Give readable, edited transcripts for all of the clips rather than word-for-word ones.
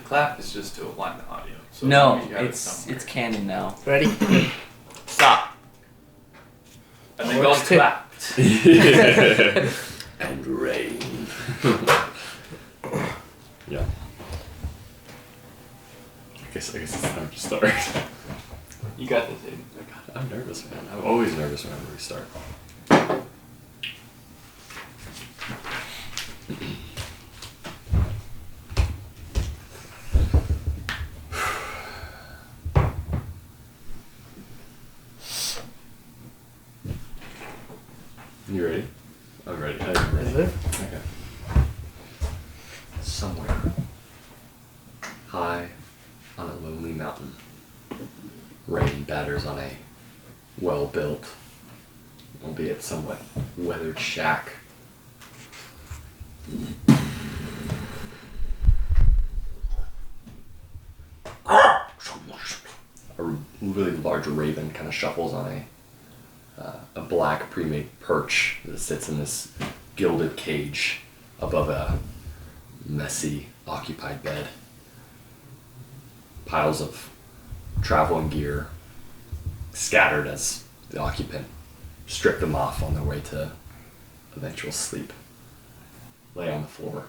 clap is just to align the audio. So No, you have it it's somewhere. canon now. Ready? Stop. And then Works go too. clapped. And rain. Yeah. I guess it's time to start. You got this, Aiden. I'm nervous, man. I'm always nervous whenever we start. You ready? I'm ready. I'm ready. Is it? Okay. Somewhere high on a lonely mountain, rain batters on a well-built, albeit somewhat weathered shack. A really large raven kind of shuffles on a black pre-made perch that sits in this gilded cage above a messy, occupied bed. Piles of traveling gear scattered as the occupant stripped them off on their way to eventual sleep. Lay on the floor.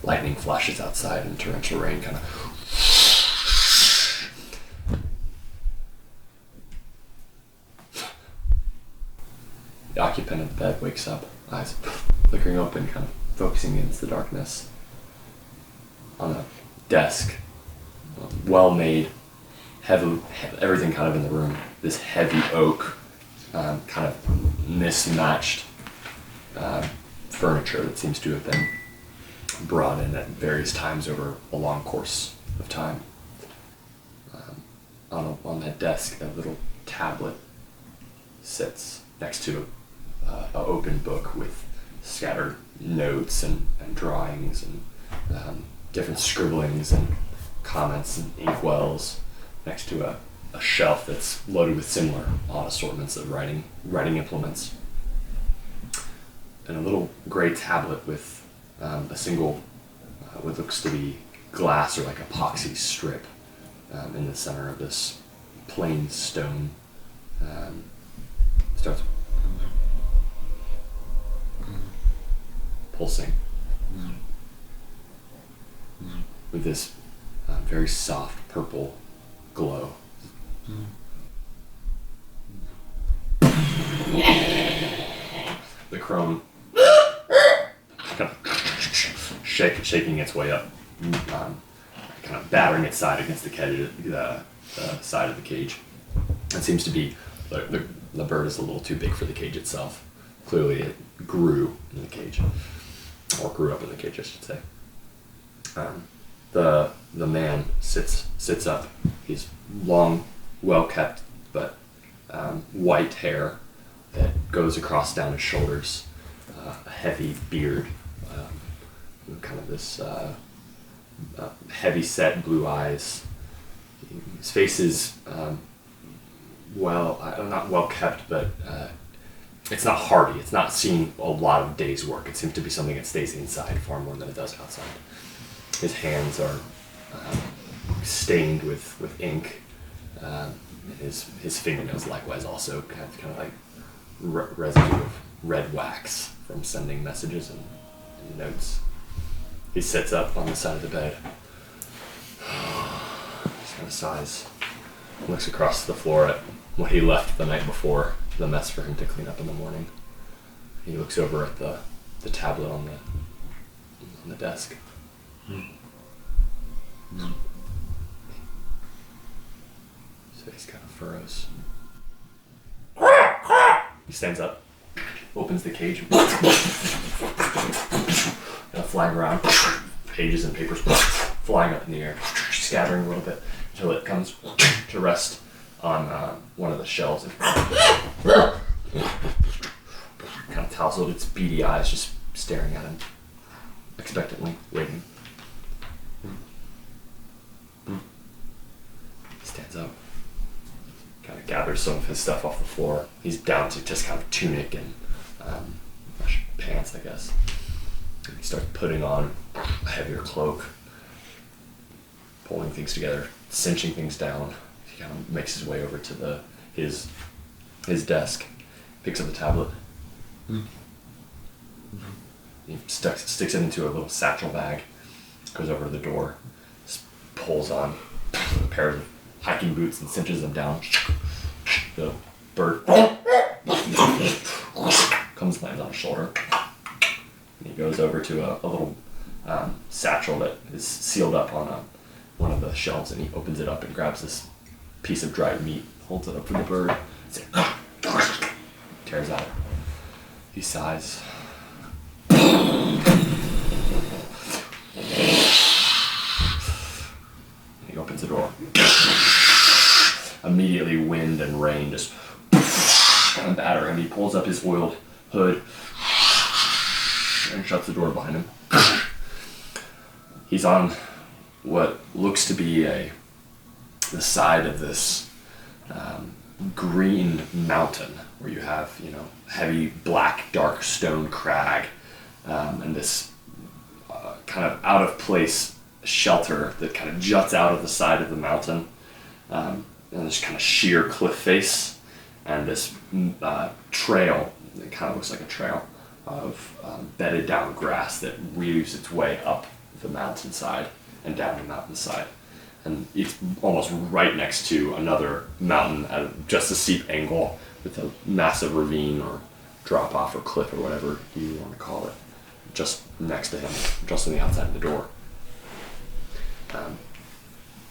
Lightning flashes outside and torrential rain kind of. The occupant of the bed wakes up, eyes flickering open, kind of focusing against the darkness. On a desk, well-made, heavy, everything kind of in the room. This heavy oak, kind of mismatched furniture that seems to have been brought in at various times over a long course of time. On that desk, a little tablet sits next to an open book with scattered notes and drawings and different scribblings and comments and inkwells next to a shelf that's loaded with similar odd assortments of writing implements. And a little gray tablet with a single, what looks to be glass or like epoxy strip in the center of this plain stone. Starts pulsing with this very soft purple glow. The chrome kind of shaking its way up, kind of battering its side against the side of the cage. It seems to be the bird is a little too big for the cage itself. Clearly, it grew in the cage, or grew up in the cage, I should say. The man sits up. He's long, well kept, but white hair that goes across down his shoulders. A heavy beard, kind of this heavy set blue eyes. His face is not well kept, but it's not hardy. It's not seen a lot of days' work. It seems to be something that stays inside far more than it does outside. His hands are stained with ink. His fingernails likewise also kind of like residue of red wax from sending messages and notes. He sits up on the side of the bed. Just kind of sighs. Looks across the floor at what he left the night before, the mess for him to clean up in the morning. He looks over at the tablet on the desk. His face kind of furrows. He stands up, opens the cage, flying around, pages and papers flying up in the air, scattering a little bit until it comes to rest on one of the shelves. Kind of tousled, its beady eyes just staring at him, expectantly, waiting. He stands up, kind of gathers some of his stuff off the floor. He's down to just kind of tunic and pants, I guess. He starts putting on a heavier cloak, pulling things together, cinching things down. He kind of makes his way over to his desk, picks up the tablet. He sticks it into a little satchel bag, goes over to the door, pulls on a pair of hiking boots and cinches them down. The bird comes, lands on his shoulder. And he goes over to a little satchel that is sealed up on one of the shelves, and he opens it up and grabs this piece of dried meat, holds it up for the bird, tears at it. He sighs. He opens the door. Immediately, wind and rain just kind of batter him. He pulls up his oiled hood and shuts the door behind him. He's on what looks to be the side of this green mountain where you have, heavy black dark stone crag and this kind of out of place shelter that kind of juts out of the side of the mountain, and this kind of sheer cliff face, and this trail that kind of looks like a trail of bedded down grass that weaves its way up the mountainside and down the mountainside. And it's almost right next to another mountain at just a steep angle with a massive ravine or drop off or cliff or whatever you want to call it, just next to him, just on the outside of the door.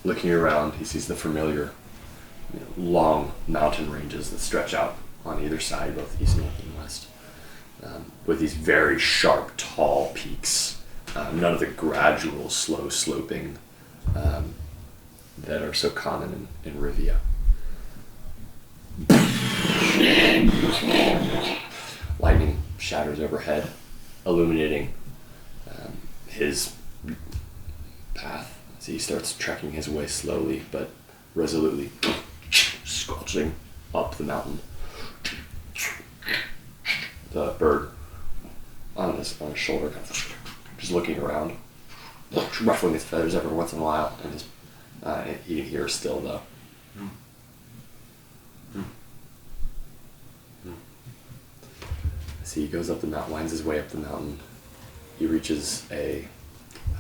Looking around, he sees the familiar long mountain ranges that stretch out on either side, both east, north, and west, with these very sharp, tall peaks, none of the gradual, slow sloping that are so common in Rivia. Lightning shatters overhead, illuminating his path as he starts trekking his way slowly but resolutely, squelching up the mountain. The bird on his shoulder, kind of just looking around, ruffling his feathers every once in a while, and he can hear still though. As he goes up the mountain, winds his way up the mountain, he reaches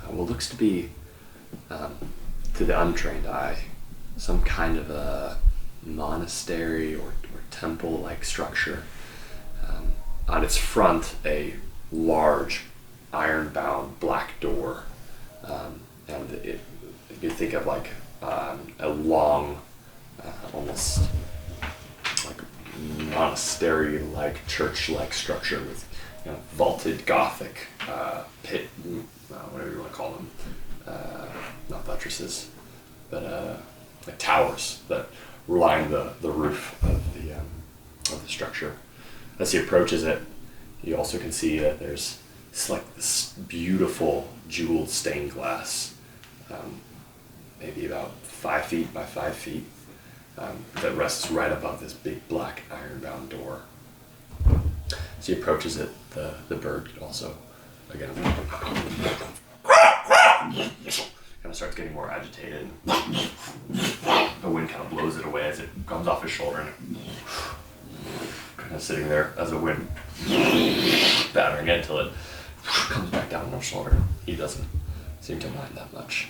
what looks to be, to the untrained eye, some kind of a monastery or temple-like structure. On its front, a large iron-bound black door, and you think of like a long, almost like monastery-like, church-like structure with vaulted Gothic pit, whatever you want to call them, not buttresses, but like towers that line the roof of the structure. As he approaches it, you also can see that there's this beautiful jeweled stained glass, maybe about 5 feet by 5 feet, that rests right above this big black iron-bound door. As he approaches it, the bird also, again, kind of starts getting more agitated. The wind kind of blows it away as it comes off his shoulder, and kind of sitting there as a wind battering it until it comes back down on his shoulder. He doesn't seem to mind that much.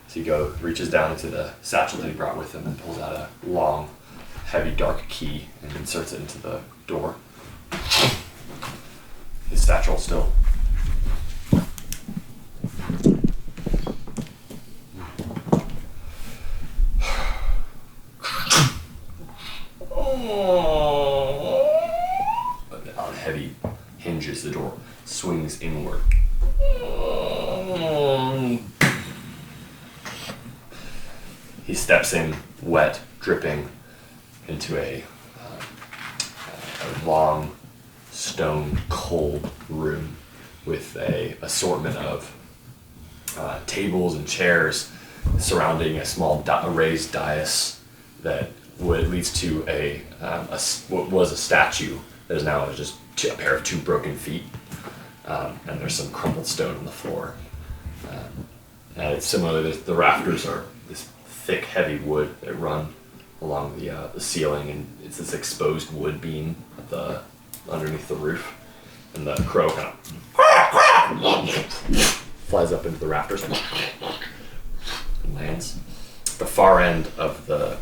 So he reaches down into the satchel that he brought with him and pulls out a long, heavy, dark key and inserts it into the door. His satchel still. On heavy hinges, the door swings inward. He steps in, wet, dripping, into a long, stone, cold room with a assortment of tables and chairs surrounding a small raised dais that leads to what was a statue that is now just a pair of 2 broken feet, and there's some crumbled stone on the floor. And it's similar. The rafters are this thick, heavy wood that run along the ceiling, and it's this exposed wood beam at underneath the roof. And the crow kind of flies up into the rafters and lands. At the far end of the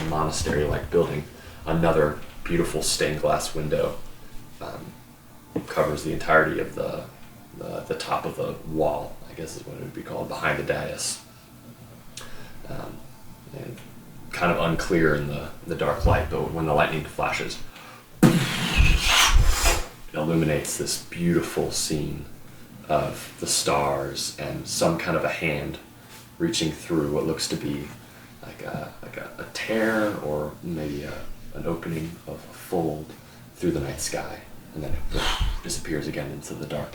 monastery-like building, another beautiful stained glass window covers the entirety of the top of the wall, I guess is what it would be called, behind the dais. And kind of unclear in the dark light, but when the lightning flashes, it illuminates this beautiful scene of the stars and some kind of a hand reaching through what looks to be like a tear, or maybe an opening of a fold through the night sky, and then it disappears again into the dark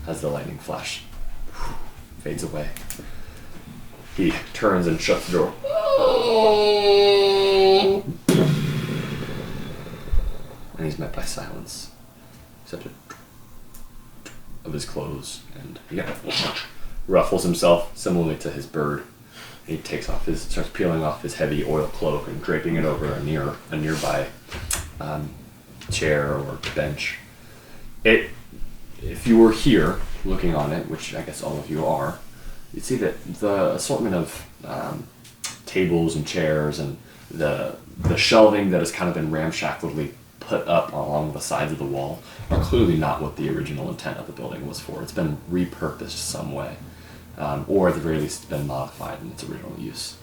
as the lightning flash fades away. He turns and shuts the door. And he's met by silence, except of his clothes, and he ruffles himself similarly to his bird. And he starts peeling off his heavy oil cloak and draping it over a nearby chair or bench. If you were here looking on it, which I guess all of you are, you'd see that the assortment of tables and chairs and the shelving that has kind of been ramshackledly put up along the sides of the wall are clearly not what the original intent of the building was for. It's been repurposed some way, or at the very least it's been modified in its original use.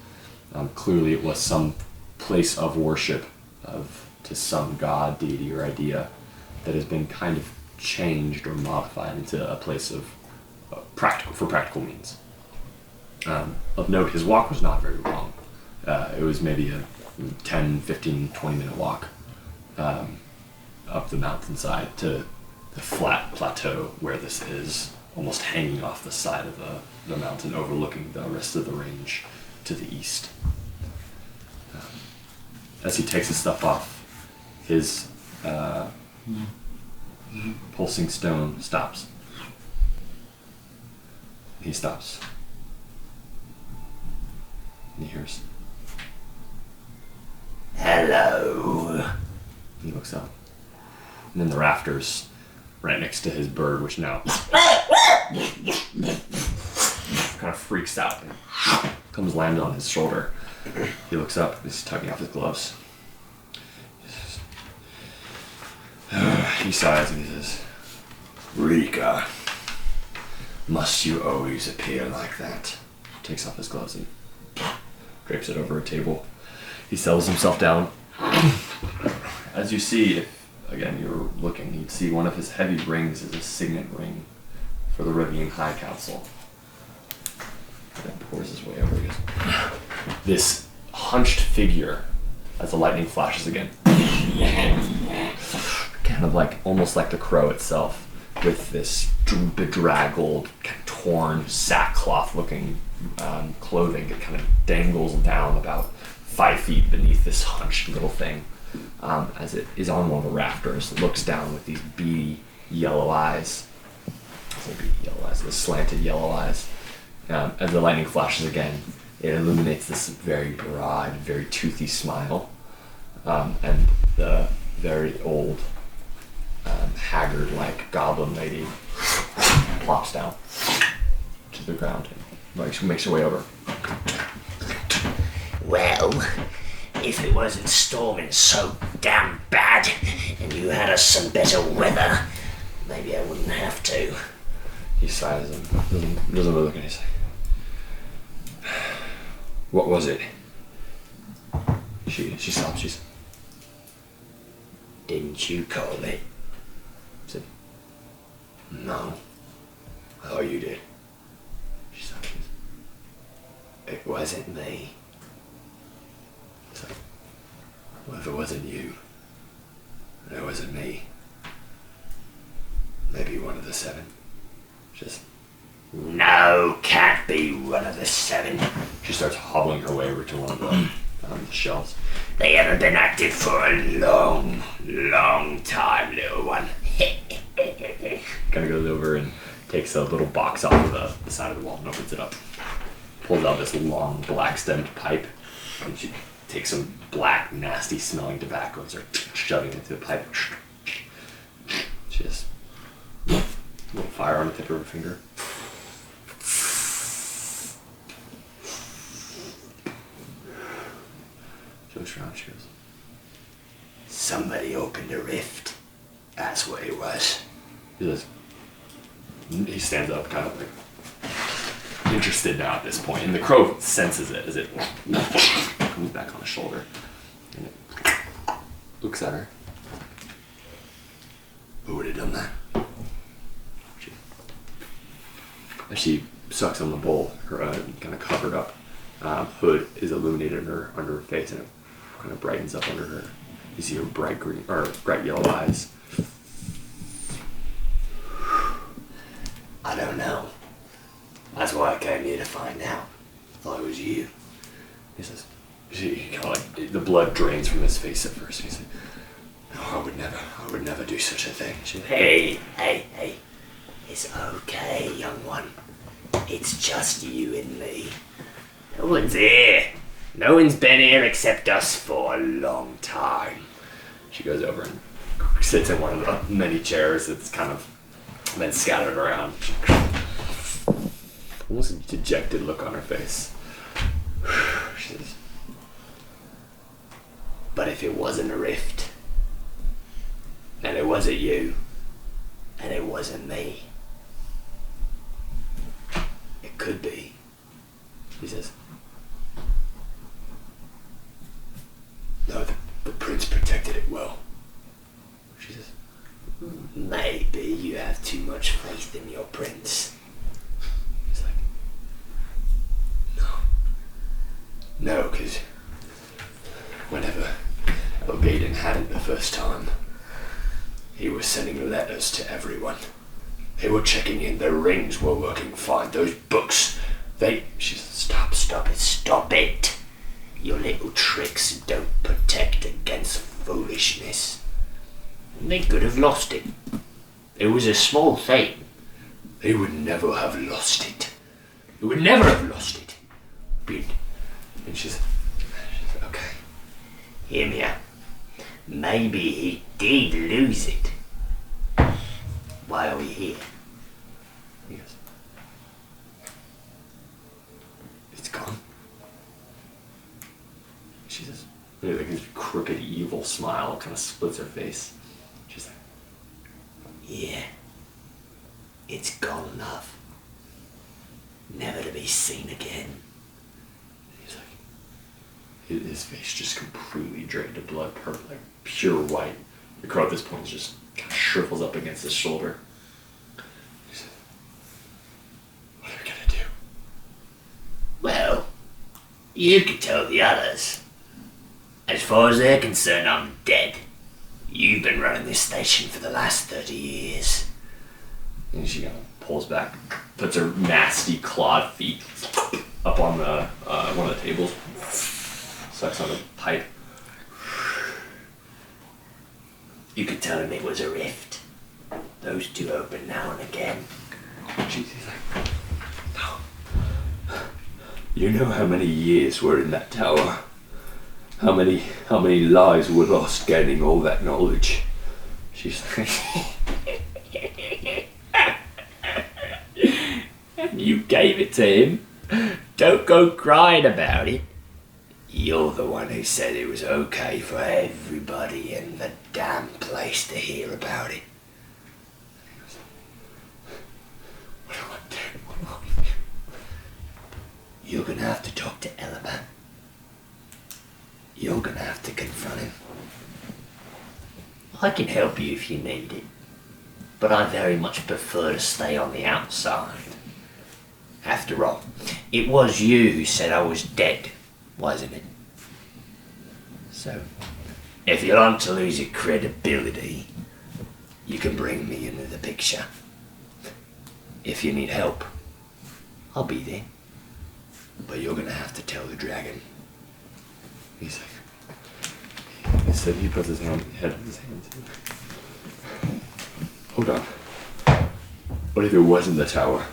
Clearly it was some place of worship to some god, deity, or idea that has been kind of changed or modified into a place of practical means. Of note, his walk was not very long. It was maybe a 10, 15, 20-minute walk up the mountainside to the flat plateau where this is, almost hanging off the side of the mountain, overlooking the rest of the range to the east. As he takes his stuff off, his pulsing stone stops. He stops. And he hears, "Hello." He looks up. And then the rafters right next to his bird, which now kind of freaks out and comes land on his shoulder. He looks up, he's tugging off his gloves. He sighs and he says, "Rika, must you always appear like that?" Takes off his gloves and drapes it over a table. He settles himself down. As you see, if again you're looking, you'd see one of his heavy rings is a signet ring for the Rivian High Council. Then pours his way over. He goes, this hunched figure, as the lightning flashes again, kind of like almost like the crow itself, with this bedraggled, torn sackcloth-looking clothing that kind of dangles down about 5 feet beneath this hunched little thing. As it is on one of the rafters, looks down with these beady yellow eyes. The slanted yellow eyes. As the lightning flashes again, it illuminates this very broad, very toothy smile. And the very old, haggard-like goblin lady plops down to the ground and makes her way over. Well, if it wasn't storming so damn bad and you had us some better weather, maybe I wouldn't have to. He sighs and doesn't really look at anything. What was it? She stops. She's. Didn't you call it? I said, No. "Oh, you did." She stops. It wasn't me. So, well, if it wasn't you, and it wasn't me, maybe one of the 7. Just. No, can't be one of the 7. She starts hobbling her way over to one of the shelves. They haven't been active for a long, long time, little one. kind of goes over and takes a little box off of the side of the wall and opens it up. Pulls out this long black stemmed pipe, and she takes some black, nasty smelling tobacco and starts shoving it into the pipe. She has a little fire on the tip of her finger. She looks around, she goes, Somebody opened a rift. That's what it was. He stands up, kind of like interested now at this point, and the crow senses it as it comes back on his shoulder, and it looks at her. Who would have done that? As she sucks on the bowl, her kind of covered up hood is illuminated under her face, and it kind of brightens up under her. You see her bright green or bright yellow eyes. I don't know. That's why I came here to find out. Thought it was you. He says, he kind of like, the blood drains from his face at first. He's like, No, I would never do such a thing. She's like, Hey. It's okay, young one. It's just you and me. No one's here. No one's been here except us for a long time. she goes over and sits in one of the many chairs that's kind of been scattered around. Almost a dejected look on her face. She says, But if it wasn't a rift, and it wasn't you, and it wasn't me, it could be. he says, No, the prince protected it well. she says, Maybe you have too much faith in your prince. he's like, No, because whenever Elgaden had it the first time, he was sending letters to everyone. They were checking in, their rings were working fine, those books, she said, stop it. Your little tricks don't protect against foolishness. They could have lost it. It was a small thing. They would never have lost it. They would never have lost it. and she said, Okay. Hear me out. Maybe he did lose it. Why are we here? he goes, It's gone. she says, like this crooked, evil smile kind of splits her face. She's like, Yeah. It's gone, love. Never to be seen again. he's like, his face just completely drained to blood, purple, like pure white. The crow at this point just kind of shrivels up against his shoulder. He said, what are we gonna do? Well, you could tell the others. As far as they're concerned, I'm dead. You've been running this station for the last 30 years. And she kind of pulls back, puts her nasty clawed feet up on the one of the tables, sucks on the pipe. You could tell him it was a rift. Those two open now and again. She's like, no. You know how many years were in that tower? How many lives were lost gaining all that knowledge? She's like, You gave it to him. Don't go crying about it. You're the one who said it was okay for everybody in the damn place to hear about it. what do I do? You're gonna have to talk to Eliman. You're gonna have to confront him. I can help you if you need it, but I very much prefer to stay on the outside. After all, it was you who said I was dead, wasn't it? So, if you want to lose your credibility, you can bring me into the picture. If you need help, I'll be there. But you're gonna have to tell the dragon. He's like, he puts his head in his hand too. Hold on. What if it wasn't the tower?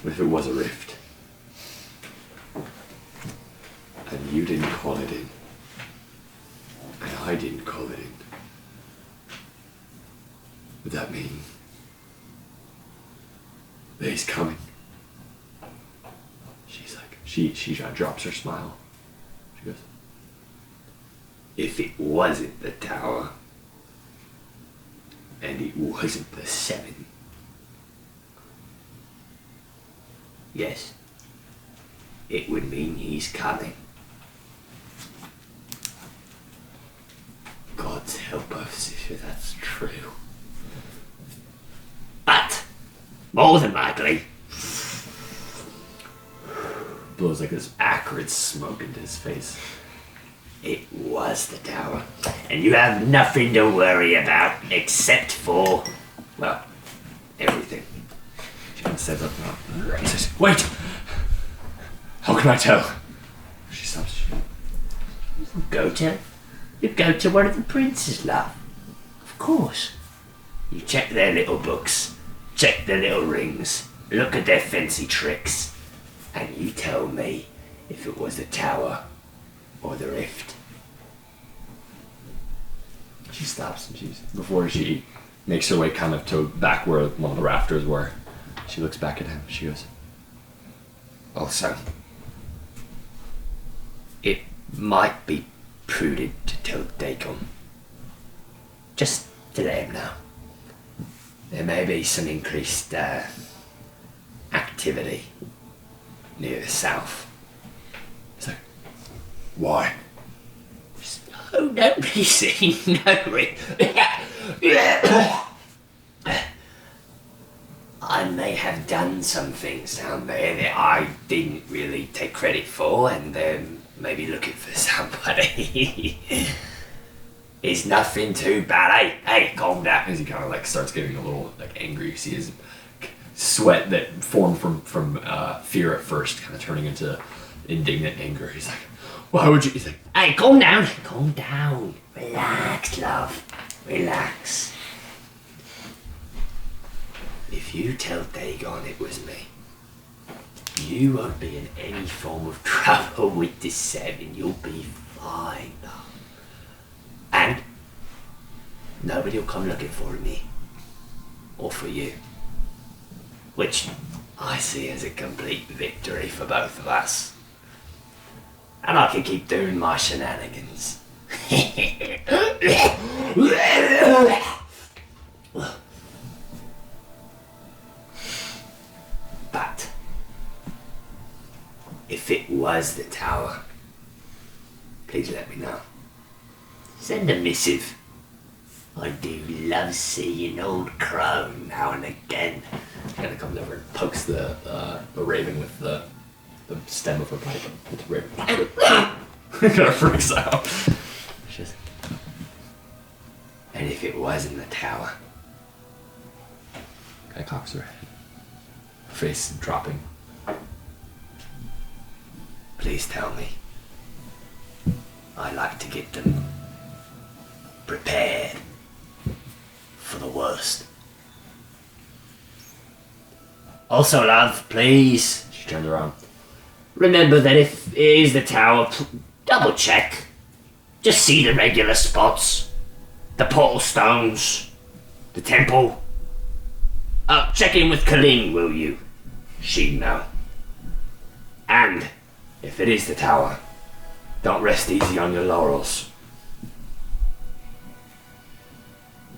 What if it was a rift? And you didn't call it in. And I didn't call it in. Would that mean that he's coming? She's like, she drops her smile. She goes, if it wasn't the tower, and it wasn't the 7, yes, it would mean he's coming. God's help us if that's true. But, more than likely, blows like this acrid smoke into his face. It was the tower. And you have nothing to worry about except for, well, everything. She kind of says up now. He says, wait! How can I tell? She stops. You go to one of the princes, love. Of course. You check their little books, check their little rings, look at their fancy tricks, and you tell me if it was the tower or the rift. She stops and before she makes her way kind of to back where one of the rafters were, she looks back at him. She goes, also, it might be prudent to tell Dagon. Just to let him know. There may be some increased activity near the south. So, why? Oh, no reason. I may have done some things down there that I didn't really take credit for, and maybe looking for somebody. It's nothing too bad. Hey, calm down. As he kind of like starts getting a little like angry, you see his sweat that formed from fear at first, kind of turning into indignant anger. He's like, why would you? He's like, hey, calm down. Calm down. Relax, love. Relax. If you tell Dagon it was me, you won't be in any form of trouble with the 7. You'll be fine, love. And nobody will come looking for me. Or for you. Which I see as a complete victory for both of us. And I can keep doing my shenanigans. But if it was the tower, please let me know. Send a missive. I do love seeing old Crone now and again. She kind of comes over and pokes the raven with the stem of her pipe. It's a raven. Kind of freaks out. And if it wasn't the tower, kind of cocks her head, face dropping. Please tell me. I like to get them prepared for the worst. Also, love, please. She turns around. Remember that if it is the tower, double check. Just see the regular spots. The portal stones. The temple. Check in with Colleen, will you? She'd know. And, if it is the tower, don't rest easy on your laurels.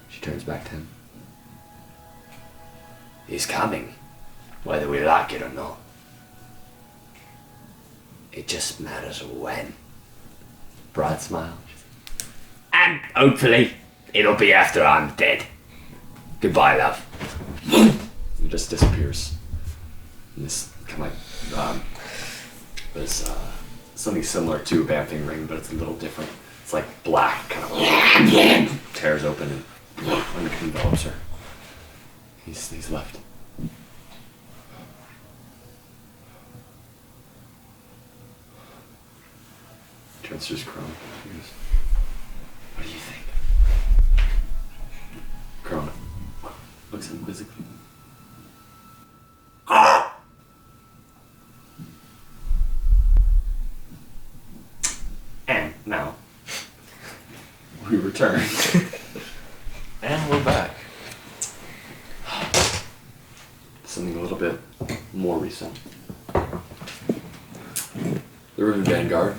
She turns back to him. He's coming, whether we like it or not. It just matters when. Broad smile. And hopefully, it'll be after I'm dead. Goodbye, love. It just disappears. And this kind of was something similar to a vamping ring, but it's a little different. It's like black, kind of tears open and envelops her. He's left. Turns to his crone. He goes, what do you think? Crone looks at him quizzically. returned. And we're back. Something a little bit more recent. The Riven Vanguard,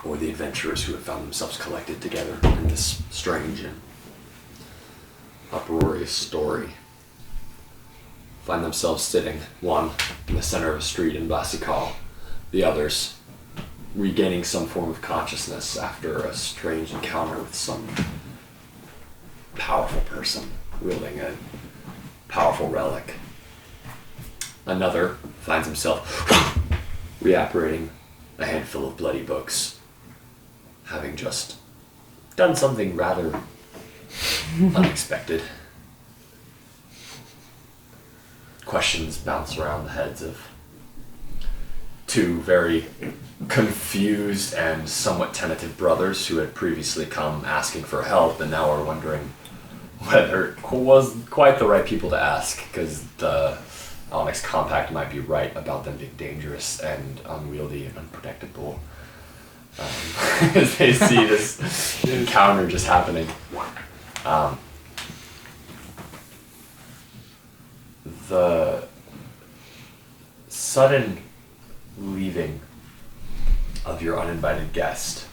or the adventurers who have found themselves collected together in this strange and uproarious story, find themselves sitting, one in the center of a street in Basikal, the others regaining some form of consciousness after a strange encounter with some powerful person wielding a powerful relic. Another finds himself reapparating a handful of bloody books, having just done something rather unexpected. Questions bounce around the heads of two very confused and somewhat tentative brothers who had previously come asking for help and now are wondering whether it was quite the right people to ask, because the Onyx Compact might be right about them being dangerous and unwieldy and unprotectable. As they see this encounter just happening. The sudden leaving of your uninvited guest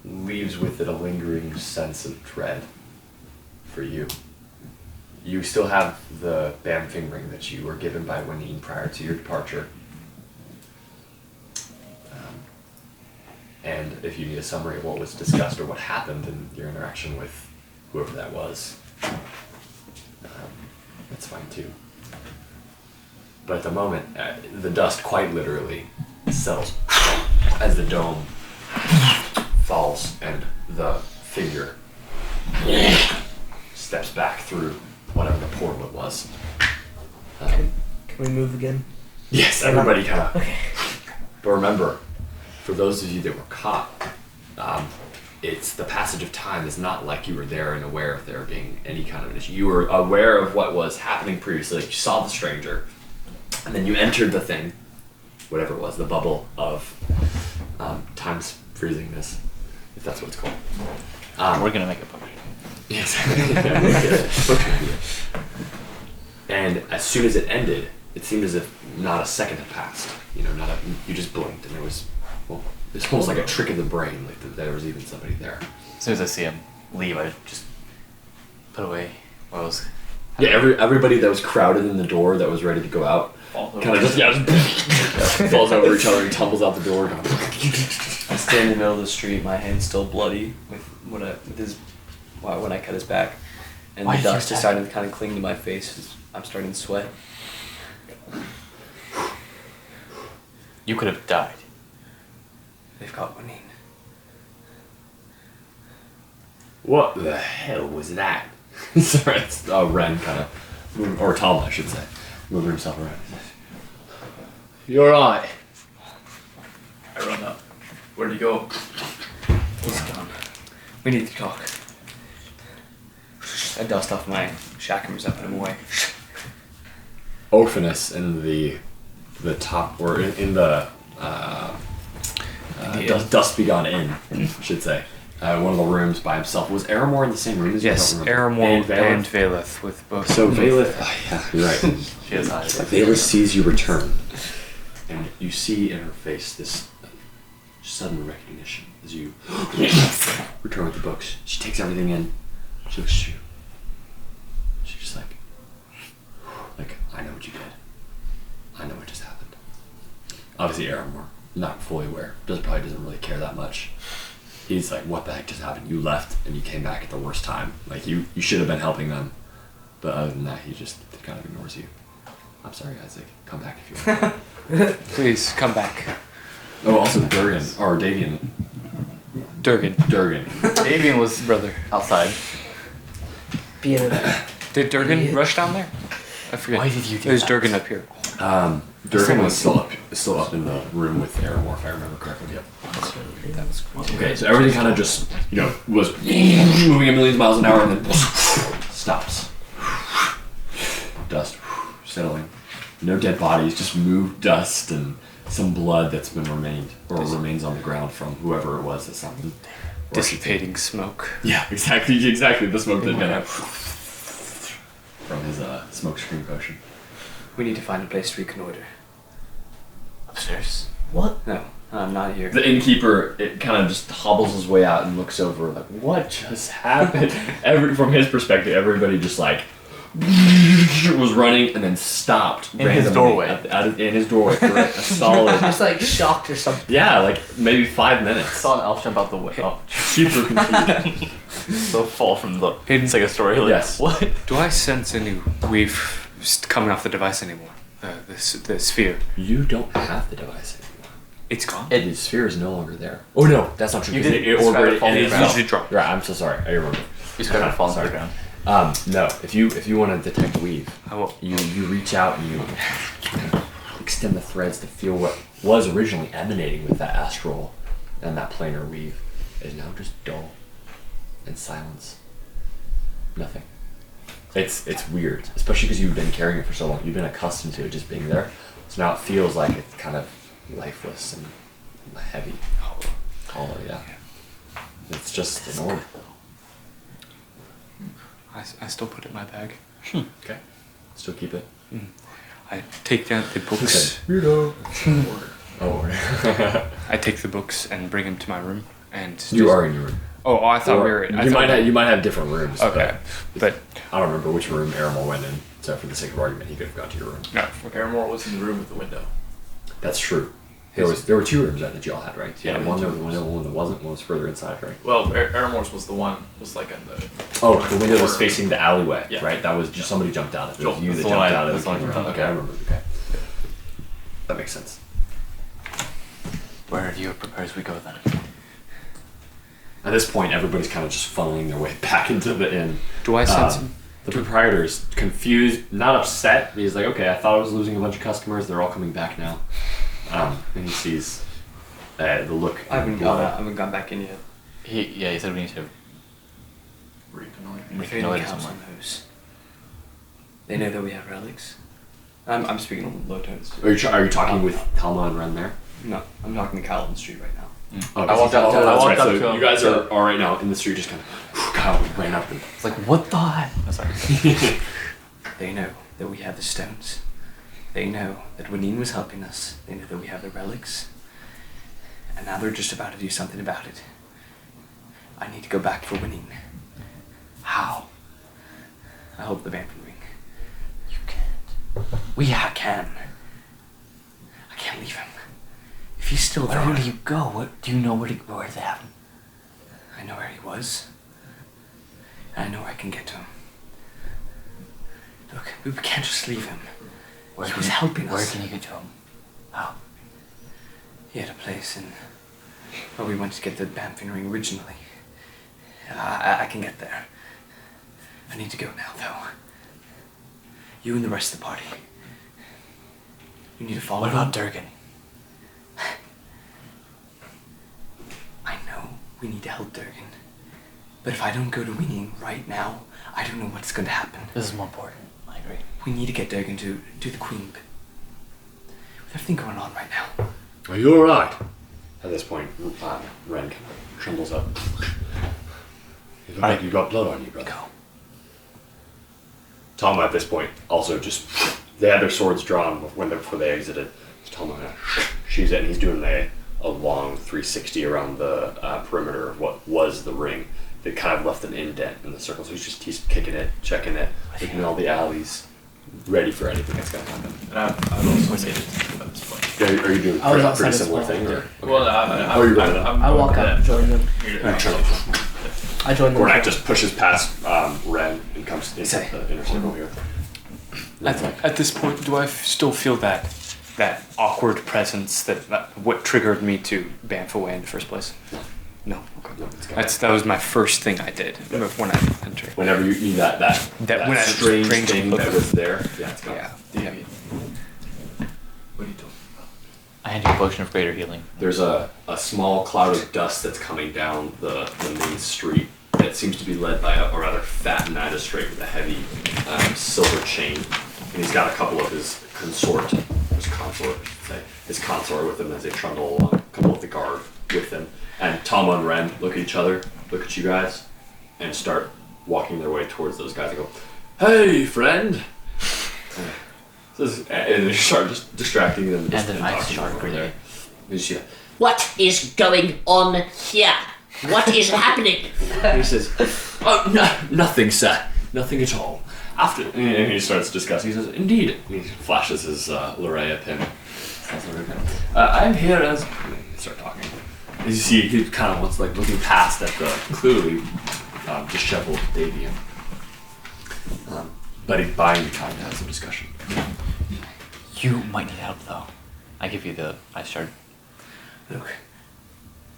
leaves with it a lingering sense of dread for you. You still have the bam-fing ring that you were given by Waneen prior to your departure. And if you need a summary of what was discussed or what happened in your interaction with whoever that was, that's fine too. But at the moment, the dust quite literally settles as the dome falls and the figure steps back through whatever the portal it was. Can we move again? Yes, everybody kind of. Okay. But remember, for those of you that were caught, it's the passage of time is not like you were there and aware of there being any kind of an issue. You were aware of what was happening previously. Like you saw the stranger, and then you entered the thing, whatever it was, the bubble of time's freezingness, if that's what it's called. We're gonna make a potion. Yes. And as soon as it ended, it seemed as if not a second had passed. You know, you just blinked, and it was almost like a trick of the brain, like that there was even somebody there. As soon as I see him leave, I just put away what I was. Yeah, everybody that was crowded in the door that was ready to go out kind of just falls over each other and tumbles out the door. I stand in the middle of the street, my hand's still bloody when I cut his back, and Why the did you dust is attack? starting to kind of cling to my face. I'm starting to sweat. You could have died. They've got Waneen. What the hell was that? Sorry, it's Ren kind of, or Tom I should say, moving himself around. You alright? I run up. Where'd he go? He's gone. We need to talk. I dust off my shackles and put him away. Ophinus in the top, or in the Dust Begone Inn, I should say. One of the rooms by himself. Was Aramor in the same room as you? Yes, I don't remember. Aramor and Valeth? Valeth with both. So Valeth, yeah, you're right. She has eyes. Valeth sees you return, and you see in her face this sudden recognition as you return with the books. She takes everything in. She looks at you. She's just like, I know what you did. I know what just happened. Obviously, Aramor, not fully aware, probably doesn't really care that much. He's like, what the heck just happened? You left and you came back at the worst time. Like, you should have been helping them. But other than that, he just kind of ignores you. I'm sorry, Isaac. Come back if you want. Please come back. Oh, also Durgan, or Davian. Durgan. Durgan. Davian was his brother. Outside. Did Durgan rush down there? I forget. Why did you do It was that? Durgan up here. Durgan was still up in the room with Aramor, if I remember correctly. Yep. That was cool. Okay, so everything kind of just, was moving a million miles an hour and then stops. Dust settling. No dead bodies, just moved dust and some blood that's been remains on the ground from whoever it was that summoned. dissipating smoke. Yeah, exactly. The smoke that went up from his smoke screen potion. We need to find a place to reconnoiter. Upstairs. What? No, not here. The innkeeper, it kind of just hobbles his way out and looks over like, what just happened? From his perspective, everybody just like was running and then stopped In his doorway. In his doorway for a solid, Just like shocked or something. yeah, like maybe 5 minutes. Saw an elf jump out the way. Oh, Super confused. so fall from the. It's like a story. Like, Yes. What? Do I sense any weave coming off the device anymore? The sphere. You don't have the device anymore. It's gone. The sphere is no longer there. Oh no, that's not true. You 'cause did it describe orbited it falling and to it the ground. usually dropped. Right, I'm so sorry. I remember. He's gonna fall to the Sorry. ground. No, if you want to detect weave, I will. you reach out and you extend the threads to feel what was originally emanating with that astral and that planar weave is now just dull and silence. Nothing. It's weird, especially because you've been carrying it for so long. You've been accustomed to it just being there, so now it feels like it's kind of lifeless and heavy. Hollow, yeah. It's just an orb. I still put it in my bag. Okay. Still keep it. I take down the books. Weirdo. Oh. I take the books and bring them to my room. And You are in your room. Oh, I thought we were. You might have different rooms. Okay, but I don't remember which room Aramor went in. So for the sake of argument, he could have gone to your room. no. Paramore was in the room with the window. That's true. There were 2 rooms that y'all had, right? Yeah, one we that had was 2 the window, one that wasn't. One was further inside, right? Well, Aramore's was the one, was like in the... Oh, the window was corner. facing the alleyway, Yeah. right? That was just somebody jumped out of it. It was Joel, you that's that the one jumped I- out of that's it. the one I Okay, I remember. Okay. That makes sense. Where do you prepare as we go then? At this point, everybody's kind of just funneling their way back into the inn. Do I sense him? The proprietor's confused, not upset. He's like, okay, I thought I was losing a bunch of customers. They're all coming back now. And he sees the look. I haven't gone back in yet. He said we need to Reconnoiter. If any reconnoiter counts somewhere. on those. They know that we have relics. I'm speaking on low tones. Are you talking with Talma and Ren there? No, I'm talking to Calvin Street right now. Oh, I walked up to- I that's walked right. up So to him. you guys are right now in the street, just kind of. God, we ran up and. It's like, what the heck? Oh, sorry. They know that we have the stones. They know that Wanine was helping us. They know that we have the relics. And now they're just about to do something about it. I need to go back for Wanine. How? I hope the Vampire Ring. You can't. I can. I can't leave him. If he's still there. Where do you go? What do you know where they have him? I know where he was. And I know where I can get to him. Look, we can't just leave him. He was helping us. Where can you get to him? How? He had a place in where we went to get the Bamfin ring originally. I can get there. I need to go now, though. You and the rest of the party. You need to follow What him. about Durgan? I know we need to help Durgan. But if I don't go to Winning right now, I don't know what's going to happen. This is more important. I agree. We need to get Durgan to the Queen. With everything going on right now. Are you alright? At this point, Ren kind of trembles up. You look like you got blood on you, brother. Go. Talma at this point also just, they had their swords drawn before they exited. So Talma she's it, and he's doing a long 360 around the perimeter of what was the ring. They kind of left an indent in the circle, so he's kicking it, checking it, looking at all the alleys, ready for anything that's going to happen. And I've also made it at this point. Yeah, are you doing I was a outside pretty as similar well. thing? Or? Well, Oh, you're running up. I'm I going walk to out that. and join them. You're- I join them. Gornak just pushes past Ren and comes into the inner circle here. At this point, do I still feel that awkward presence that what triggered me to bamf away in the first place? No. Okay. No, it's gone. That was my first thing I did when I entered. Whenever you need that when I strange strange thing look. that was there, yeah, it's gone. Yeah. What are you doing? I hand you a potion of greater healing. There's a small cloud of dust that's coming down the main street that seems to be led by a rather fat magistrate with a heavy silver chain. And he's got a couple of his consort with him as they trundle along, a couple of the guard with them. And Tom and Ren look at each other, look at you guys, and start walking their way towards those guys and go, "Hey, friend!" And they start just distracting them. And an ice talking shark over grenade. there. And she- What is going on here? What is happening? He says, "Oh, no, nothing, sir. Nothing at all." After, and he starts discussing. He says, "Indeed." And he flashes his Larea pin. "I'm here as..." And they start talking. As you see, he kind of wants like looking past at the clearly disheveled Davian. But he's buying the time to have some discussion. You might need help though. I give you the ice shard. Look,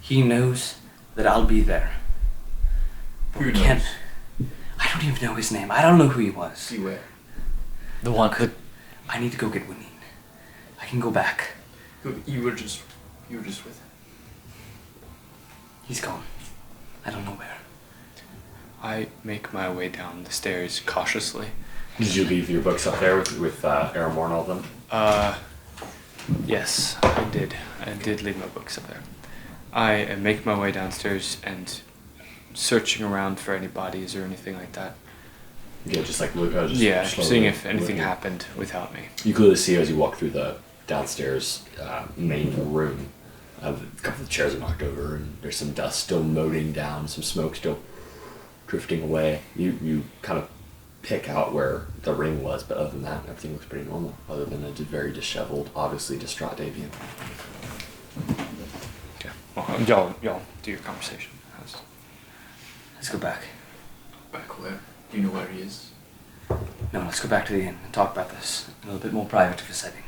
he knows that I'll be there. But Who we knows? can't. I don't even know his name. I don't know who he was. Beware. The one could. I need to go get Winnie. I can go back. You were just with him. He's gone. I don't know where. I make my way down the stairs cautiously. Did you leave your books up there with Aramor and all of them? Yes, I did. I did leave my books up there. I make my way downstairs and searching around for any bodies or anything like that. Yeah, just like look. Just Yeah, slowly seeing if anything looking. happened without me. You clearly see as you walk through the downstairs main room, a couple of chairs are knocked over, and there's some dust still moaning down, some smoke still drifting away. You kind of pick out where the ring was, but other than that, everything looks pretty normal. Other than a very disheveled, obviously distraught Davian. Okay. Well, y'all do your conversation. Let's go back. Back where? Do you know where he is? No, let's go back to the inn and talk about this in a little bit more private of a setting.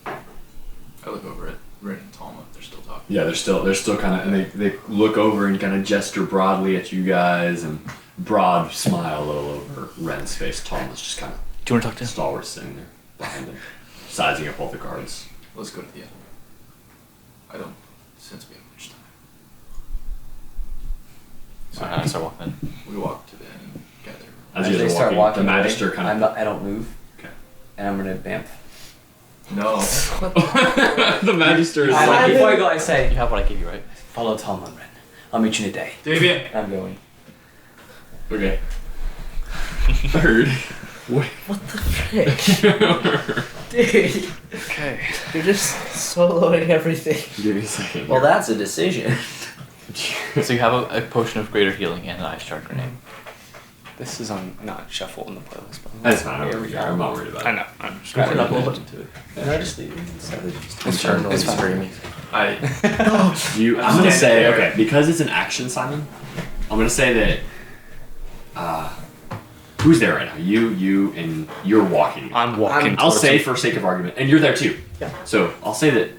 I look over at Ren and Toma. They're still talking. Yeah, they're still kind of, and they look over and kind of gesture broadly at you guys, and broad smile a little over Ren's face. Tom was just kind of Do you want to talk to him? stalwart sitting there behind him, sizing up all the guards. Let's go to the inn. I don't sense we have much time. So I start walking. we walk to the inn and gather. As As you they guys are start walking the away, magister kind I don't move, Okay. and I'm gonna bamf. No. The magister is Before like, I go, I You say, have what I give you, right? follow Tom and Ren. I'll meet you in a day. Davian! I'm going. okay. Heard. What? Dude, Okay. you're just soloing everything. Give me a second. Well, that's a decision. So you have a potion of greater healing and an ice shard grenade. This is on not shuffle in the playlist, but That's fine. I'm not worried about it. I know. I'm just Grab it gonna up, we'll listen to it. Yeah, No, sure. just leave it. It's fine. It's fine. I. I'm gonna say okay because it's an action, Simon. I'm gonna say that. Who's there right now? You, and you're walking. I'm walking. I'll towards say him. for sake of argument, and you're there too. Yeah. So I'll say that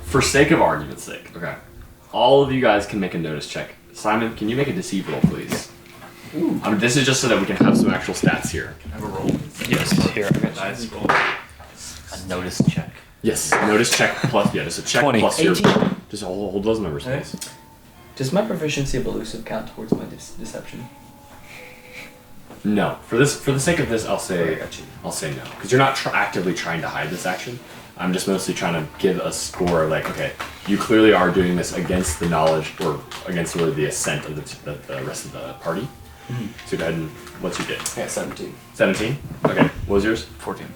for sake of argument's sake, okay. All of you guys can make a notice check. Simon, can you make a deceive roll, please? Ooh. I mean, this is just so that we can have some actual stats here. Can I have a roll? Yes, here. I got you. Dice roll. A notice check. Yes. Notice check plus just a check 20. plus your 18. just hold those numbers, Okay. please. Does my proficiency of elusive count towards my deception? No. For the sake of this, I'll say no because you're not actively trying to hide this action. I'm just mostly trying to give a score like, okay, you clearly are doing this against the knowledge or against really the assent of the rest of the party. So go ahead and what's your get? I got 17. 17? Okay. What was yours? 14.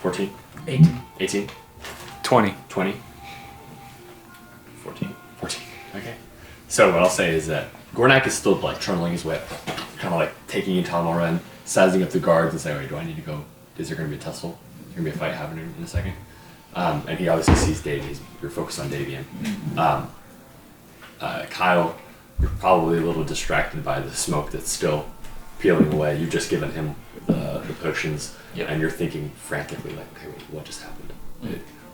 14? 18. 18? 20. 20? 14? 14. Okay. So what I'll say is that Gornak is still like trundling his whip, kind of like taking in Tom Oren, sizing up the guards and saying, wait, do I need to go? Is there going to be a tussle? Is there going to be a fight happening in a second? And he obviously sees Davy. You're focused on Davian. Kyle, you're probably a little distracted by the smoke that's still peeling away. You've just given him the potions, Yep. and you're thinking frantically, like, okay, wait, what just happened?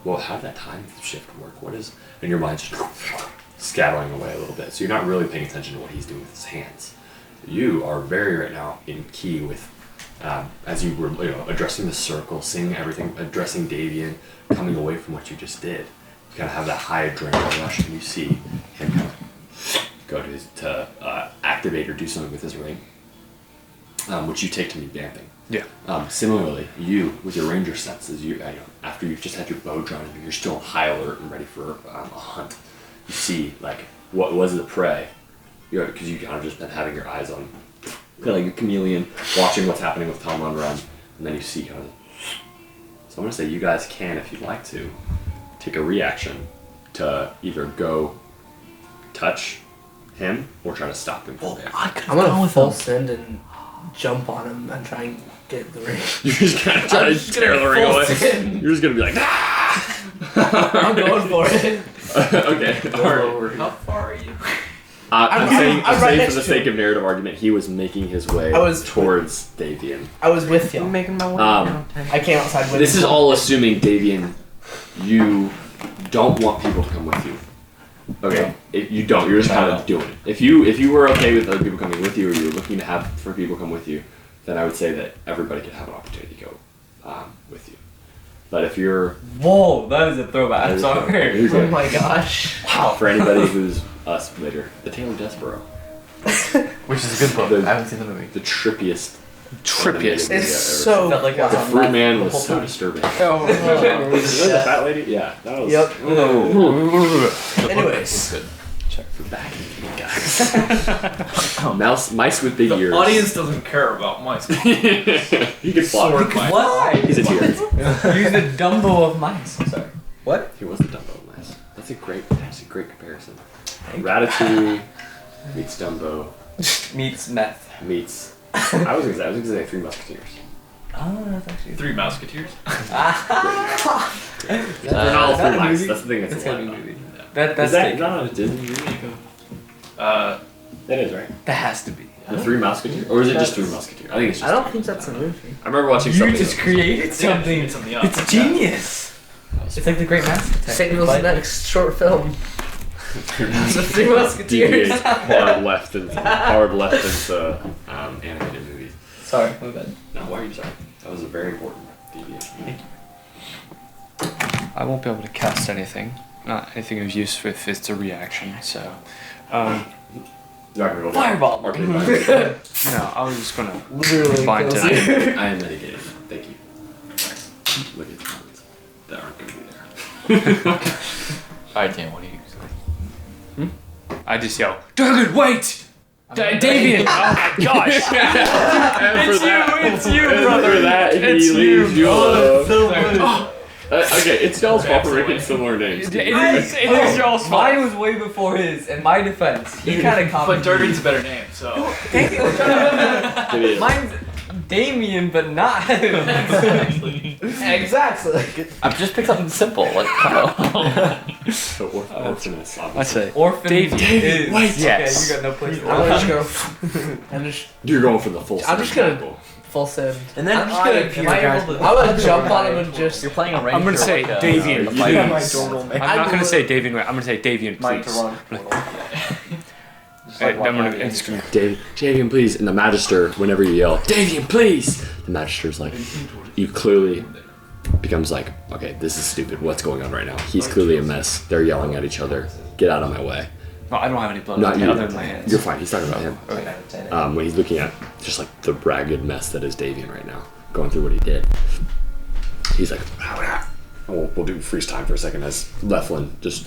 Well, how did that time shift work? What is? And your mind's just scattering away a little bit. So you're not really paying attention to what he's doing with his hands. You are very right now in key with, as you were addressing the circle, seeing everything, addressing Davian, coming away from what you just did. You kind of have that high adrenaline rush, and you see him kind of go to activate or do something with his ring, which you take to mean damping. Yeah. Similarly, you with your ranger senses, after you've just had your bow drawn and you're still on high alert and ready for a hunt. you see like what was the prey, because you kind of just been having your eyes on kind of like a chameleon, watching what's happening with Tom on run, and then you see kind of. So I'm gonna say you guys can, if you'd like to, take a reaction to either go touch him or try to stop him from there. I'm gonna full send and jump on him and try and get the ring. You're just gonna try to tear the ring away. You're just gonna be like, ah! I'm going for it. Okay. Alright. How far are you? I'm saying right for next the to sake of narrative argument, he was making his way towards Davian. I was with you. I'm making my way I came outside with This you. is all assuming, Davian, you don't want people to come with you. Okay, if you don't, you're just kind of doing it. If you were okay with other people coming with you, or you were looking to have for people to come with you, then I would say that everybody could have an opportunity to go with you. But if you're Whoa, that is a throwback. I'm sorry. Here's Oh it. my gosh. Wow. For anybody who's us familiar, The Tale of Despero, Which is a good book. I haven't seen the movie. the trippiest. Trippiest. It's I've so. Felt like The it's fruit man the was whole so time. disturbing. Oh, Was it the fat lady? Yeah, that was. Yep. The book Anyways. is good. Check for back guys. Mice with big The ears. audience doesn't care about mice. He could fly. Sword mice. What? He's a deer. You're the Dumbo of mice. Sorry. What? He was the Dumbo of mice. That's a great comparison. Ratatouille meets Dumbo Meets meth. meets. I was gonna say Three Musketeers. Oh, that's actually. Three Musketeers. They're not all that three a mice. movie? That's the thing that's It's a lot gotta be a about. movie. Yeah. That's Is that fake. not a Disney movie? That is right. That has to be. The Three Musketeers, or is it just Three Musketeers? I think it's just. I don't Three. think that's a movie. I remember watching You something. just created something. It's something else. It's genius. It's like the Great Master Detective. Samuel's next short film. The Three Musketeers. deviate hard left into animated movies. Sorry, my bad. No, why are you sorry? That was a very important deviation. I won't be able to cast anything. Not anything of use if it's a reaction. So, You're not gonna go Fireball. Marketing fireball. no, I was just gonna Literally find kills tonight. you. I am mitigating. Thank you. Look at the comments that aren't going to be there. Alright, Dan, what do you say? I just yell, Durgan, wait! Davian! Oh my gosh! It's you, brother! For that, It's he leaves you alone. Oh, Okay, it's y'all's fault for making similar names. it is y'all's fault. Mine was way before his. In my defense, he kind of copied. But Durgan's a better name, so. Thank you. Mine's Damien, but not him. Exactly. I've just picked something simple, like So orphaness, I say, Orphan. Davian. Wait. Yes. Okay, you got no place. I'm gonna just go. I'm just You're going for the full. I'm just circle. gonna- full send. And then I'm just gonna appear, guys. I would jump on him and just. You're playing a ranger. I'm gonna say like Davian, a fighting please. I'm not gonna say Davian, wait. I'm gonna say Davian, please. It's gonna Davian, please. And the Magister, whenever you yell, Davian, please! The Magister's like, you clearly becomes like, okay, this is stupid. What's going on right now? He's clearly a mess. They're yelling at each other. Get out of my way. No, I don't have any blood Not on you. me other than my hands. You're fine. He's talking about him. Okay. When he's looking at just like the ragged mess that is Davian right now, going through what he did. He's like, we'll do freeze time for a second as Leflin just.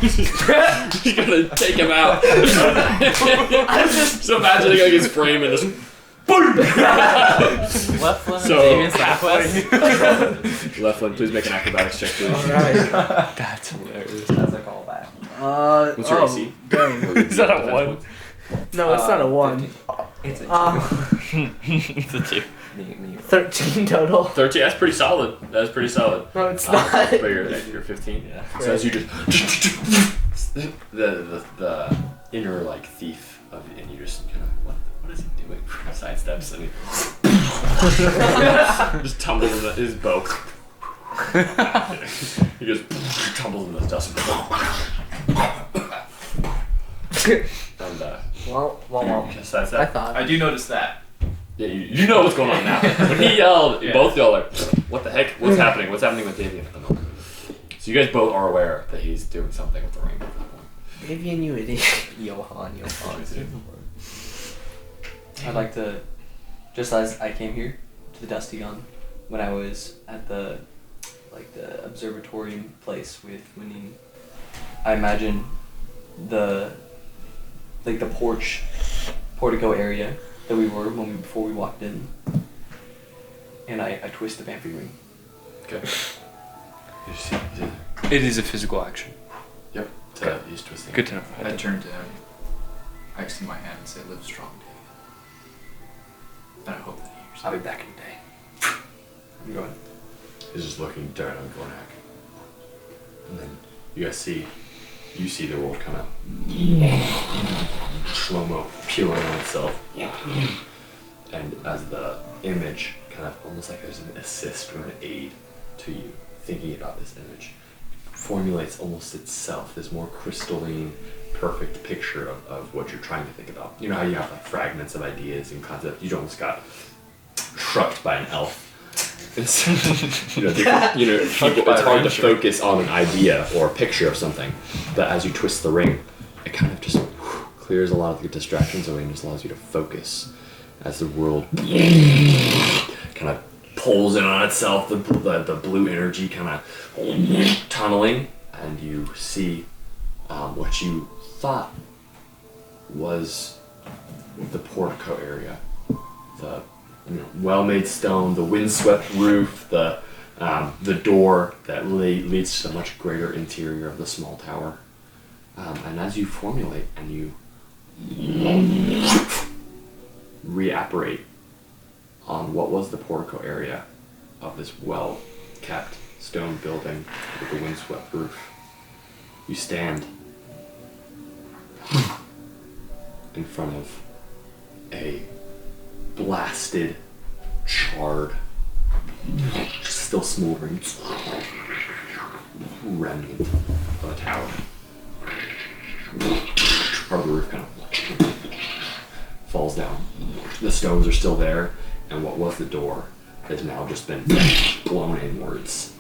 He's gonna take him out. I'm just imagining like his frame and just. Leflin, So- Davian's halfway. Leflin, please make an acrobatics check, please. Alright. That's hilarious. That's like all that. What's your AC? Dang. Is that a 1? No, it's not a 1. It's a It's a 2. me. 13 total. 13. That's pretty solid. That's pretty solid. No, it's not. But you're 15. Yeah. So as you just the inner like thief of and you just kind of what is he doing? Sidesteps and he just tumbles in his bow. He just tumbles in the dust. And Well. just sidestep. I thought. I do notice that. Yeah, you know what's going on now. When he yelled, both y'all are, what the heck? What's happening? What's happening with Davian at the moment? So you guys both are aware that he's doing something with the ring at that point. Davian, you idiot. Johan. I'd like to, just as I came here to the Dusty Gun, when I was at the observatorium place with Winnie, I imagine the portico area that we were before we walked in, and I twist the bamboo ring. Okay. You see, It is a physical action. yep. He's twisting. Good to know. I turn to him. I extend my hand and say, "Live strong, David." And I hope that he hears. I'll be back in a day. I'm going. He's just looking down on Gornak. And then you guys see the world kind of slow-mo peeling on itself. And as the image kind of almost like there's an assist or an aid to you thinking about this image, formulates almost itself, this more crystalline, perfect picture of what you're trying to think about. You know how you have like fragments of ideas and concepts? You almost got trucked by an elf. It's, it's hard to focus on an idea or a picture of something, but as you twist the ring, it kind of just clears a lot of the distractions away and just allows you to focus as the world kind of pulls in on itself, the blue energy kind of tunneling, and you see what you thought was the portico area, the well-made stone, the windswept roof, the door that leads to the much greater interior of the small tower. And as you formulate and you reapparate on what was the portico area of this well-kept stone building with the windswept roof, you stand in front of a blasted, charred, still smoldering remnant of a tower. Part of the roof kind of falls down. The stones are still there, and what was the door has now just been blown inwards.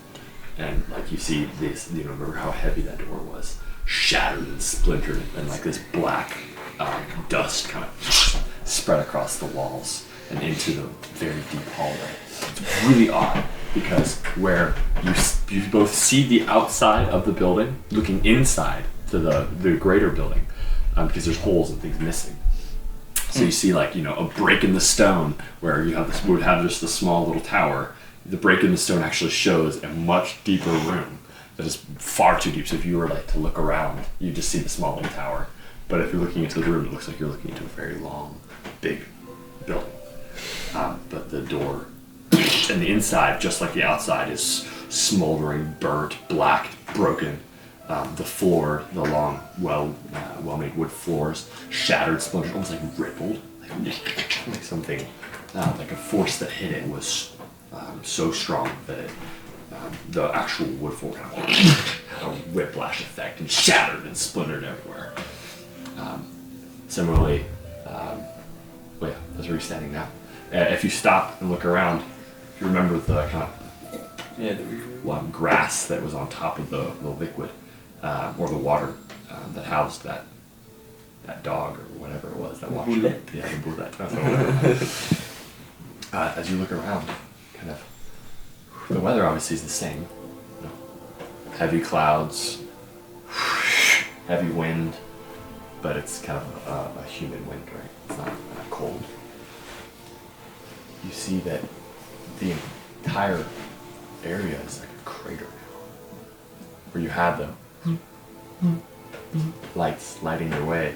And like you see this, remember how heavy that door was, shattered and splintered, and like this black dust kind of spread across the walls and into the very deep hallway. It's really odd because where you both see the outside of the building looking inside to the greater building, because there's holes and things missing. So you see a break in the stone where you would have just a small little tower. The break in the stone actually shows a much deeper room that is far too deep. So if you were to look around, you just see the small little tower. But if you're looking into the room, it looks like you're looking into a very long, big building. But the door and the inside, just like the outside, is smoldering, burnt, black, broken. The floor, the long, well-made wood floors, shattered, splintered, almost like rippled, like something, like a force that hit it was so strong that the actual wood floor kind of had a whiplash effect and shattered and splintered everywhere. Similarly, that's where you're standing now. If you stop and look around, if you remember the kind of grass that was on top of the liquid, or the water that housed that dog or whatever it was that watched it. Yeah, the bullet. As you look around, kind of, the weather obviously is the same. Heavy clouds, heavy wind, but it's kind of a humid wind, right? It's not cold. You see that the entire area is like a crater now, where you had the lights lighting your way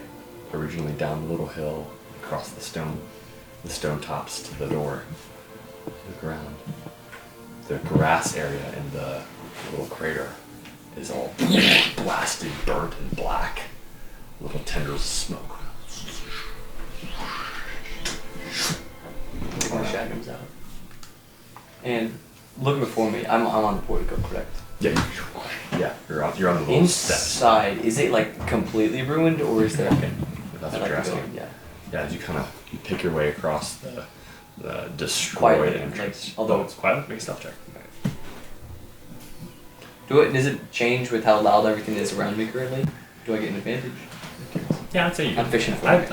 originally down the little hill across the stone tops to the door, to the ground. The grass area in the little crater is all blasted, burnt, and black. Little tendrils of smoke. Taking the shadows out. And looking before me, I'm on the portico, correct? Yeah, you're on the little steps. Inside, is it completely ruined, or is there That's what you're asking. Yeah. Yeah, as you you pick your way across the destroyed entrance. Although it's quiet, make a stealth check. Does it change with how loud everything is around me currently? Do I get an advantage? Yeah, I'd say you do. I'm fishing for it.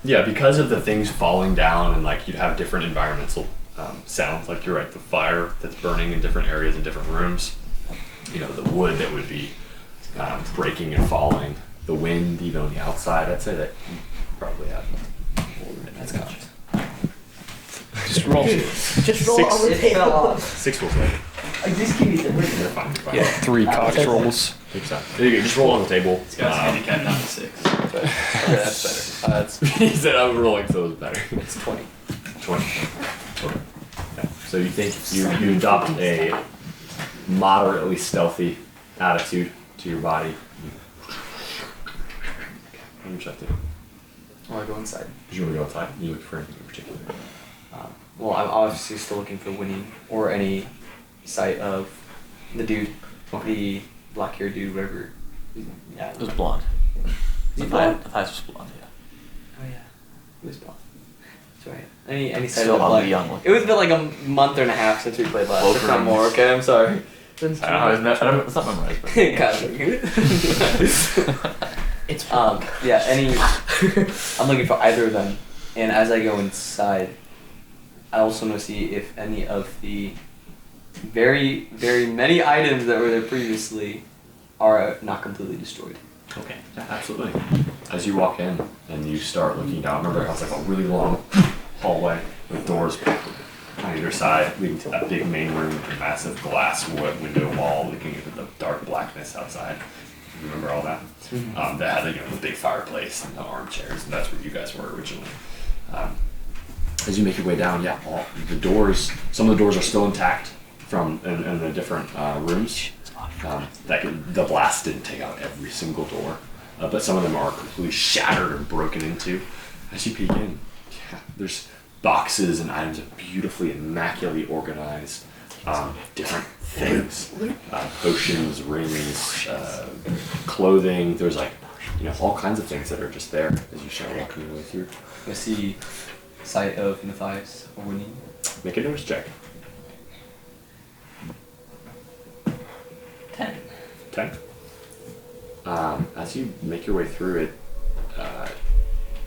Yeah, because of the things falling down and you'd have different environmental sounds. Like you're right, the fire that's burning in different areas in different rooms. the wood that would be breaking and falling, the wind even on the outside. I'd say that you probably have more than that's got. Just roll. Just roll on the table. 6 rolls later. Just give me the You're fine. You're fine. Yeah, 3 cox rolls. Take some. There you go. Just roll on the table. This guy's handicapped down to 6. Okay, that's better. That's He said I was rolling, so it was better. it's 20. 20. Okay. Yeah. So you think you adopt a moderately stealthy attitude to your body. What would you like to do? I go inside. Did you want to go outside? You look for anything in particular? Well, I'm obviously still looking for Winnie or any sight of the dude, the black-haired dude, whatever. Yeah. It was blonde. Is he The blonde? thighs was blonde, yeah. Oh yeah, he was blonde. That's right. Any sight Still of ugly black? young looking. It was been like a month and a half since we played last. If not Wolverine. more. Okay, I'm sorry. I don't know how it's not memorized, but It's yeah. I'm looking for either of them, and as I go inside, I also want to see if any of the very, very many items that were there previously are not completely destroyed. Okay. Yeah, absolutely. As you walk in and you start looking down, remember how it's like a really long hallway with doors on either side leading to that big main room with a massive glass wood window wall looking into the dark blackness outside. You remember all that? Mm-hmm. That had the big fireplace and the armchairs, and that's where you guys were originally. As you make your way down, yeah, the doors, some of the doors are still intact from in the different rooms. The blast didn't take out every single door, but some of them are completely shattered and broken into. As you peek in, yeah, there's boxes and items that are beautifully, immaculately organized, different things, potions, rings, clothing. There's all kinds of things that are just there as you start walking your way through. I see sight of Matthias or Winnie. Make a notice check. 10. 10. As you make your way through it,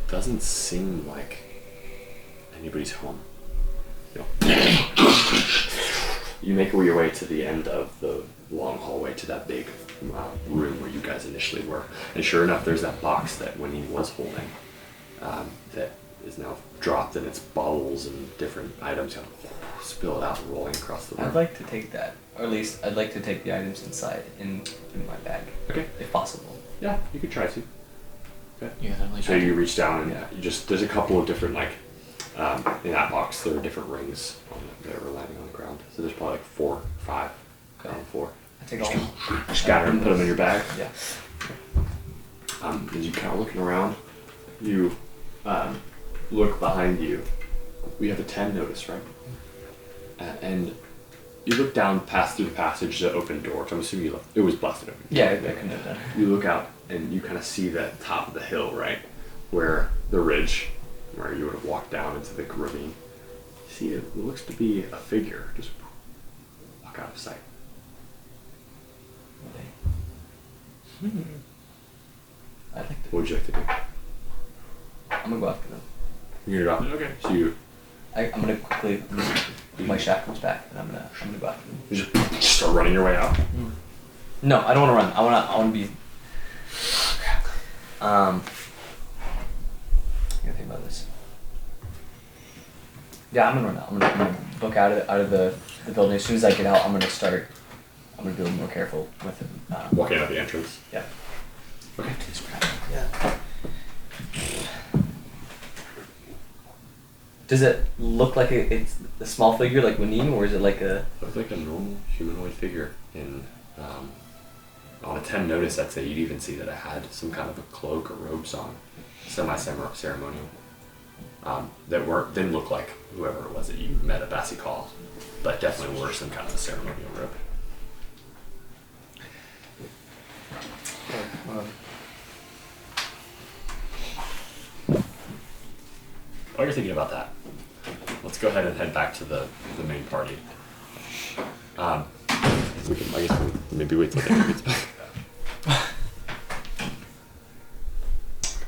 doesn't seem like anybody's home. You make your way to the end of the long hallway to that big room where you guys initially were, and sure enough, there's that box that Winnie was holding that is now dropped, and its bottles and different items kind of spill out, rolling across the room. I'd like to take that, or at least I'd like to take the items inside in my bag, Okay. if possible. Yeah, you could try to. Okay. you certainly So should. you reach down and Yeah. there's a couple of different in that box there are different rings that are landing on the ground. So there's probably 4 or 5 on the floor. I take all. Scatter and put them in your bag. Yeah. As you kind of looking around, you look behind you. We have a 10 notice, right? And you look down past through the passage, the open door. So I'm assuming it was busted open. Yeah, I couldn't have done it. You look out and you kind of see the top of the hill, right? Where the ridge, where you would have walked down into the ravine. You see it looks to be a figure just walk out of sight. I'd like to. What would you like to do? I'm gonna go after them. You're gonna go. Okay. So you I'm gonna quickly put my shackles back, and I'm gonna go after them. just start running your way out. No, I don't want to run. I want to be. I gotta think about this. Yeah, I'm gonna run out. I'm gonna book out of the building. As soon as I get out, I'm gonna be a little more careful with it. Walking out the entrance. Yeah. Okay. Yeah. Does it look like it's a small figure like Winnie, or is it like a? Looks like a normal humanoid figure in. On a 10 notice, I'd say you'd even see that it had some kind of a cloak or robes on, semi-ceremonial. That didn't look like whoever it was that you met at Bassie Call, but definitely wore some kind of a ceremonial robe. While you're thinking about that, let's go ahead and head back to the main party. We can, I guess, maybe wait till Daniel gets back.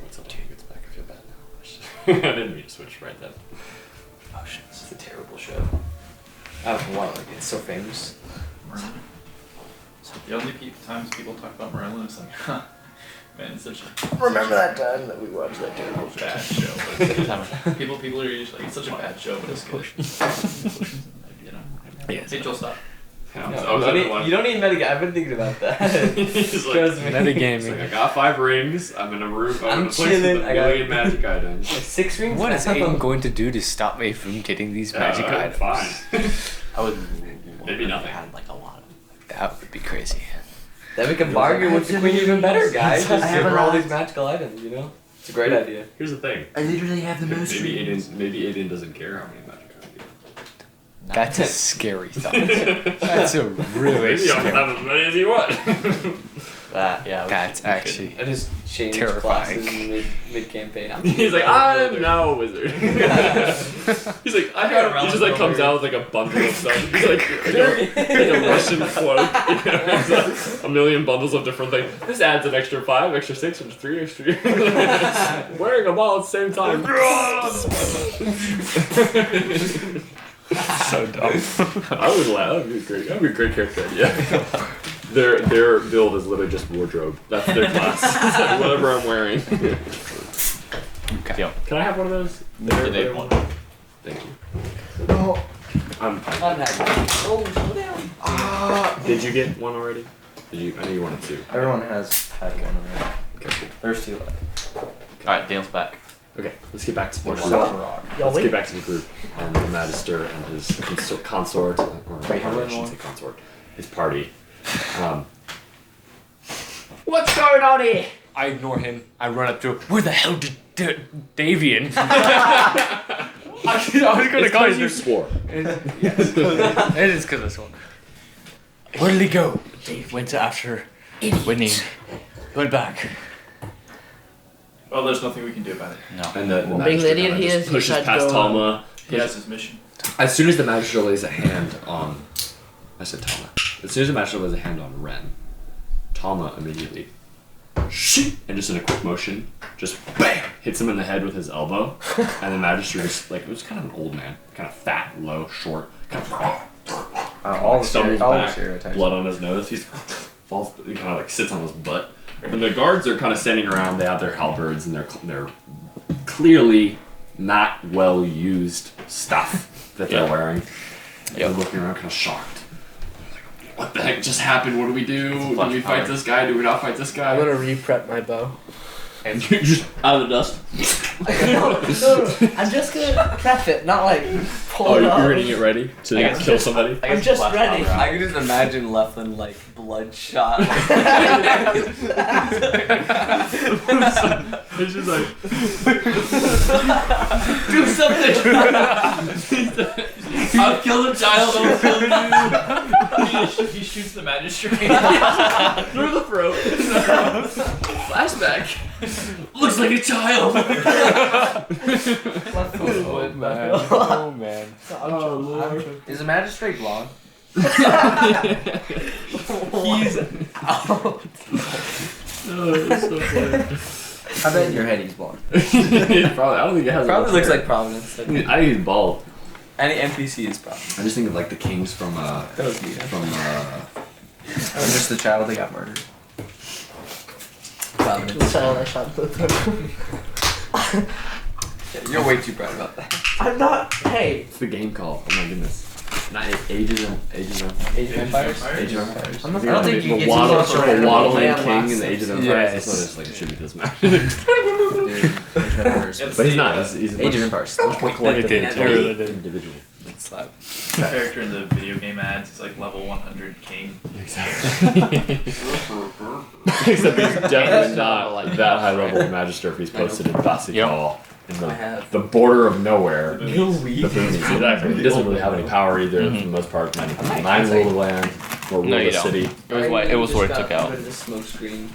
Wait till Daniel gets back. I feel bad now. I didn't mean to switch right then. Oh shit! This is a terrible show. I don't know why. Like it's so famous. So The only times people talk about Merlin is like, huh, man, it's such a Remember that time that we watched that terrible show? bad show. But it's good. people are usually like, it's such a bad show, but it's good. You know. Yes. Hey, Joel, stop. Yeah, No, I was at the one. you don't need metagame. I've been thinking about that. He's like, Trust me. he's Metagaming. like, I got 5 rings. I'm in a room. I'm in a place chilling, with I a got- million magic items. Like 6 rings? What is That's not Aiden the- going to do to stop me from getting these magic items? Fine. I would. Maybe nothing. I had like a lot of. That would be crazy. Then we can bargain with the queen even better, guys. I Just have give her a all lot. these magical items, you know? It's a great idea. Here's the thing. I literally have the most Maybe rings. Aiden doesn't care how many magic items. That's a scary thought. That's a really Maybe I'll scary. have as many as you want. That, yeah. That's actually. I just changed Terrifying. classes mid-campaign. He's like, I'm now a wizard. He's like, I got. He just like comes out with like a bundle of stuff. He's like a Russian cloak. You know? It's like a million bundles of different things. This adds an extra 5, extra 6, extra 3, extra. Wearing them all at the same time. So dumb. I would laugh. That'd be great. That'd be a great character idea. Their build is literally just wardrobe. That's their class. It's like whatever I'm wearing. Okay. Yep. Can I have one of those? They one. Thank you. No. I'm Oh, slow down. Did you get one already? Did you? I know you wanted 2. Everyone has had one already. Okay, cool. There's 2 left. Alright, Dale's back. Okay, let's get back to the What's group. up? Let's get back to the group and the Magister and his consort, or Wait, I who shouldn't won? say consort, his party. What's going on here? I ignore him. I run up to him. Where the hell did Davian? I was gonna It's call because you. you swore. It is because I swore. Where did he go? He went after Whitney. He went back. Well, there's nothing we can do about it. No. And the Being Magister the idiot kinda he just is, he pushes tried to past go, Talma. He has his mission. As soon as the Magister lays a hand on, I said Talma. As soon as the Magister lays a hand on Ren, Talma immediately, and just in a quick motion, just bam, hits him in the head with his elbow, and the Magister just like, it was kind of an old man, kind of fat, low, short, kind of All the stumbles back, stereotypes. blood on his nose. He falls, he kind of like sits on his butt. And the guards are kind of standing around. They have their halberds and they're clearly not well used stuff that they're wearing. They're looking around, kind of shocked. Like, what the heck just happened? What do we do? Do we fight this guy? Do we not fight this guy? I'm gonna re-prep my bow. And you're just out of the dust. no, I'm just gonna prep it, not like pull Oh, it you're off. getting it ready to kill somebody. I'm just ready. I can just imagine Leflin like bloodshot. It's just like Do something! I'll kill the child, I'll kill you! He shoots the magistrate. through the throat. Flashback. Looks like a child. Oh man. Oh man. Oh lord. Is the magistrate blonde? He's out. Oh, it's so funny. I bet in your head he's blonde. Probably. I don't think it has. Probably enough looks hair. like Providence. I think he's bald. Any NPC is Providence. I just think of like the kings from That was me. from I'm just the child that got murdered. The Providence. child I shot in the throat. Yeah, you're way too proud about that. I'm not. Hey. It's the game called. Oh my goodness. Not Ages of Age of Empires? Age of Empires. I'm not- I don't think you the get waddle, too much the of waddling it. king in the Age of Empires. That's Yes. what it's like. It should be this match. Dude, Age of Empires. But he's not. He's a Age of Empires. It did. It really did. individual. Slap. The character in the video game ads is like level 100 king. Exactly. Except he's definitely not that high level of magister if he's posted in Basikal. In I have. the border of nowhere. The The boonies, exactly. He doesn't really have any power either for the most part. Nine rule the land, or rule No, you the don't. city. It was what it took out. The smoke screen.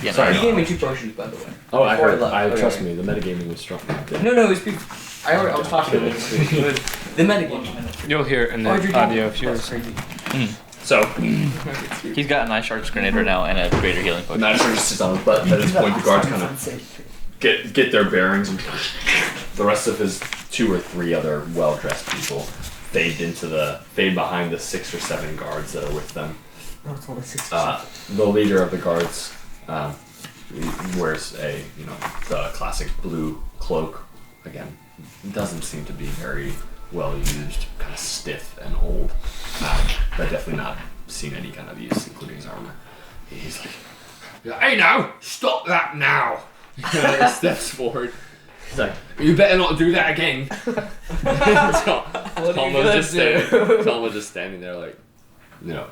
Yeah, Sorry. You gave me 2 potions, by the way. Oh, I Before heard. left. I Okay. trust me. The metagaming was strong. No, it was I was talking about it. The metagame. You'll hear it in the Oh, you're audio doing- if yours. That's crazy. So, He's got an Ice Shark's Grenader now and a greater healing the potion. magister just sits on his butt. At this point, the guards kind of get their bearings, and the rest of his 2 or 3 other well-dressed people fade behind the 6 or 7 guards that are with them. No, it's only 60. The leader of the guards wears a, the classic blue cloak. Again, doesn't seem to be very well used, kind of stiff and old, but definitely not seen any kind of use, including his armor. He's like, "Hey now, stop that now!" He steps forward. He's like, "You better not do that again." Tom was just standing there like,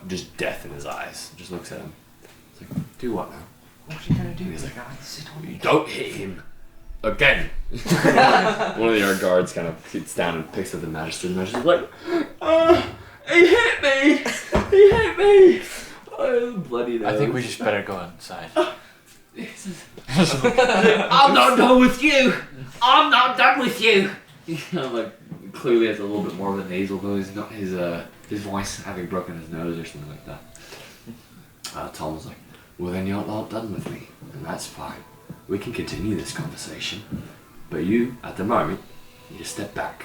just death in his eyes. Just looks at him. He's like, "Do what now?" What are you gonna do? He's like, "You don't hit him again." One of the yard guards kind of sits down and picks up the magistrate. And the magistrate's like, "He hit me! He hit me!" Oh, bloody nose. I think we just better go inside. I'm not done with you. I'm not done with you. He kind of like clearly has a little bit more of a nasal voice, not his voice having broken his nose or something like that. Tom was like, "Well, then you're not done with me, and that's fine. We can continue this conversation, but you, at the moment, need to step back."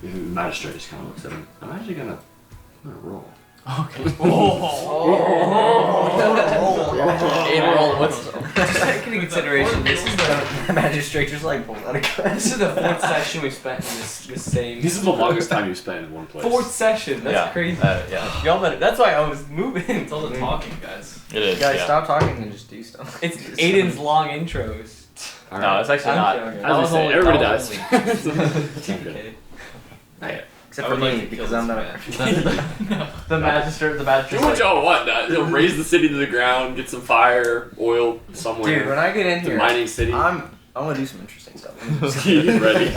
The magistrate just kind of looks at him. I'm actually gonna roll. Okay. Just taking into consideration, this is the magistrate's like, this is the 4th session we spent in this same. This is the longest time you've spent in one place. 4th session. That's crazy. Yeah. Y'all better. That's why I was moving. It's all the talking, guys. It is. Guys, yeah. stop talking and just do stuff. It's Aiden's long intros. All No, right. it's actually not. As we say, everybody dies. Okay. Not yet. Except I for would like me, to kill because this I'm not. man. The magistrate. Do what y'all want. He'll raise the city to the ground, get some fire, oil somewhere. Dude, when I get in It's a here, mining city. I'm gonna do some interesting stuff. He's ready.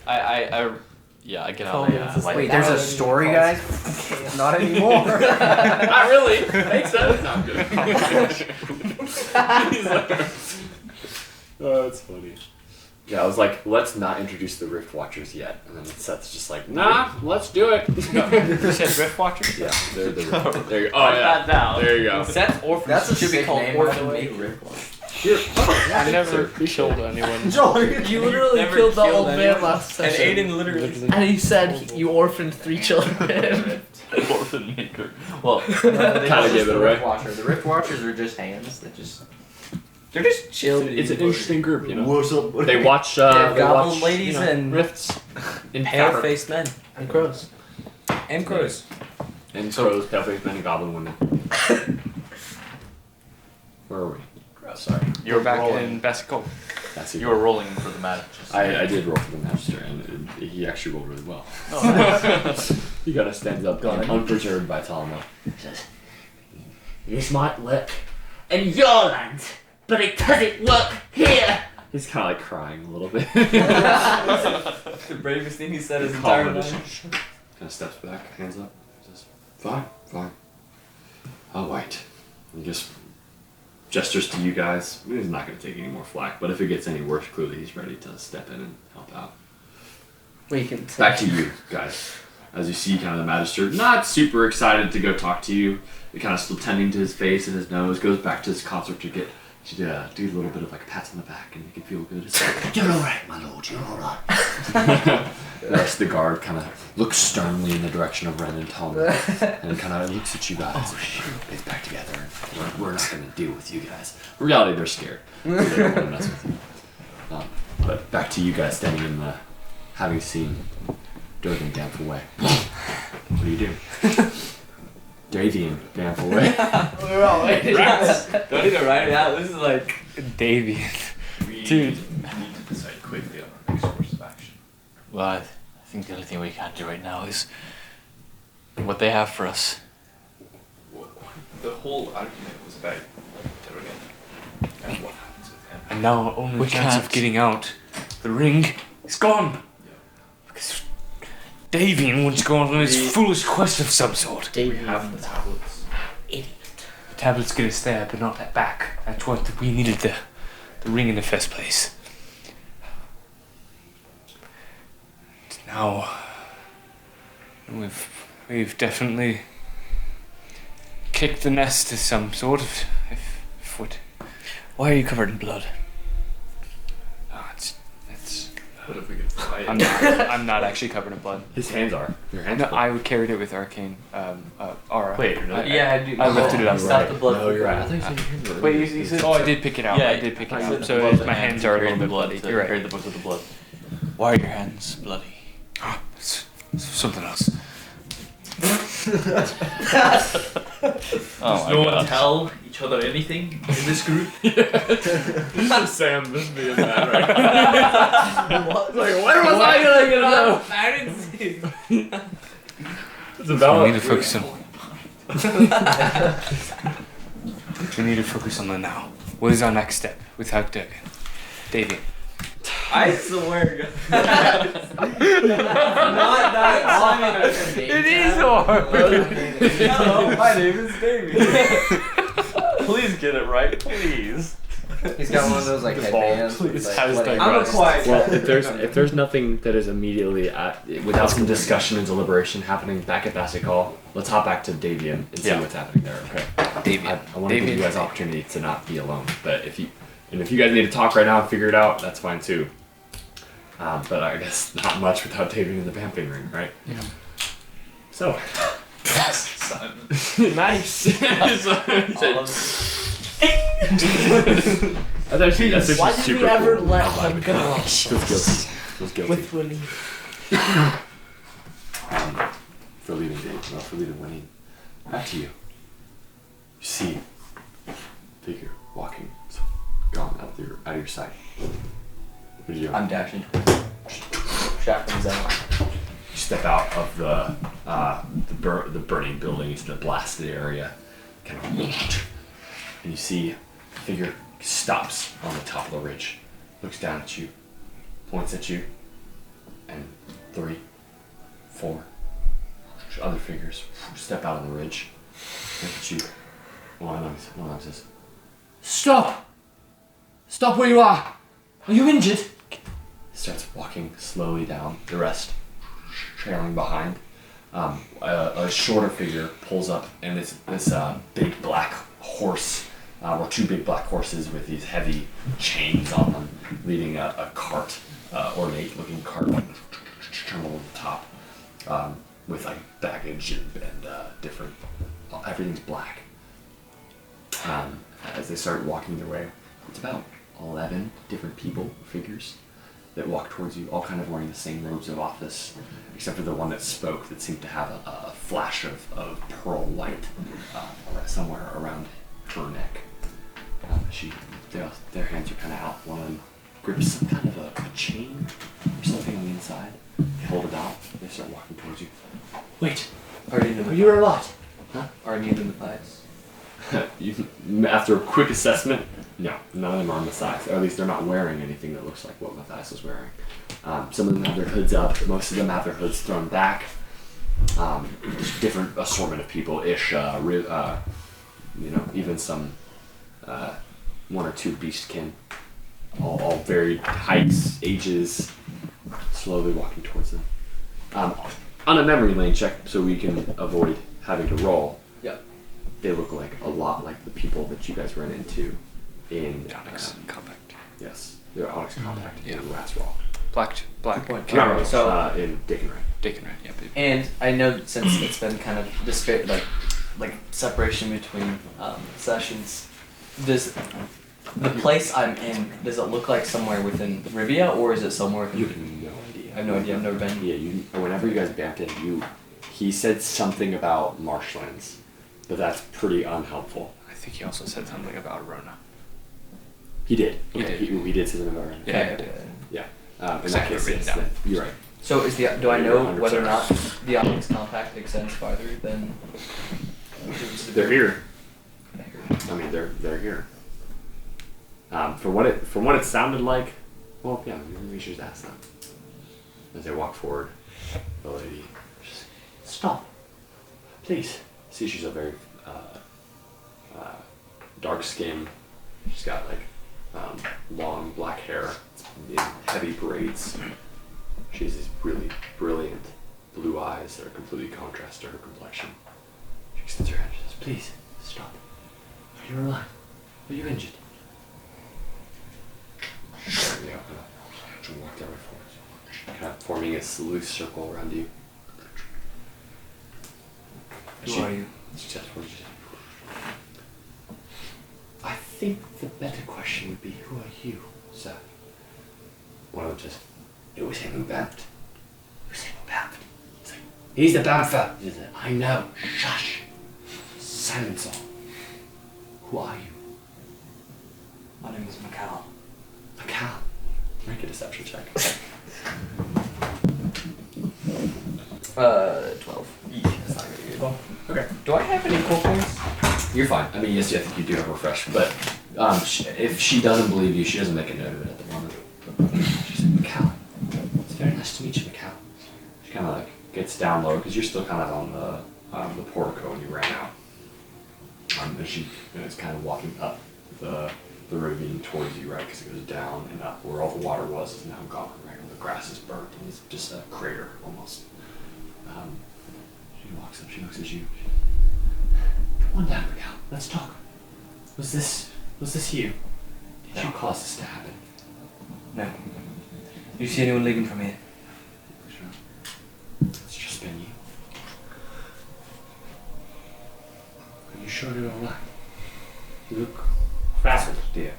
I get on the light. Wait, there's a story, guys? Not anymore. Not really. Makes sense. No, I'm good. He's like, oh, that's funny. Yeah, I was like, let's not introduce the Rift Watchers yet. And then Seth's just like, nah, let's do it. You said Rift Watchers? Yeah, they're the Rift. There you go. Oh, yeah. Down. There you go. Seth's orphan. That's a should be sick called name, by Orphan the way. Maker. Here. I never killed anyone. You literally Never killed the killed old man anyone. last And session. Aiden literally. And he said you orphaned 3 children. Orphan Maker. Well, Kinda gave it away. The Rift Watchers are just hands that just... They're just chill. It's an interesting group, you know. What's up? They watch, goblin ladies and rifts in pale-faced men And crows. and crows. And crows, pale-faced men, and goblin women. Where are we? Sorry. You're back in Basico. That's it. you were rolling for the match. I did roll for the magister, and he actually rolled really well. He kind of stands up, unperturbed by Talma. Says, this might work in your land, but it doesn't work here. He's kind of like crying a little bit. The bravest thing he said his entire Talma life. just kind of steps back, hands up, says, "Fine, fine. I'll wait." He just gestures to you guys. He's not going to take any more flack, but if it gets any worse, clearly he's ready to step in and help out. We can Back to you guys. As you see kind of the magister, not super excited to go talk to you. He kind of still tending to his face and his nose, goes back to his concert to get to do a little bit of like pats on the back and make it feel good. You're alright, my lord, you're alright. The rest of the guard kind of looks sternly in the direction of Ren and Tom and kind of looks at you guys. It's back together. We're not going to deal with you guys. In reality, they're scared. They don't want to mess with you. But back to you guys standing in the, having seen Durgan dance away. What do you do? Davian dance away. We're all waiting. Don't even write it out. This is like. Davey. We Dude. need to decide quickly on our next course of action. Well, I think the only thing we can do right now is what they have for us. The whole argument was about Durgan and what happens with him. And now our only We chance can't. of getting out, the ring is gone. Because Davian wants to go on his foolish quest of some sort. We have the tablets. Idiot. The tablet's gonna stay up, but not that back. That's what we needed the ring in the first place. Now we've definitely kicked the nest to some sort of if what. Why are you covered in blood? It's What if we could fight? I'm not actually covered in blood. His hands are. Your hands No, are. I carried it with arcane aura. Wait, really? Yeah, I do. I lifted it up. Stop the blood. No, you're right. I thought you said your hands were. Wait, you said? Oh, I did pick it out. Yeah, I did pick it I out. said So blood, my hands are a little bit bloody. You're right. Carried the book with the blood. Why are your hands bloody? It's something else. Oh my No one god. tell each other anything in this group. Sam, this being that, right? What? Like, when was I gonna get know? I didn't see. It's about. We need to focus on. We need to focus on the now. What is our next step without Davy? I swear. Not that. It is hard. Hello, my name is Davey. Please get it right, please. He's got one of those like headbands. with, like, Has wedding- I'm a quiet. Well, if there's nothing that is immediately without some discussion and deliberation happening back at Bassett Hall, let's hop back to Davian and see Yeah. what's happening there. Okay. Davian. I want to give you guys opportunity to not be alone, but if you guys need to talk right now and figure it out, that's fine too. But I guess not much without Davian in the vamping ring, right? Yeah. So. Simon. Nice. All of That's actually Why did super we ever cool. let I him like go? it. Feels guilty. Feels guilty. With Winnie. For leaving Dave, not for leaving Winnie. Back to you. You see figure walking, gone out of your sight. What do you do? I'm dashing towards him. Shotguns out. You step out of the burning building into the blasted area, kind of, and you see a figure stops on the top of the ridge, looks down at you, points at you, and 3, 4 other figures step out on the ridge, look at you. One of them says, "Stop! Stop where you are! Are you injured?" Starts walking slowly down, the rest trailing behind. A shorter figure pulls up, and this big black horse, or 2 big black horses with these heavy chains on them, leading a cart, ornate looking cart, like terminal at the top, with like baggage and different, everything's black. As they start walking their way, it's about 11 different people, figures, that walk towards you, all kind of wearing the same robes of office, except for the one that spoke that seemed to have a flash of pearl light somewhere around her neck. Their hands are kind of out. One of them grips some kind of a chain or something on the inside. They hold it out. They start walking towards you. Wait, Are you in the you're alive. Are you in the thighs? After a quick assessment, no, none of them are on the sides. Or at least they're not wearing anything that looks like what Matthias was wearing. Some of them have their hoods up. Most of them have their hoods thrown back. Just different assortment of people-ish. Even some 1 or 2 beastkin. All varied heights, ages, slowly walking towards them. On a memory lane check, so we can avoid having to roll. Yep. They look like a lot like the people that you guys ran into in Onyx Compact. Yes, they're Onyx Compact Yeah. in last roll. Black. No, so- in Dick and Ray. Dick and Red. Yeah, baby. And I know that since it's been kind of like separation between sessions, does the place I'm in, does it look like somewhere within Rivia, or is it somewhere within... You have no idea. I have no idea, I've never been. Yeah, whenever you guys bamped in, he said something about marshlands, but that's pretty unhelpful. I think he also said something about Rona. He did. He Okay, did. He did say something about it. Yeah, he did. Yeah. In Because I that have it case, written yes, down. then you're right. So do I know 100% whether or not the Onyx Compact extends farther than... They're here. I mean, they're here. From what it sounded like, well, yeah, we should just ask them. As they walk forward, the lady just, "Stop, please." See, she's a very dark skin. She's got like long black hair in heavy braids. She has these really brilliant blue eyes that are completely contrast to her complexion. She extends her hand and says, "Please, stop. Are you alive? Are you injured?" She walked that way forward. forming a loose circle around you. Who are you? She just towards you. I think the better question would be, who are you, sir? One of them just, it was him who bamfed. It was him who bamfed. It's like, he's the bamfer. He's like, I know. Shush. Silence all. Who are you? My name is Macau. Macau. Make a deception check. 12. That's not gonna be good. Okay. Do I have any core points? You're fine. I mean, yes, I think you do have refresh, but if she doesn't believe you, she doesn't make a note of it at the moment. She's like, Macau. It's very nice to meet you, Macau. She kind of like gets down low because you're still kind of on the portico when you ran out. And she is kind of walking up the ravine towards you, right? Because it goes down and up. Where all the water was is now gone, right? All the grass is burnt and it's just a crater almost. She walks up. She looks at you. Come on down, Macau. Let's talk. Was this you? Did you cause this to happen? No. Do you see anyone leaving from here? Sure. It's just been you. Are you sure you're alright? You look frazzled, dear.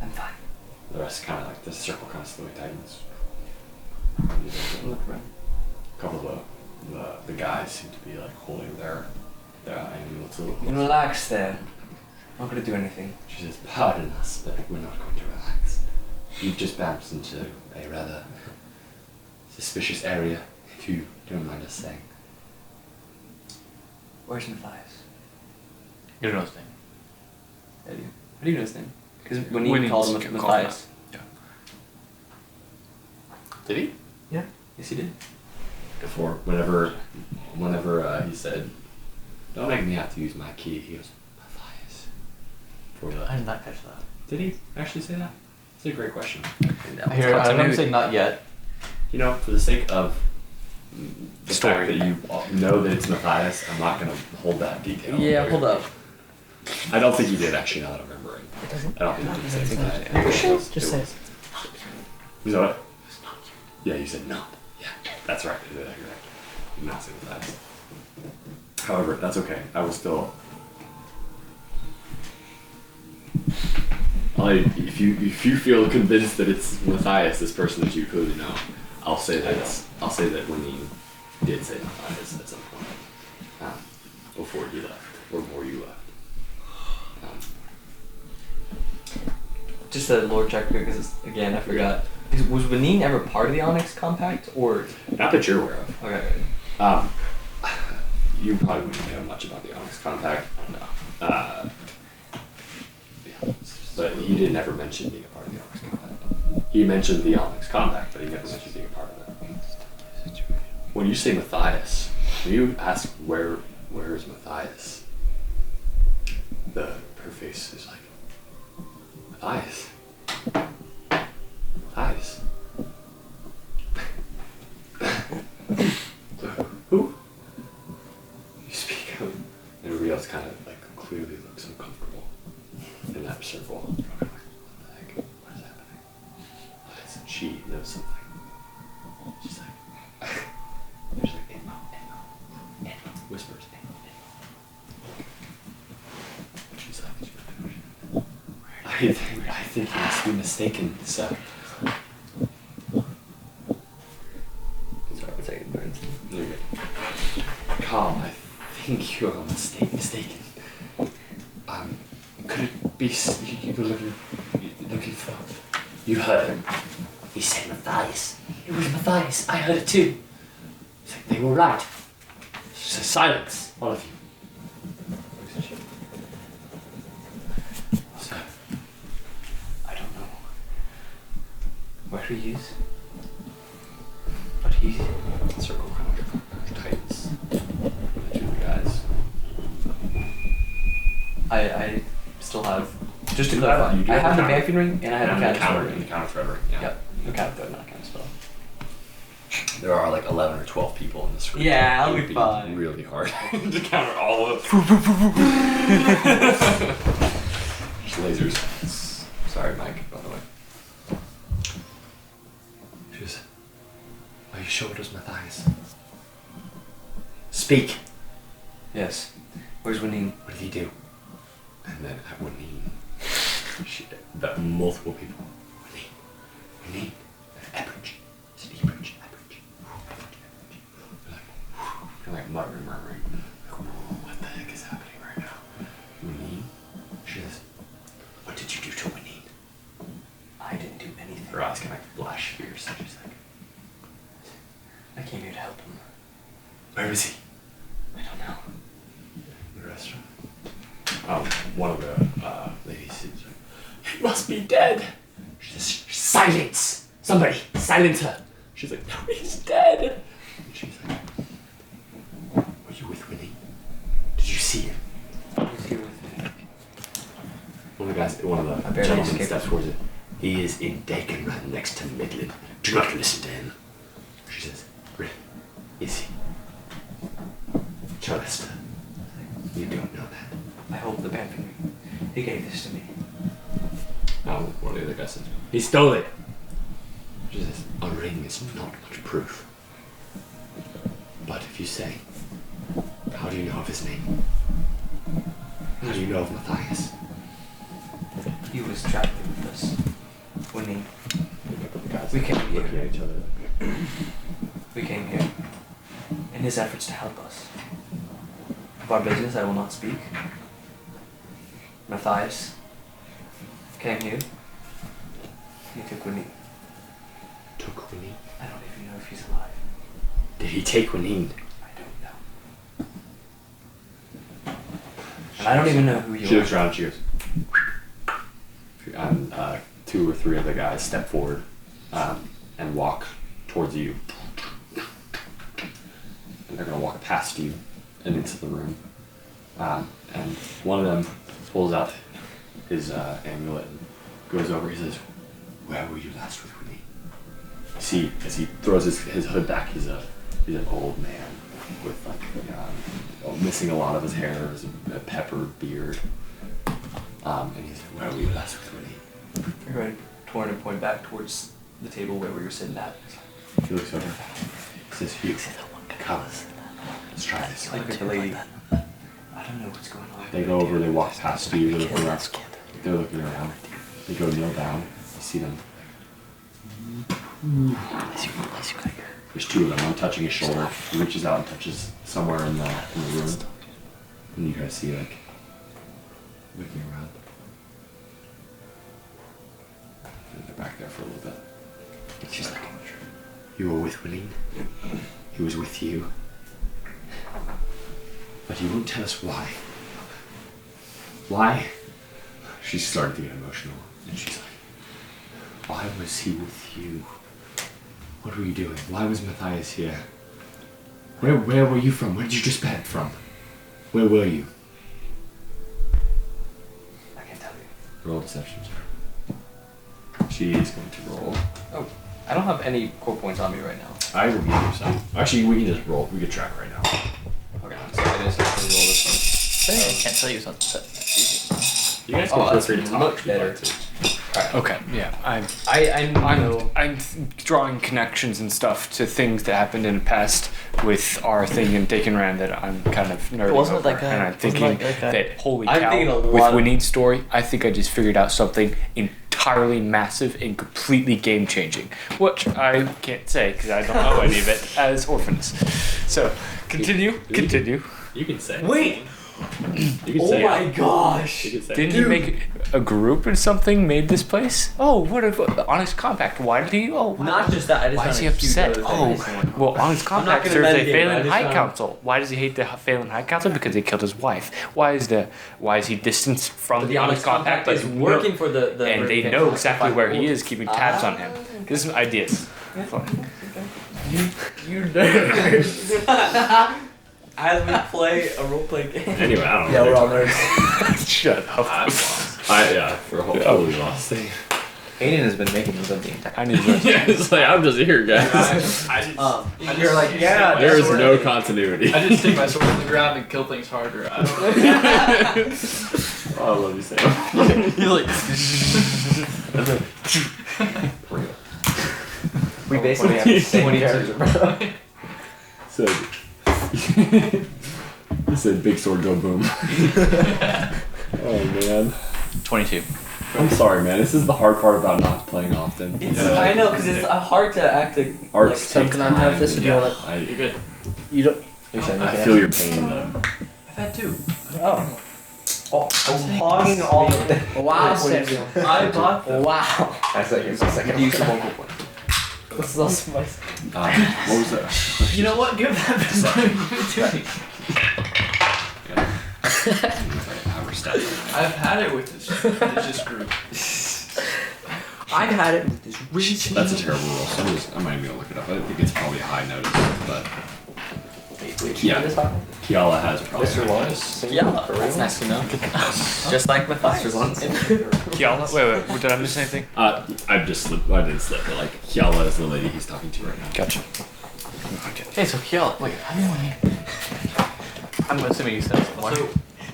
I'm fine. The rest kind of like the circle kind of slowly tightens. Look around. A couple of the guys seem to be like holding their amulets a little You closer. relax there. I'm not gonna do anything. She says, pardon us, but we're not going to relax. You've just bounced into a rather suspicious area, if you don't mind us saying. Where's Matthias? You don't know his name. How do you know his name? Because when he When he called him called him Matthias. Yeah. Did he? Yeah. Yes, he did. Before, whenever he said, don't make me have to use my key, he goes, Matthias. Before he left. I did not catch that. Did he actually say that? It's a great question. I hear. I'm gonna say not yet. You know, for the sake of the Story. fact that you know that it's Matthias, I'm not going to hold that detail. Yeah, hold up. I don't think you did actually, now that I'm remembering. I don't think you did say that. Are you sure? Just It say was- Was that what? Yeah, you said not. Yeah, that's right. You're right. You did not say Matthias. However, that's okay. I will still. If you feel convinced that it's Matthias, this person that you clearly know, I'll say that when he did say Matthias at some point, before he left or before you left. Just a lore check because again I forgot. Was Benin ever part of the Onyx Compact or? Not that you're aware of. Okay. You probably wouldn't know much about the Onyx Compact. No. Yeah. But he didn't ever mention being a part of the Onyx Compact. He mentioned the Onyx Compact, but he never mentioned being a part of it. When you say Matthias, when you ask where is Matthias, her face is like, Matthias. Matthias. Who? You speak of. And everybody else kind of like clearly looks uncomfortable in that circle. What the heck? What is happening? She knows something. She's like, there's like Enmo. Whispers, Enmo. She's like, I think you must be mistaken, sir. Sorry, one second, Burns. You're good. Calm, I think you're mistaken. Could it be you were looking for? You heard him. He said Matthias. It was Matthias. I heard it too. It's like they were right. So silence, all of you. So, I don't know. Where he is. But he's. Circle kind of tightens. The two guys. I still have. Just to You have- clarify, you do I have have the a counter. Banffy ring and I have a counter and the ring. counter forever. Yeah. Yep. No counter thread, not a counter spell. There are like 11 or 12 people in this group. Yeah, I'll It would be fine. Really hard to counter all of Just lasers. Sorry, Mike, by the way. goes, are you sure it was Matthias? Speak! Yes. Where's Winine? What did he do? And then at Winine, that multiple people, Winine, Ebridge. Is it Ebridge? They're like murmuring. What the heck is happening right now? Winine? She says, what did you do to Winine? I didn't do anything. Her eyes kind of flash fierce, and she's like, I came here to help him. where is he? I don't know. The restaurant. One of the ladies is like, he must be dead. She says, silence! Somebody, silence her. She's like, no, he's dead. And she's like, were you with Winnie? Did you see him? Who's here with me? One of the barely gentlemen escaped. steps towards it. He is in Dakenran next to Midland. Do not listen to him. She says, where is he? Chalester. You don't know that. I hold the band for me. He gave this to me. One of the other guys says, he stole it. She says, a ring is not much proof. But if you say, how do you know of his name? How do you know of Matthias? He was traveling with us. Winine. Guys We came here. looking at each other. We came here in his efforts to help us. Of our business, I will not speak. Matthias came here. He took Winine. Took Winnie. I don't even know if he's alive. Did he take Winnie? I don't know. And I don't even know who you She are. looks around and she goes, and 2 or 3 other guys step forward and walk towards you. And they're going to walk past you and into the room. And one of them pulls out his amulet and goes over. He says, where were you last with Winnie? See, as he throws his hood back, he's an old man with missing a lot of his hair, his peppered beard. And he said, where were you last with Winnie? You're going to turn and point back towards the table where we were sitting at. He looks over. He says, Hugh, come. Let's try this. I look at the lady. I don't know what's going on. They go over, they walk past you, they're looking around. They're looking around. They go kneel down. You see them. There's 2 of them. One touching his shoulder. He reaches out and touches somewhere in the room. And you guys see, like, looking around. And they're back there for a little bit. And she's like, you were with Winnie? He was with you? But you won't tell us why. Why? She's starting to get emotional. And she's like, why was he with you? What were you doing? Why was Matthias here? Where were you from? Where did you just back from? Where were you? I can't tell you. Roll deception. She is going to roll. Oh, I don't have any core points on me right now. I will give you some. Actually, we can just roll. We can track right now. Okay, so I just have to roll this I can't tell you something. That's easy. You guys Oh, can feel that's free to talk much if you'd better. like to. Okay, yeah, one. I know. I'm drawing connections and stuff to things that happened in the past with our thing in Dakenran that I'm kind of nerding Wasn't it over. like a- and I'm wasn't thinking it like a- that holy I'm cow, thinking a with lot of- Winnie's story, I think I just figured out something entirely massive and completely game changing, which I can't say because I don't know any of it as orphans. So continue. You can say. Wait! You can Oh say my it. gosh! You can say Didn't it. he make a group or something made this place? Oh, what a honest compact. Why did he? Oh, wow. Not just that, I just Why is found he a huge upset? other thing. Oh, well, honest I'm not compact gonna serves a metagame, but I Phelan just High found- Council. Why does he hate the Phelan High Council? Because they killed his wife. Why is he distanced from But the honest compact? is but working for the and they know exactly where he is, keeping tabs on him. This is ideas. You nerd. As we play a role-play game. Anyway, I don't know. Yeah, we're all nerds. Shut up. I lost. For a whole totally lost. Aiden has been making those up the entire I need to. Yeah, it's like, I'm just here, guys. You're like, yeah, There is sword. no continuity. I just stick my sword in the ground and kill things harder. I don't know. Oh, I love you, Sam. He's like, Real. We basically have the same character, bro. So, he said, "Big sword, go boom." Oh man. 22. I'm sorry, man. This is the hard part about not playing often. I know, because it's hard to act like... Arts So take can I have this? Or do you want You're good. you don't. I feel your pain though. I've had 2. Oh. Hogging all of it. Wow, Samuel. I bought them. Wow. That's like a second. Use the vocal point. This is also my. What was that? You know what? Give that to me. I've had it with this group. I had it with this rich. That's a terrible roll. So I'm not even gonna look it up. I think it's probably a high notice, but yeah, Kiala has probably. Mr. Lawrence? Yeah, that's nice to know. Just like Matthias. Kiala? Wait, did I miss anything? I just slipped. I didn't slip, but like Kiala is the lady he's talking to right now. Gotcha. Hey, so Kiel, wait, I'm assuming you said something. So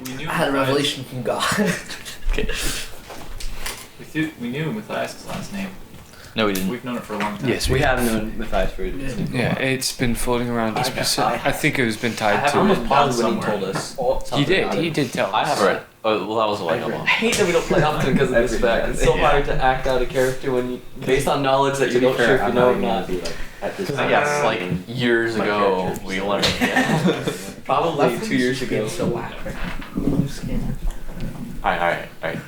we knew I had a revelation from God. Okay. We knew Matthias' last name. No, we didn't. We've known it for a long time. Yes, We have known Matthias for Yeah, it's been floating around. I think it was been I tied have to almost it. paused when he somewhere. told us. He did tell us. I have it. Oh, well, that was a while ago. I hate that we don't play often because of this fact. It's so hard to act out a character when you, based on knowledge that you're not sure if you know or not. Yes, like years ago, we learned. Probably 2 years ago. So whack. New skin. Alright. I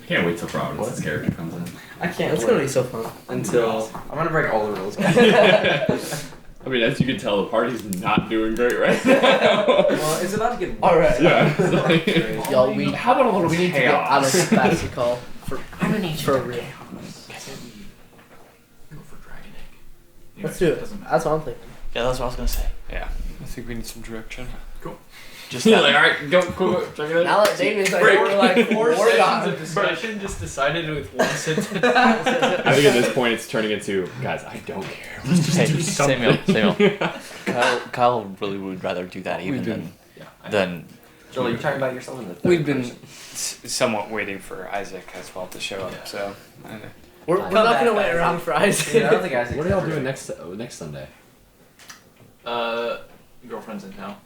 can't wait till Providence's character comes in. I can't It's wait gonna be so fun. until I'm gonna break all the rules. I mean, as you can tell, the party's not doing great right now. Well, it's about to get All right. Yeah. Y'all, how about a little? We need to get chaos. out of this fantasy call for I'm gonna need for real. I said we go for Dragon Egg. Let's do it. Doesn't matter. That's what I'm thinking. Yeah, that's what I was gonna say. Yeah, I think we need some direction. Just Yeah, that. like, alright, go, check it out. Now that Damien's like, Break. we're like Four war sessions gods. of discussion just decided with one sentence. I think at this point it's turning into, guys, I don't care. Let's just Hey, do something. Samuel. Kyle really would rather do that even than Joel, you're talking about yourself in the third We've been person. somewhat waiting for Isaac as well to show up, so. We're not gonna wait around for Isaac. Yeah, I don't think Isaac's What are y'all ever- doing next Sunday? Girlfriend's in town.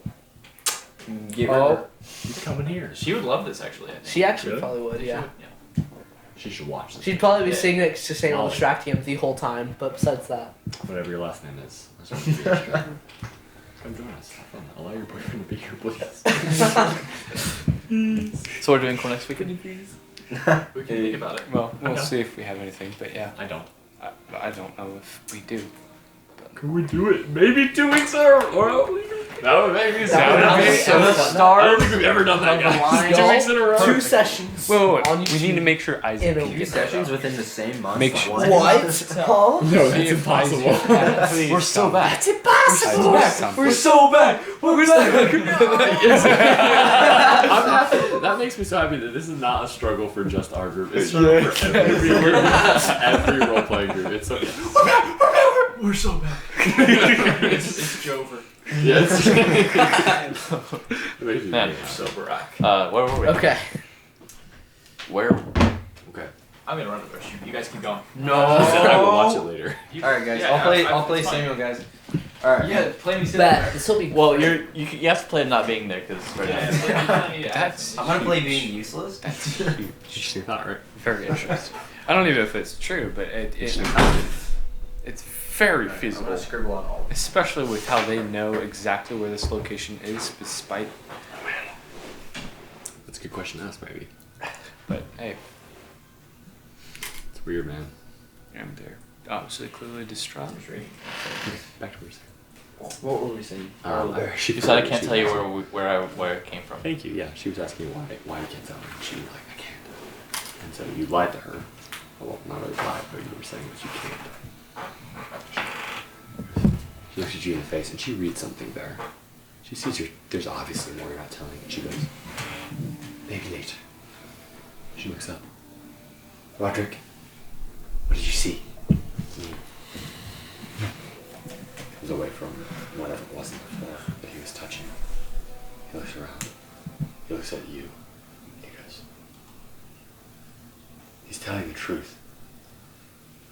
Give her. Oh, She's coming here. She would love this actually, I think. she actually Really? probably would. Yeah. She should watch this. She'd probably be Yeah. sitting next to Samuel, Oh. distracting him the whole time. But besides that, Whatever your last name is. I just want to be extra. Come join us. Have fun. Allow your boyfriend to be here, please. So we're doing cool next weekend? We can think about it. Well, we'll Okay. see if we have anything, but yeah, I don't. I don't know if we do. Can we do it? Maybe 2 weeks or that would make me That would sound be amazing. so I fun. don't think we've ever done that, guys. 2 weeks in a row. 2 sessions. Wait, on we YouTube need to make sure Isaac in a can week. get Sessions within the same month. Make sure- What? Huh? No, that's impossible. We're so bad. It's impossible. We're so bad. We're I'm happy. That makes me so happy that this is not a struggle for just our group. It's for every group, every role playing group. It's so We're so bad. it's Jover. yes. It makes me Man. really happy. So Barack. Where were we? Okay. Where? Okay. I'm gonna run the first. You guys keep going. I will watch it later. All right, guys. Yeah, I'll play it's fine. Samuel, guys. All right. Yeah, play me sitting Bet there. this will be. Well, you have to play it not being there because Yeah, play me That's I'm gonna play being useless. She's not right. very interesting. I don't even know if it's true, but it's very I'm feasible, gonna scribble on all. especially with how they know exactly where this location is, despite. That's a good question to ask, maybe. But hey, It's weird, man. they're obviously clearly distraught. Back to where What were we saying? she You said I can't tell you where it came from. Thank you. Yeah, she was asking why you can't tell her. And she was like, I can't. And so you lied to her. Well, not really lied, but you were saying that you can't. She looks at you in the face and she reads something there. She sees there's obviously more you're not telling. And she goes, maybe later. She looks up. Roderick, what did you see? Comes away from whatever it was before that he was touching. He looks around. He looks at you. He goes, he's telling the truth.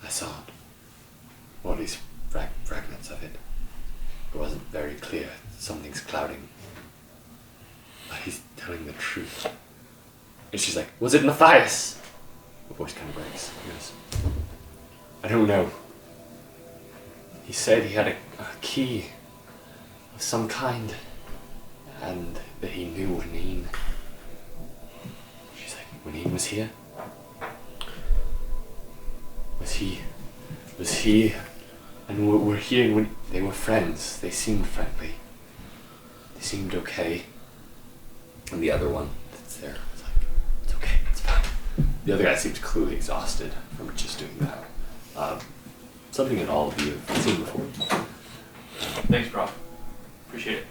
I saw it. What he's fragments of it. It wasn't very clear. Something's clouding. But he's telling the truth. And she's like, was it Matthias? The voice kind of breaks. He goes, I don't know. He said he had a key of some kind. And that he knew Waneen. She's like, Waneen was here? Was he, and we're hearing when they were friends. They seemed friendly. They seemed okay. And the other one that's there was like, it's okay, it's fine. The other guy seemed clearly exhausted from just doing that. Something that all of you have seen before. Thanks, Prof. Appreciate it.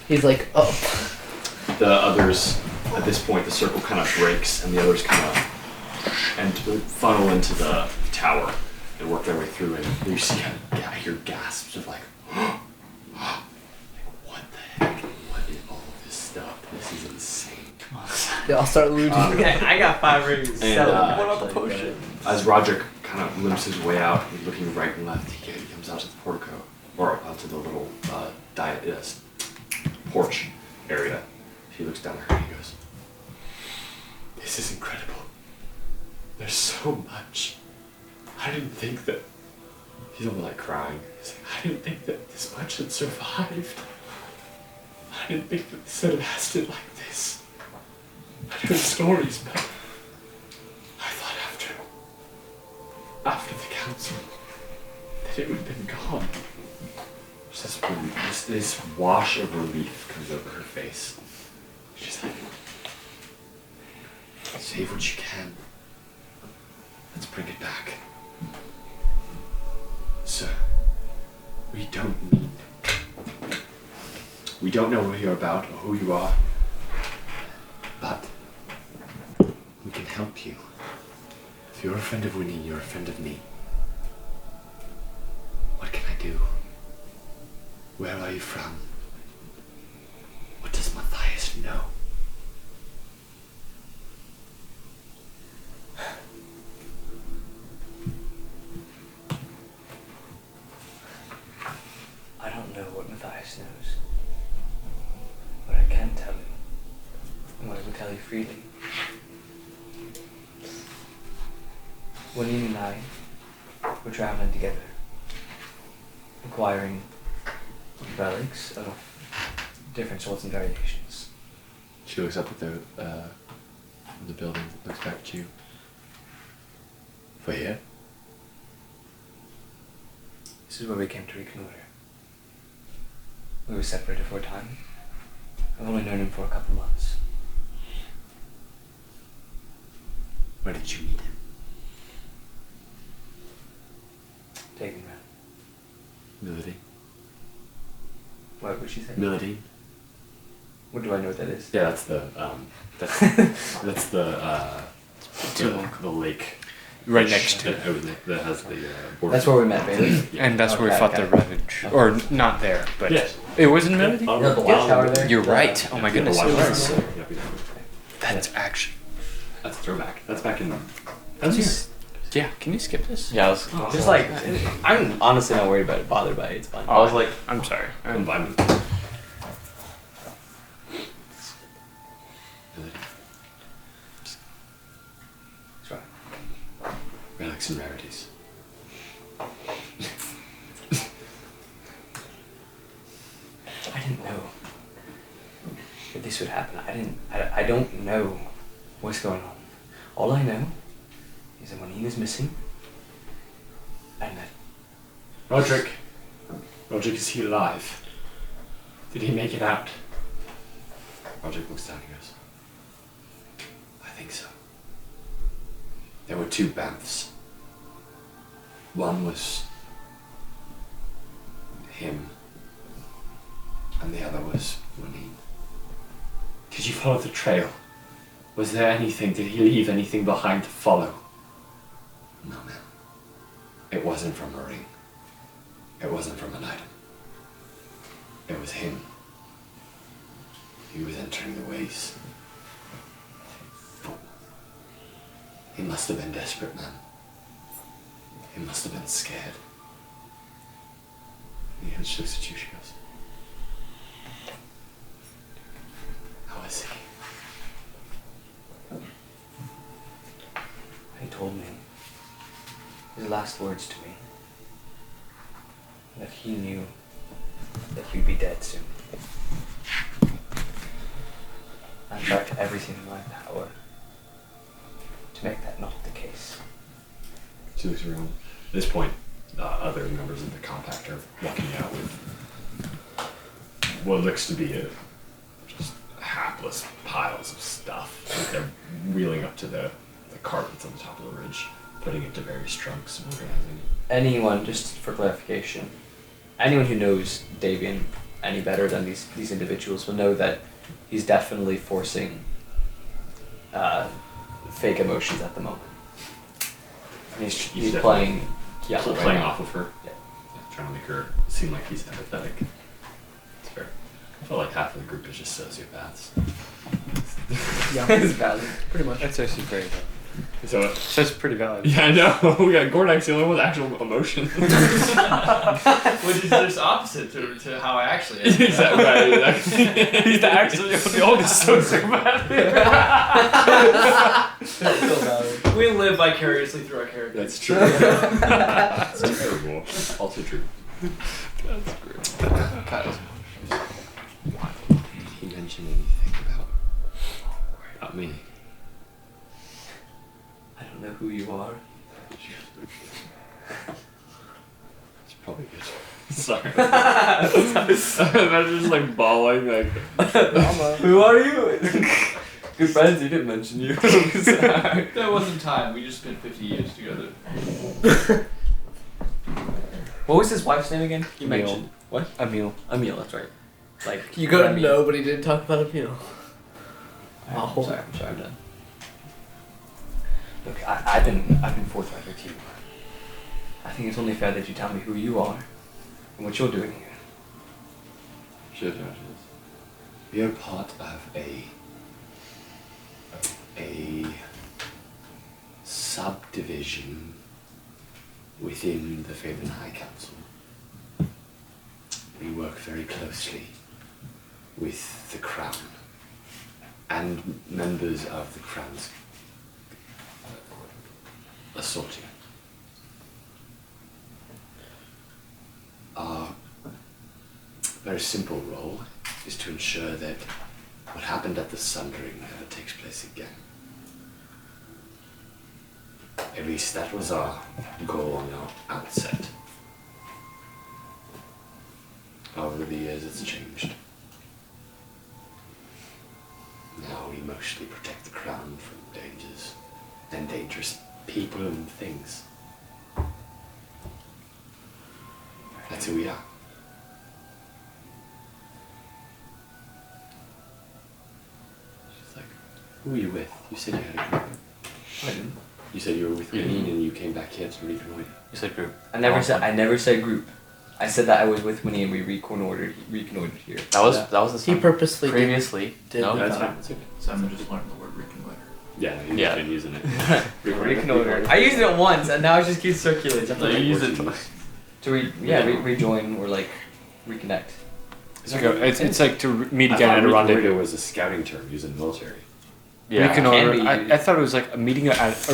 He's like, oh. The others, at this point, the circle kind of breaks, and the others kind of funnel into the tower and work their way through it. And you see, I hear gasps of like, what the heck? What is all this stuff? This is insane. They all start looting. I got 5 rings. And, 7. what about the potion? As Roderick kind of limps his way out, he's looking right and left. He comes out to the portico, or onto the little porch area. He looks down at her and he goes, this is incredible. There's so much. I didn't think that. He's almost like crying. He's like, I didn't think that this much had survived. I didn't think that this had lasted like this. I'd heard stories, but I thought after the council that it would have been gone. This wash of relief comes over her face. She's like, save what you can. Let's bring it back. Sir, we don't know what you're about or who you are, but we can help you. If you're a friend of Winnie, you're a friend of me. What can I do? Where are you from? What does Matthias know? I don't know what Matthias knows. But I can tell you. And what I will tell you freely. Waneen and I were traveling together, acquiring relics of different sorts and variations. She looks up at the building, looks back at you. For here? This is where we came to Reconnoiter. We were separated for a time. I've only known him for a couple months. Where did you meet him? Take me round. Milady. What would she say? Milady. What do I know what that is? Yeah, that's the that's the lake Right next to that, that has the border. That's where we met, Bailey. And that's where we Okay, fought okay. the Ravage. Or not there, but Yes. it wasn't Melody? You know the watchtower there? You're right. Oh my goodness. Yeah, It the was. watchtower. Yep, yep. That's actually. That's a throwback. That's back in. Can you, yeah, can you skip this? Yeah, I was. Just like, I'm honestly not worried about it, bothered by it, it's fine. I was like, I'm sorry. I'm vibing. It's right. Relics and rarities. I didn't know that this would happen. I don't know what's going on. All I know is that Waneen is missing, and that Roderick, is he alive? Did he make it out? Roderick looks down and goes, I think so. There were 2 Banffs. One was him, and the other was Waneen. Did you follow the trail? Was there anything, did he leave anything behind to follow? No, man. It wasn't from a ring. It wasn't from an item. It was him. He was entering the ways. He must have been desperate, man. He must have been scared. Yeah, she looks at you, she goes, how is he? He told me his last words to me that he knew that he'd be dead soon. I tried everything in my power to make that not the case. She looks around. At this point, other members of the compact are walking out with what looks to be just hapless piles of stuff that they're wheeling up to the cart that's on the top of the ridge, putting it to various trunks and organizing it. Anyone, just for clarification, anyone who knows Davian any better than these individuals will know that he's definitely forcing fake emotions at the moment. He's definitely playing, playing off of her. Yeah. Trying to make her seem like he's empathetic. It's fair. I feel like half of the group is just sociopaths. Yeah, It's valid. pretty much. That's actually very valid. So That's pretty valid. yeah, I know. We got Gordak's the only one with actual emotion. Which is just opposite to how I actually am. Exactly. Right, exactly. He's actually the oldest sociopath. Still valid. We live vicariously through our characters. That's true. That's terrible. Also true. Kyle's Did he mention anything about me? I don't know who you are. It's probably good. Sorry. Imagine just like bawling like. Who are you? Good friends, he didn't mention you. Sorry. There wasn't time. We just spent 50 years together. What was his wife's name again? You Emil. mentioned. What? Emil. Emil, that's right. Like You gotta Remy. know, but he didn't talk about it, you know. I'm Oh. sorry, I'm done. Look, I've been forthright with you. I think it's only fair that you tell me who you are and what you're doing here. Sure, we are part of a subdivision within the Faven High Council. We work very closely with the Crown and members of the Crown's assorting. Our very simple role is to ensure that what happened at the Sundering never takes place again. At least that was our goal on our outset. Over the years it's changed. Now we mostly protect the Crown from dangers and dangerous people and things. That's who we are. She's like, who are you with? You said you had a group. I didn't. You said you were with Renine and you came back here to Reconnoiter. You said group. I never said group. I said that I was with Winnie and we reconnoitered here. That was the He song. purposely previously. did No, that. That's fine. That's okay. Simon just learned the word reconnoiter. Yeah, he's Yeah. been using it. Reconnoiter. I used it once and now it just keeps circulating. No, you use it To rejoin or like reconnect. It's like to meet I again thought at a Reconnoiter rendezvous. was a scouting term used in the military. Yeah. Reconnoiter. Can be I used. thought it was like a meeting at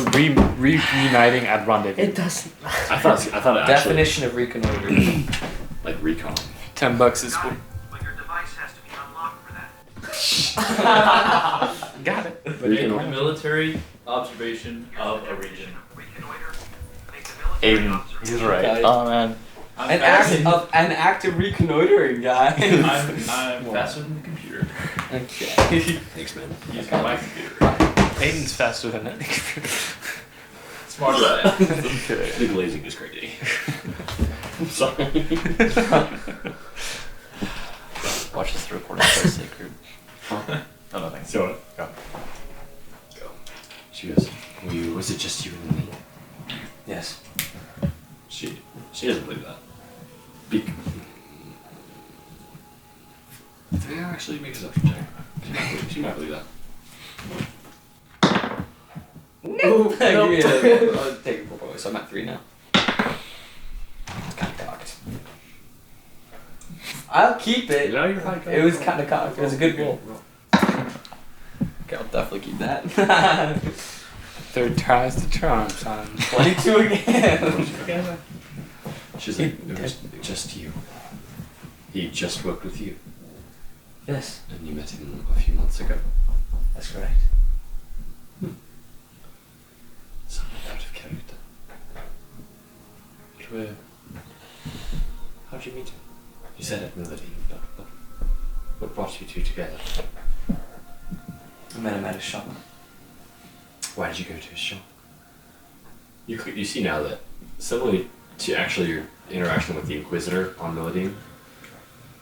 reuniting at rendezvous. It doesn't. I thought it actually Definition of reconnoiter. like recon. $10 is Got it, but your device has to be unlocked for that. got it. A military observation of a region. Reconnoiter. Make the military Aiden, observation. he's right. Guys. Oh man. I'm An active reconnoitering guy. I'm faster than the computer. Okay. Thanks, man. Using my computer. Aiden's faster than that. Smarter than I am. The glazing is crazy. I'm sorry. Watch this recording for a sake group. Oh, nothing. So, Go. she goes, was it just you and me? Yes. She doesn't believe that. Yeah, actually, make a deception check. She might believe that. No. Give me I'll take it for both. So I'm at 3 now. It's kind of cocked. I'll keep it. No, you're fine. It was kind of cocked. It was a good roll. Okay, I'll definitely keep that. Third tries the charm, son. 22 again. She's like, it was just you. He just worked with you, Yes, and you met him a few months ago. that's correct. Somewhat out of character. How'd you meet him? You said at Melody, but what brought you two together? I met him at a shop. Why did you go to his shop? You see now that, similarly to actually your interaction with the Inquisitor on Melody,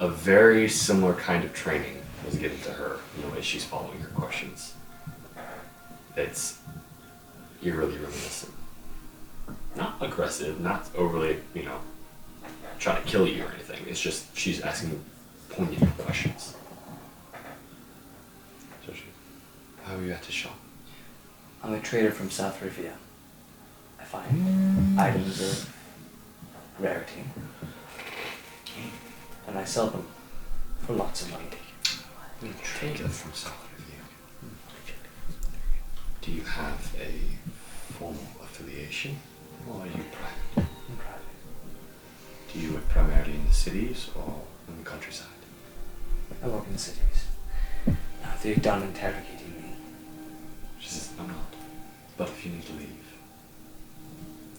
a very similar kind of training was given to her in the way she's following her questions. It's eerily reminiscent. Not aggressive, not overly, trying to kill you or anything. It's just she's asking poignant questions. So how are you at his shop? I'm a trader from South Rivia. I find items of rarity, and I sell them for lots of money. You're a trader from South Rivia. Do you have a formal affiliation, or are you private? I'm private. Do you work primarily in the cities or in the countryside? I work in the cities. Now, if you're done interrogating me, She says, I'm not. But if you need to leave,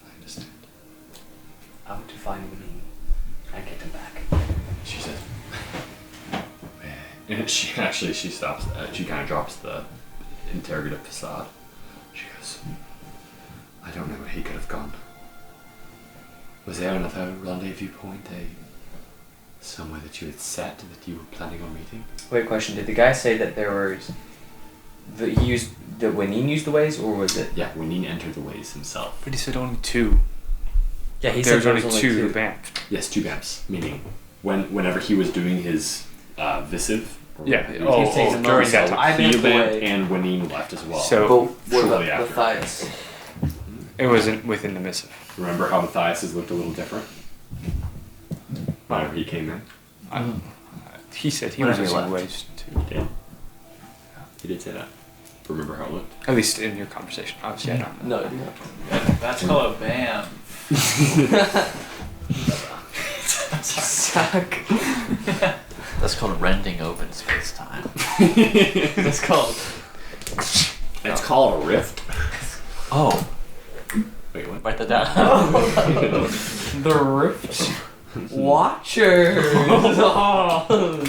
I understand. I want to find Winnie and get him back. She says, and she stops, she kind of drops the interrogative facade. She goes, I don't know where he could have gone. Was there another rendezvous point, somewhere that you had set that you were planning on meeting? Wait, question. Did the guy say that there was... that Winnie used the ways, or was it... Yeah, Winnie entered the ways himself. But he said only two. Yeah, he There's said only two vamps. Yes, 2 vamps, meaning whenever he was doing his visive. Yeah. taking During that so time. I've been He at the vamped way. and Winnie left as well. So But what shortly about after. Matthias? it wasn't within the missive. Remember how Matthias's looked a little different? Whenever he came in? He said he was Whenever he using left. ways too. He did. He did say that. Remember how it looked? At least in your conversation. Obviously, I don't know. No, no. That's called a BAM. Suck. That's called rending open space time. That's called... It's called a rift. Oh, Wait, what? write that down. The Rift Watchers! Oh.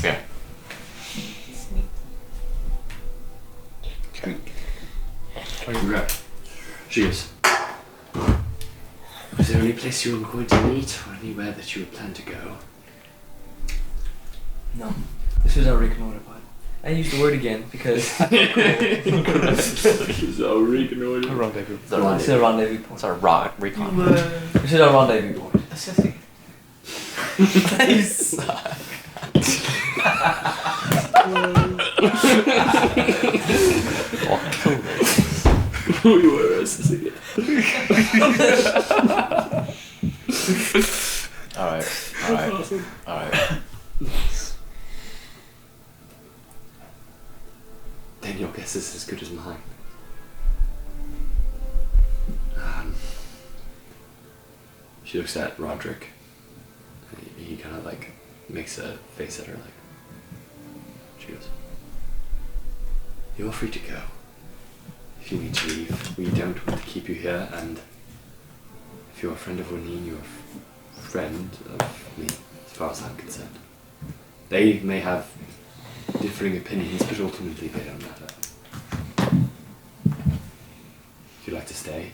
Yeah. Okay. She goes, was there any place you were going to meet or anywhere that you had planned to go? No. This was our Reconnoiter pod. I used the word again because... It's all reconnoiter. A rendezvous. This is a rendezvous point. It's our recon. This is our rendezvous point. You suck. We were assessing it. Alright. Then your guess is as good as mine. She looks at Roderick. He kind of like makes a face at her like. She goes, you're free to go. If you need to leave, we don't want to keep you here, and if you're a friend of Winnie, you're a friend of me, as far as I'm concerned. They may have differing opinions, but ultimately they don't matter. If you'd like to stay,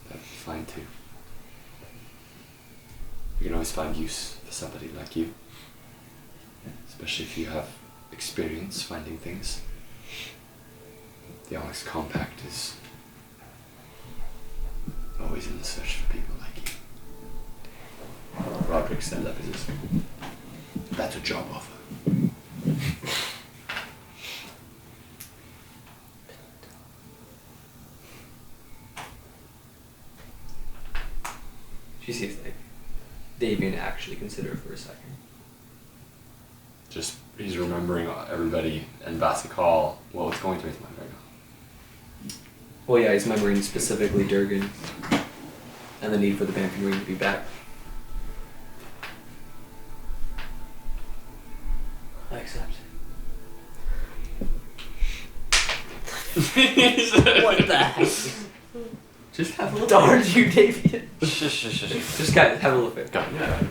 that'd be fine too. You can always find use for somebody like you, especially if you have experience finding things. The Onyx Compact is always in the search for people like you. Roderick said that is a better job offer. She sees like Davian actually consider for a second. Just, he's remembering everybody and Bassett Hall. Well, what's going through his mind right now? Well, yeah, he's remembering specifically Durgan and the need for the Bamford ring to be back. I accept. What the heck? Just have a look. Darn you, Davian. Just guys, have a look at it. Yeah.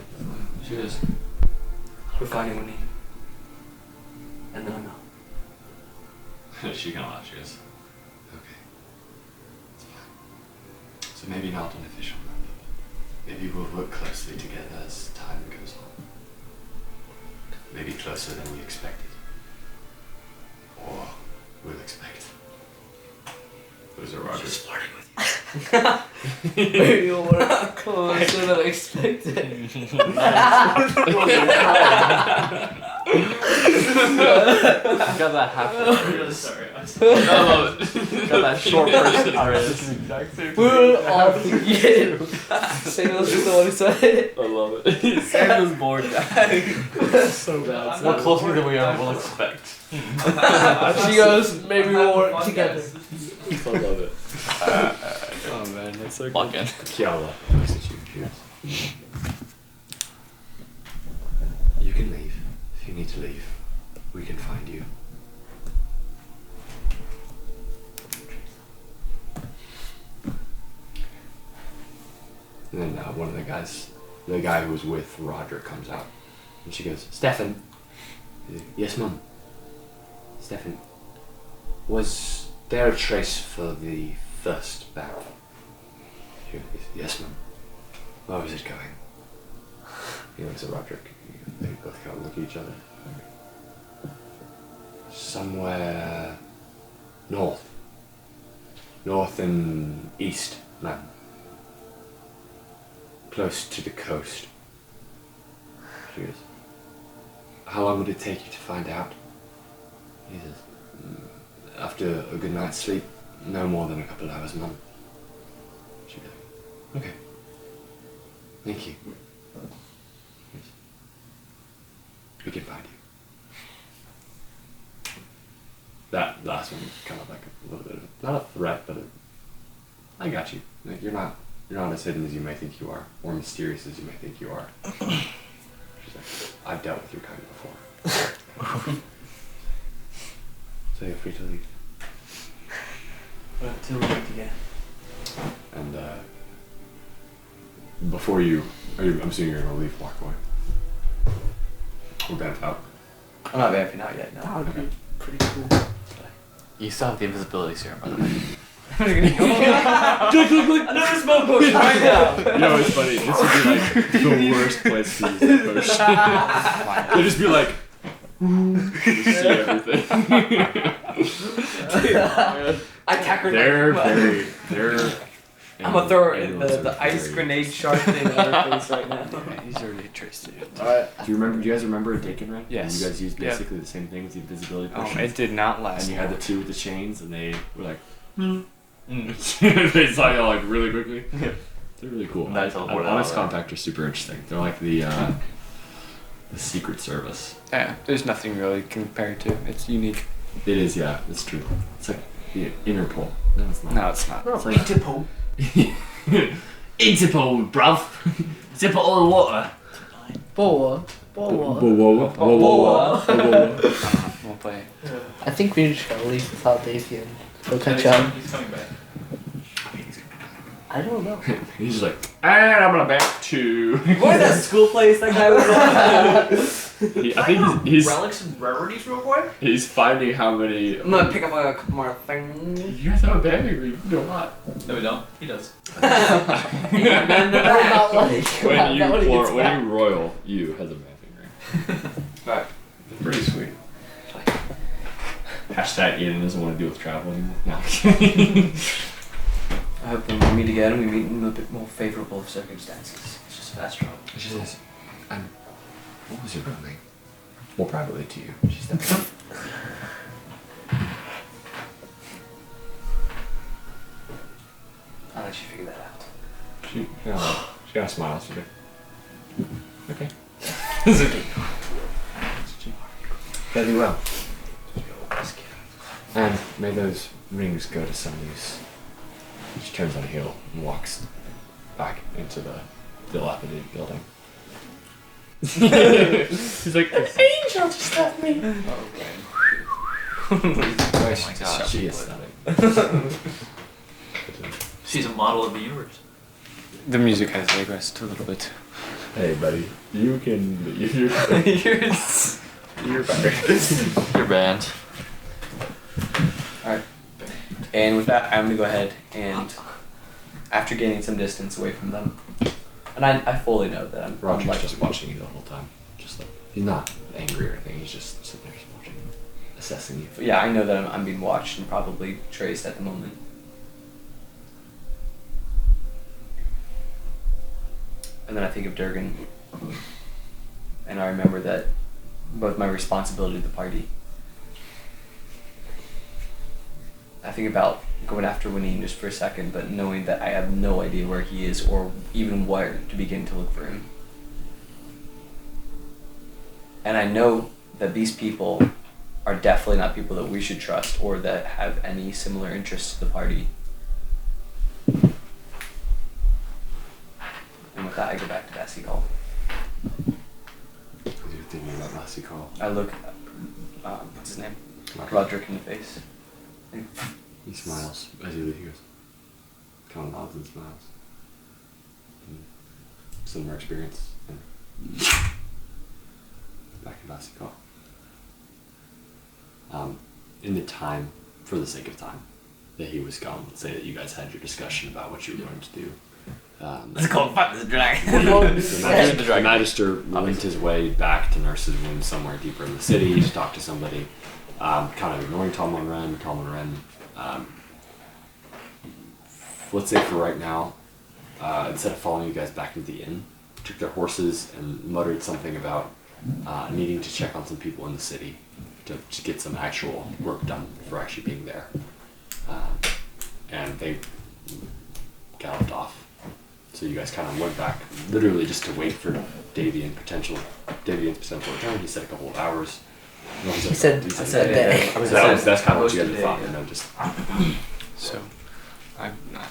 She goes, we're finding what we need. And then I'm out. She kind of laughs. She goes, okay, it's fine. So maybe not an official member, but maybe we'll work closely together as time goes on. Maybe closer than we expected. Or we'll expect. Those are Roger's. Just flirting with You were closer than expected. Got that half. I'm really sorry. I'm Got that short person. We were all thinking. Samuel's just the one who said it. I love it. Samuel's bored. So bad. We're closer than we ever will expect. She goes, maybe we'll work together. I love it. Oh man, that's so Lock in. Kiala looks at you. She goes, you can leave. If you need to leave, we can find you. And then one of the guys, the guy who was with Roger, comes out. And she goes, Stefan. Yes, Mum. Stefan, was there a trace for the first bag? She goes, yes, Mum. Where was it going? He looks at Roderick. They both kind of look at each other. Somewhere north. North and east, ma'am. Close to the coast. She goes, how long would it take you to find out? He says, after a good night's sleep, no more than a couple of hours, Mum. She goes, okay. Thank you. Yes. We can find you. That last one was kind of like a little bit of, not a threat, but I got you. Like, you're not as hidden as you may think you are, or mysterious as you may think you are. She's like, I've dealt with your kind before. So you're free to leave. Until we get together. And before you, I'm assuming you're gonna leave, walk away. We're bent out. I'm not vamping out yet, no. That would be pretty cool. You still have the invisibility serum, by the way. Another smoke potion right now! You know, it's funny. This would be like the worst place to use that potion. They'd just be like, just see everything. I attack her. They're. I'm gonna throw her in the ice grenade shark thing in her face right now. Yeah, he's already traced it. Alright. Do you guys remember a Dakin run? Yes. You guys used basically the same thing with the invisibility Oh, potion. it did not last. And you had the two with the chains, and they were like, they saw you like really quickly. Yeah. They're really cool. That's a whole Honest lot. Compact are super interesting. They're like the Secret Service. Yeah, there's nothing really compared to. It's unique. It is, yeah, it's true. It's like the Interpol. No, it's not. No, it's not. It's like Interpol. Interpol, bruv. Zip it all the water. Boa. We'll play. I think we just gotta leave without Davian. Go catch up. He's coming back. I don't know. He's just like, and I'm gonna back to. What is that school place that guy was at? I think he's Relics and rarities real quick? he's finding how many. I'm gonna pick up a couple more things. You guys have a bag, or you do a lot. No, we don't. He does. Not like When you that when he gets back. royal, you has a vamping ring. Right. It's pretty sweet. Hashtag Ian doesn't want to deal with travel anymore. No. I hope when we meet again, we meet in a bit more favorable circumstances. It's just fast travel. She says, what was your real name? Well, privately to you. She said. I'll let you figure that out. She kind of smiles. She's like, Okay. Okay. Very well. And may those rings go to some use. She turns on a heel and walks back into the dilapidated building. He's like, Angel just left me. Oh my gosh. She is stunning. She's a model of the universe. the music has digressed a little bit. Hey, buddy, you can. You're better. Your band. Alright. And with that, I'm gonna go ahead and, after gaining some distance away from them, and I fully know that I'm Roger's like, just watching you the whole time. Just like, he's not angry or anything, he's just sitting there watching you, assessing you. yeah, I know that I'm being watched and probably traced at the moment. And then I think of Durgan, and I remember that both my responsibility to the party. I think about going after Winine just for a second, but knowing that I have no idea where he is or even where to begin to look for him. And I know that these people are definitely not people that we should trust or that have any similar interests to the party. And with that, I go back to Bessie Call. As you're thinking about Lassie Call, I look, what's his name? Roderick. Roderick in the face. He smiles as you leave. He goes, kind of nods and smiles. And similar experience. And back in Lassie Call. In the time, for the sake of time, that he was gone, let's say that you guys had your discussion about what you were going to do. Let's go fuck this dragon. The Magister went his way back to nurse's room somewhere deeper in the city to talk to somebody, kind of ignoring Tom and Ren. Let's say for right now, instead of following you guys back into the inn, took their horses and muttered something about needing to check on some people in the city to get some actual work done for actually being there. And they galloped off. So you guys kind of went back, literally just to wait for Davian's potential return. He said a couple of hours. No, He said I said a day. That's kind of what you guys Most thought, of the you day, know, just So,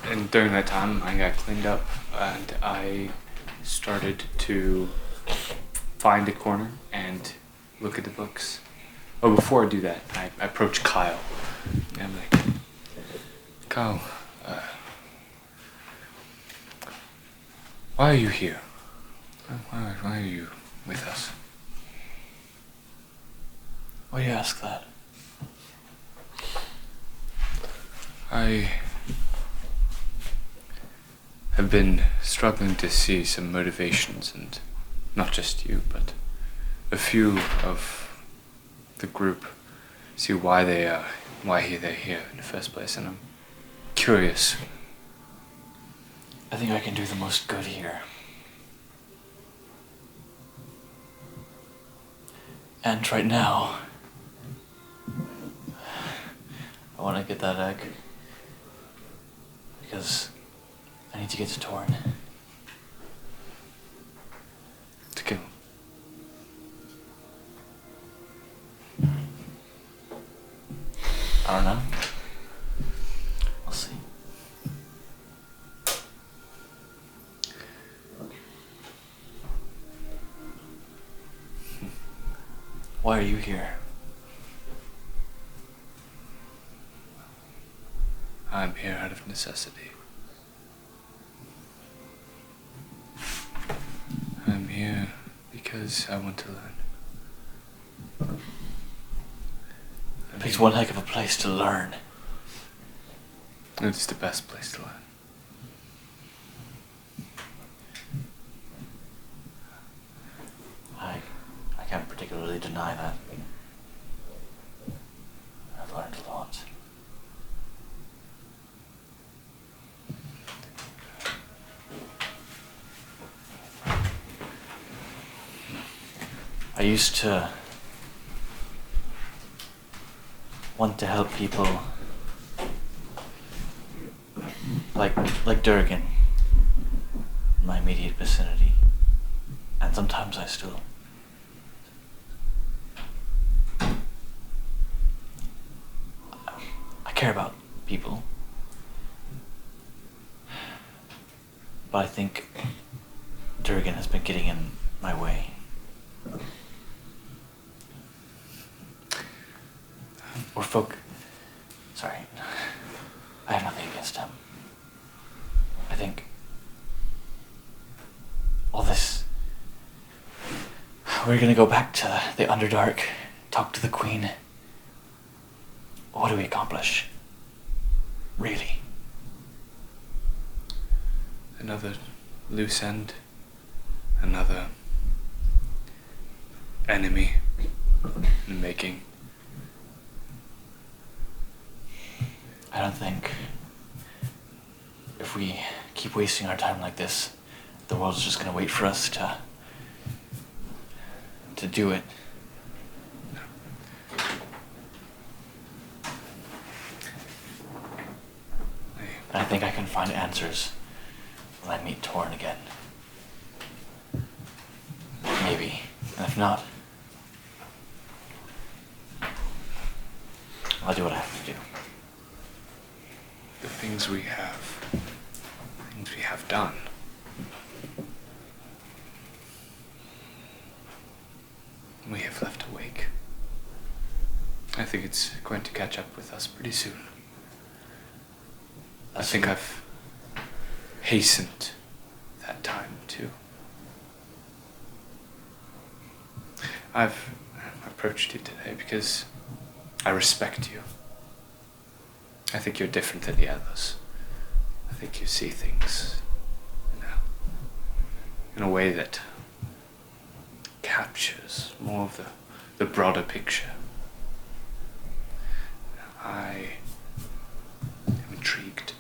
and during that time, I got cleaned up and I started to find a corner and look at the books. Oh, before I do that, I approach Kyle. And I'm like, Kyle, why are you here? Why are you with us? Why do you ask that? I have been struggling to see some motivations, and not just you, but a few of the group, see why they're here in the first place, and I'm curious. I think I can do the most good here. And right now, I want to get that egg because I need to get to Torn. To kill. I don't know. We'll see. Why are you here? I'm here out of necessity. I'm here because I want to learn. It makes one heck of a place to learn. It's the best place to learn. I can't particularly deny that. I've learned a lot. I used to want to help people like Durgan in my immediate vicinity. And sometimes I still... I care about people. But I think Durgan has been getting in my way. Or sorry, I have nothing against him. I think all this, we're gonna go back to the Underdark, talk to the Queen. What do we accomplish? Really? Another loose end, another enemy in the making. I don't think if we keep wasting our time like this, the world's just gonna wait for us to do it. And I think I can find answers when I meet Torn again. Maybe. And if not, I'll do what I have to do. The things we have done. We have left a wake. I think it's going to catch up with us pretty soon. I think I've hastened that time too. I've approached you today because I respect you. I think you're different than the others. I think you see things, in a way that captures more of the broader picture. I am intrigued.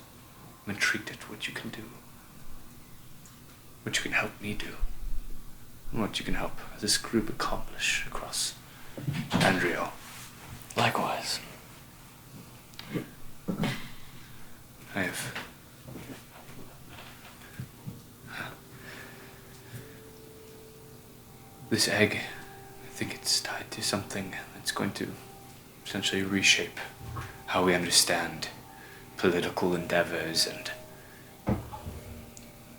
I'm intrigued at what you can do. What you can help me do. And what you can help this group accomplish across Andriel. Likewise. I have this egg. I think it's tied to something that's going to essentially reshape how we understand political endeavors and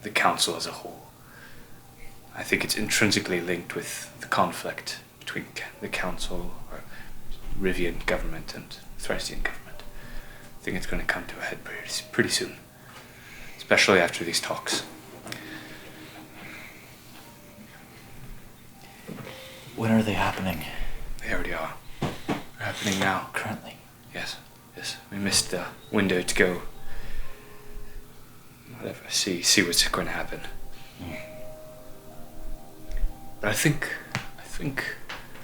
the council as a whole. I think it's intrinsically linked with the conflict between the council or Rivian government and Thracian government. I think it's going to come to a head pretty soon, especially after these talks. When are they happening? They already are. They're happening now. Currently? Yes. We missed the window to go. Whatever. See what's going to happen. But I think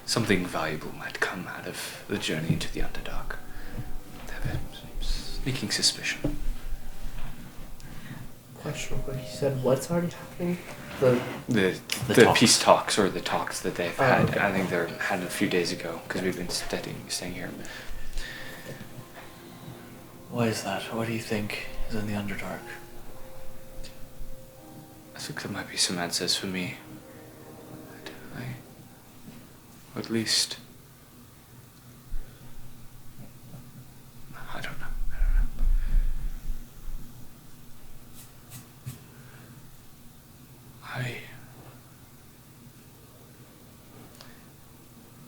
something valuable might come out of the journey into the Underdark. I have a sneaking suspicion. Question real quick. You said what's already happening? The The peace talks, or the talks that they've had. Okay. I think they're had a few days ago because we've been staying here. Why is that? What do you think is in the Underdark? I think there might be some answers for me. Or at least, I don't know.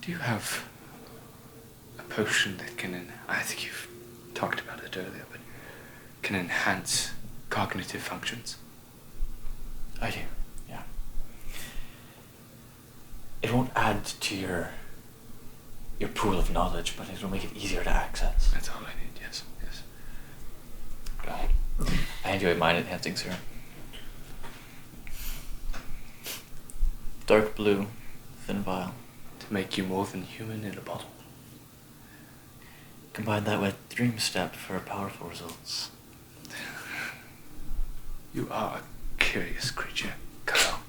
Do you have a potion that can, I think you've talked about it earlier, but can enhance cognitive functions? I do, yeah. It won't add to your pool of knowledge, but it will make it easier to access. That's all I need, yes. Got it. I enjoy mind enhancing serum. Dark blue, thin vial. To make you more than human in a bottle. Combine that with Dream Step for powerful results. You are a curious creature, Kyle.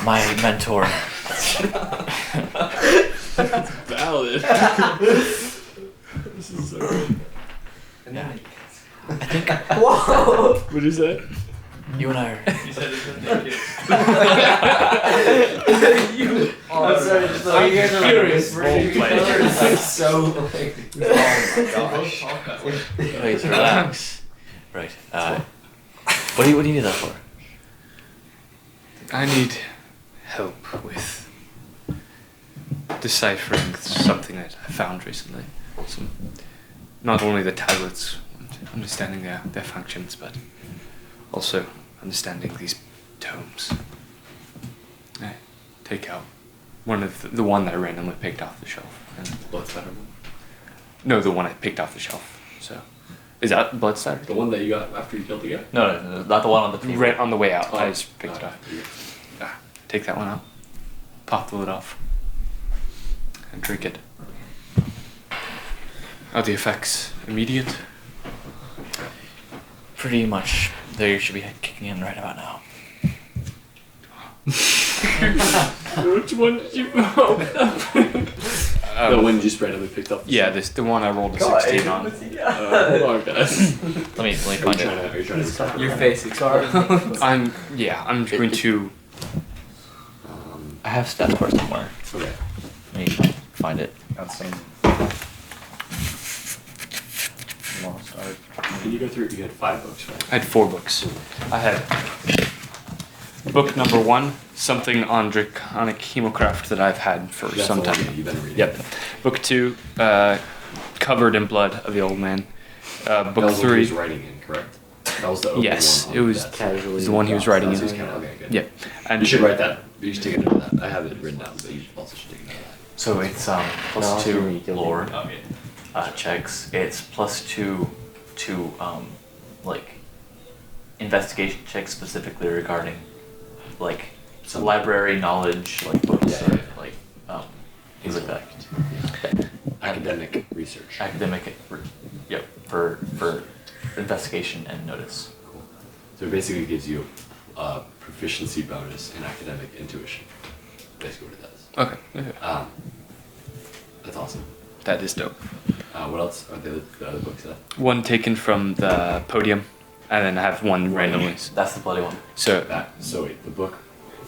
My mentor. Valid. This is so good. Yeah. I think Whoa! What'd you say? You and I are. He said it's gonna make it. I'm sorry, just you guys are curious. So like, oh my gosh. Wait, relax. Right. What do you need that for? I need help with deciphering something that I found recently. Not only the tablets, understanding their functions, but also understanding these tomes. I take out one of the one that I randomly picked off the shelf. And Bloodspatter one? no, the one I picked off the shelf. So, is that Bloodspatter? The one that you got after you killed the guy? No, not the one on the table. Right on the way out, I Oh, just picked it okay. up. Take that one out, pop the lid off, and drink it. Are the effects immediate? Pretty much. They should be kicking in right about now. Which one did you open up? The one you just randomly picked up? Yeah, the one I rolled a 16 on. Hold on, guys. Let me find it. Are you trying to Your face explodes. I'm going to. I have stats for it somewhere. Okay. Let me find it. Outside. Lost art. Can you go through? You had 5 books, right? I had 4 books. I had book number 1, something on draconic hemocraft that I've had for That's some the one time. that you've been reading. Yep. Book 2, covered in blood of the old man. That Book was what he was 3. writing in, correct? That was the open Yes, one. it was Casually. the one he was writing That's in. just kind of okay. Good. Yep. And You should write that. You should take a note of that. I have it written down, but you also should take a note of that. So it's No, plus you 2 need to- lore Okay. checks. It's plus 2 to like investigation checks specifically regarding like Some- library knowledge, like books, Yeah, yeah, or like things like that. Academic research. Academic, yep, for investigation and notice. Cool. So it basically gives you a proficiency bonus in academic intuition. Basically what it does. Okay. That's awesome. That is dope. What else are the other books that? One taken from the podium, and then I have one randomly. That's the bloody one. So, So wait, the book.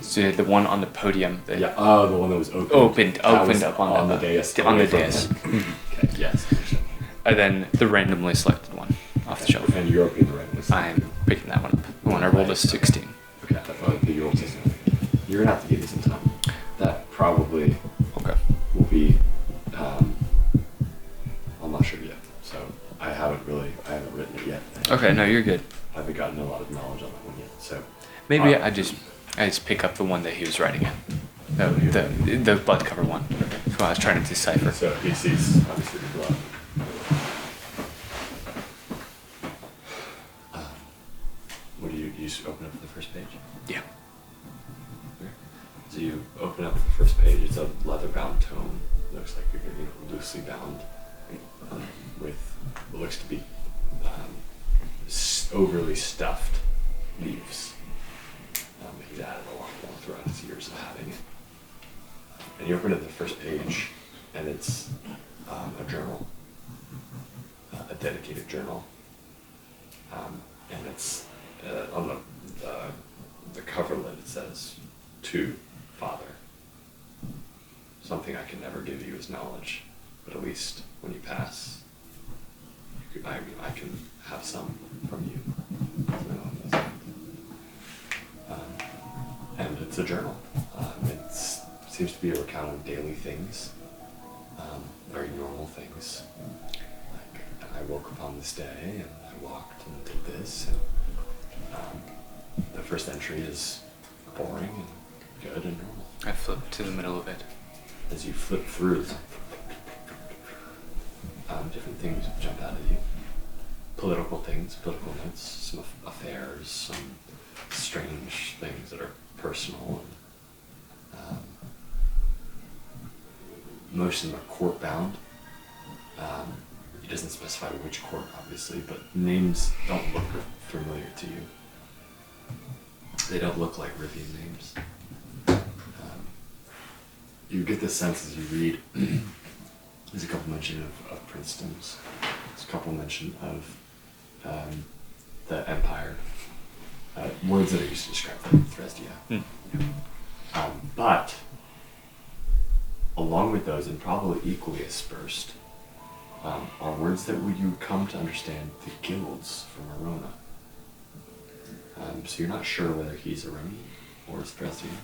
so the one on the podium. The Yeah. Oh, the one that was opened. Opened That was up on the dais. On the away from dais. him. Okay. Yes. Understand. And then the randomly selected one off the shelf. And you're opening the right list. I'm picking that one up. The one I rolled a 16. Okay. You rolled 16. You're gonna have to give me some time. That probably Okay. will be. I'm not sure yet. So I haven't written it yet. Okay, no, you're good. I haven't gotten a lot of knowledge on that one yet. So Maybe I just pick up the one that he was writing in. The blood cover one. That's what I was trying to decipher. So he sees obviously the blood. What do you just open up the first page? Yeah. So you open up the first page. It's a leather-bound tome. Looks like you're loosely bound with what looks to be overly stuffed leaves. He's added a lot more throughout his years of having it. And you open up the first page, and it's a journal, a dedicated journal, and it's on the cover lid. It says, "To Father." Something I can never give you is knowledge, but at least when you pass, I can have some from you. And it's a journal. It seems to be a recount of daily things, very normal things. Like, I woke up on this day and I walked and did this. And the first entry is boring and good and normal. I flipped to the middle of it. As you flip through, different things jump out at you. Political things, political notes, some affairs, some strange things that are personal. And, most of them are court bound. He doesn't specify which court, obviously, but names don't look familiar to you. They don't look like Rivian names. You get the sense as you read, there's a couple mention of Princeton's, there's a couple mention of the Empire. words that are used to describe Thresdia. But along with those, and probably equally aspersed, are words that you come to understand the guilds from Arona. So you're not sure whether he's Aroni or Thresdia,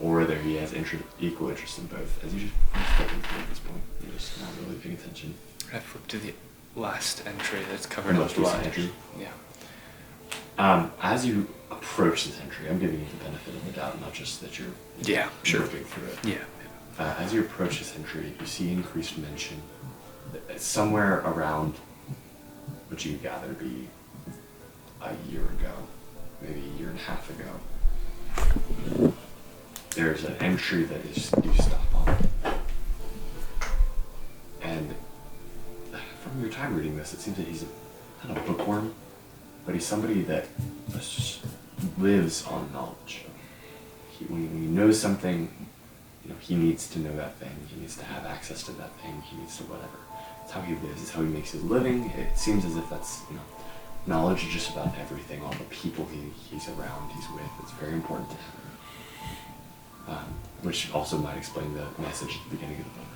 or whether he has equal interest in both. As you just flipping through at this point, you're just not really paying attention. I flipped to the last entry that's covered Most up. recent entry. Yeah. As you approach this entry, I'm giving you the benefit of the doubt, not just that you're working through it. Yeah. As you approach this entry, you see increased mention somewhere around what you gather to be a year ago, maybe a year and a half ago. There's an entry that is you stop on. And from your time reading this, it seems that he's not a bookworm, but he's somebody that just lives on knowledge. When he knows something, he needs to know that thing. He needs to have access to that thing. He needs to whatever. It's how he lives. It's how he makes his living. It seems as if that's knowledge of just about everything, all the people he's around, he's with. It's very important to him. Which also might explain the message at the beginning of the book.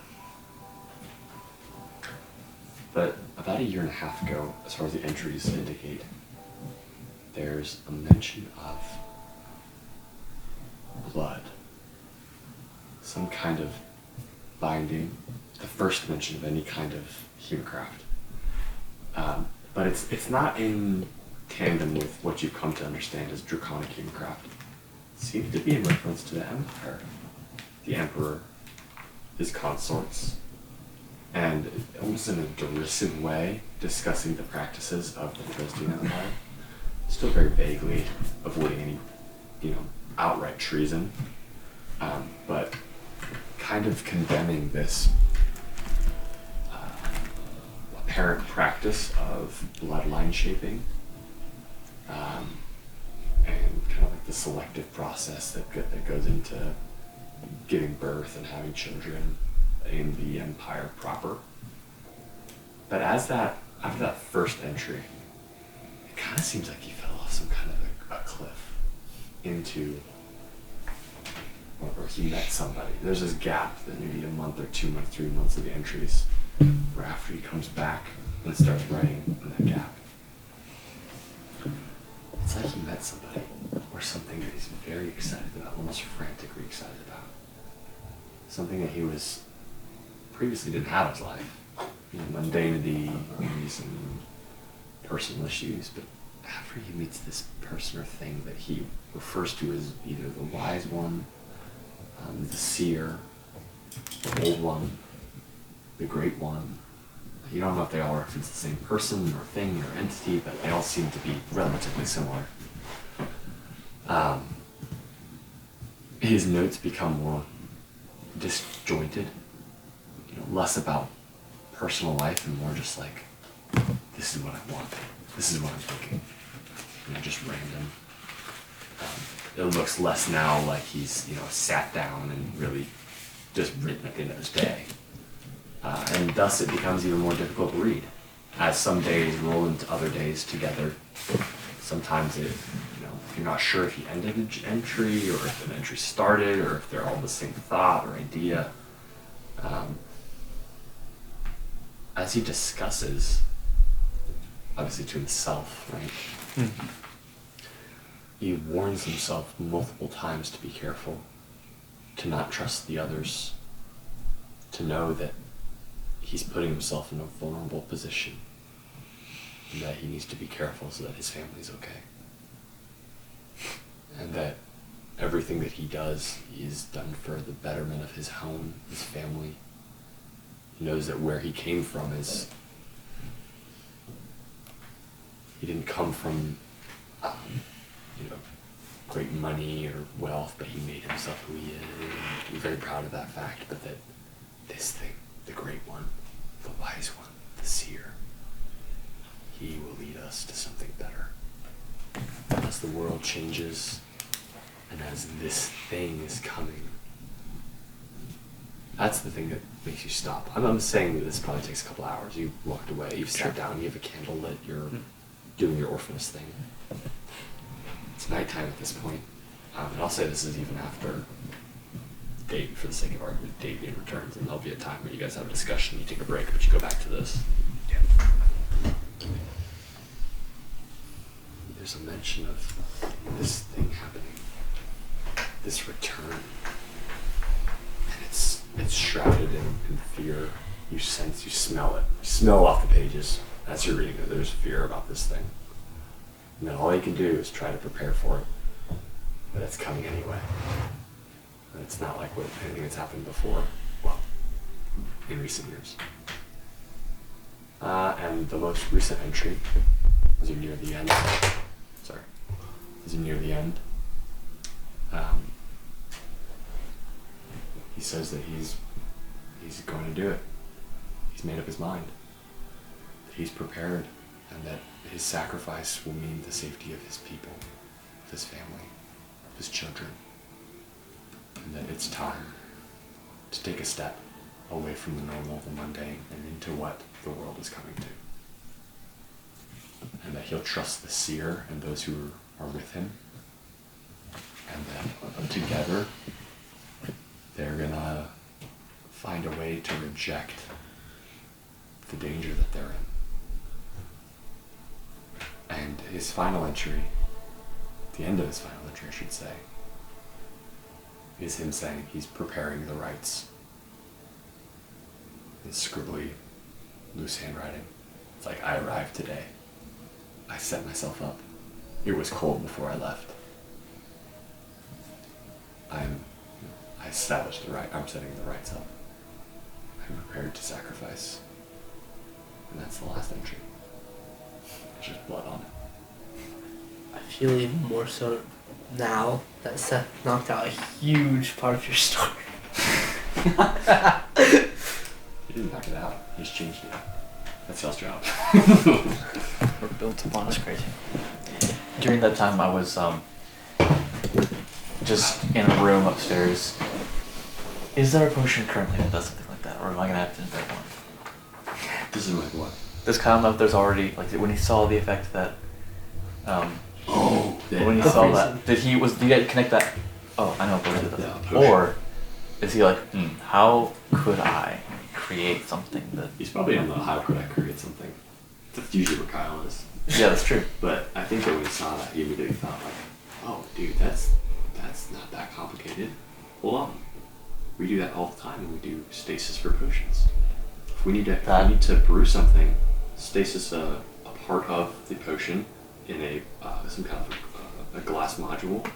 But about a year and a half ago, as far as the entries indicate, there's a mention of blood. Some kind of binding, the first mention of any kind of humancraft. But it's not in tandem with what you've come to understand as draconic humancraft. It seems to be in reference to the Empire, the Emperor, his consorts, and almost in a derisive way, discussing the practices of the Dresden Empire. Still very vaguely avoiding any, outright treason, but kind of condemning this apparent practice of bloodline shaping, and kind of like the selective process that goes into giving birth and having children in the Empire proper. But after that first entry, it kind of seems like he fell off some kind of a cliff into, or he met somebody. There's this gap that maybe a month or 2 months, 3 months of the entries, where after he comes back and starts writing in that gap, it's like he met somebody or something that he's very excited about, almost frantically excited about. Something that he was previously didn't have in his life. Mundanity, and personal issues, but after he meets this person or thing that he refers to as either the wise one, the seer, the old one, the great one. You don't know if they all reference the same person or thing or entity, but they all seem to be relatively similar. His notes become more disjointed, less about personal life and more just like, this is what I want, this is what I'm thinking, just random. It looks less now like he's sat down and really just written at the end of his day, and thus it becomes even more difficult to read as some days roll into other days together. Sometimes you're not sure if he ended an entry or if an entry started or if they're all the same thought or idea. As he discusses, obviously to himself, right? Mm-hmm. He warns himself multiple times to be careful, to not trust the others, to know that he's putting himself in a vulnerable position, and that he needs to be careful so that his family's okay. And that everything that he does is done for the betterment of his home, his family. He knows that where he came from is, he didn't come from, great money or wealth, but he made himself who he is. He's very proud of that fact, but that this thing, the great one, the wise one, the seer, he will lead us to something better. As the world changes, and as this thing is coming, that's the thing that makes you stop. I'm saying that this probably takes a couple hours. You've walked away, you've sat down, you have a candle lit, you're doing your orphanus thing. It's nighttime at this point. And I'll say this is even after Dave, for the sake of argument, Davian returns, and there'll be a time where you guys have a discussion, you take a break, but you go back to this. There's a mention of this thing happening, this return, and it's shrouded in fear. You sense, you smell it. You smell off the pages as you're reading it. There's fear about this thing. And then all you can do is try to prepare for it, but it's coming anyway. And it's not like anything that's happened before, well, in recent years. And the most recent entry, as you near the end, he says that he's going to do it. He's made up his mind. That he's prepared, and that his sacrifice will mean the safety of his people, of his family, of his children. And that it's time to take a step away from the normal, the mundane, and into what the world is coming to. And that he'll trust the seer and those who are with him. And that together, they're gonna find a way to reject the danger that they're in. And his final entry, the end of his final entry, I should say, is him saying he's preparing the rites. His scribbly, loose handwriting. It's like, I arrived today. I set myself up. It was cold before I left. I established the right. I'm setting the rites up. I'm prepared to sacrifice. And that's the last entry. There's just blood on it. I feel even more so now that Seth knocked out a huge part of your story. He didn't knock it out. He's changed it. That's y'all's job. We're built upon us crazy. During that time, I was just in a room upstairs. Is there a potion currently that does something like that, or am I gonna have to invent one? This is like what? This kind of know if there's already like when he saw the effect that. When he the saw that, did you connect that? Oh, I know what it is. Yeah, potion. Or is he like, how could I create something that? He's probably in the how could I create something. That's usually where Kyle is. Yeah, that's true. But I think that when he saw that, he immediately thought like, oh, dude, that's not that complicated. Hold on. We do that all the time when we do stasis for potions. If we need to brew something, stasis a part of the potion in a some kind of a glass module,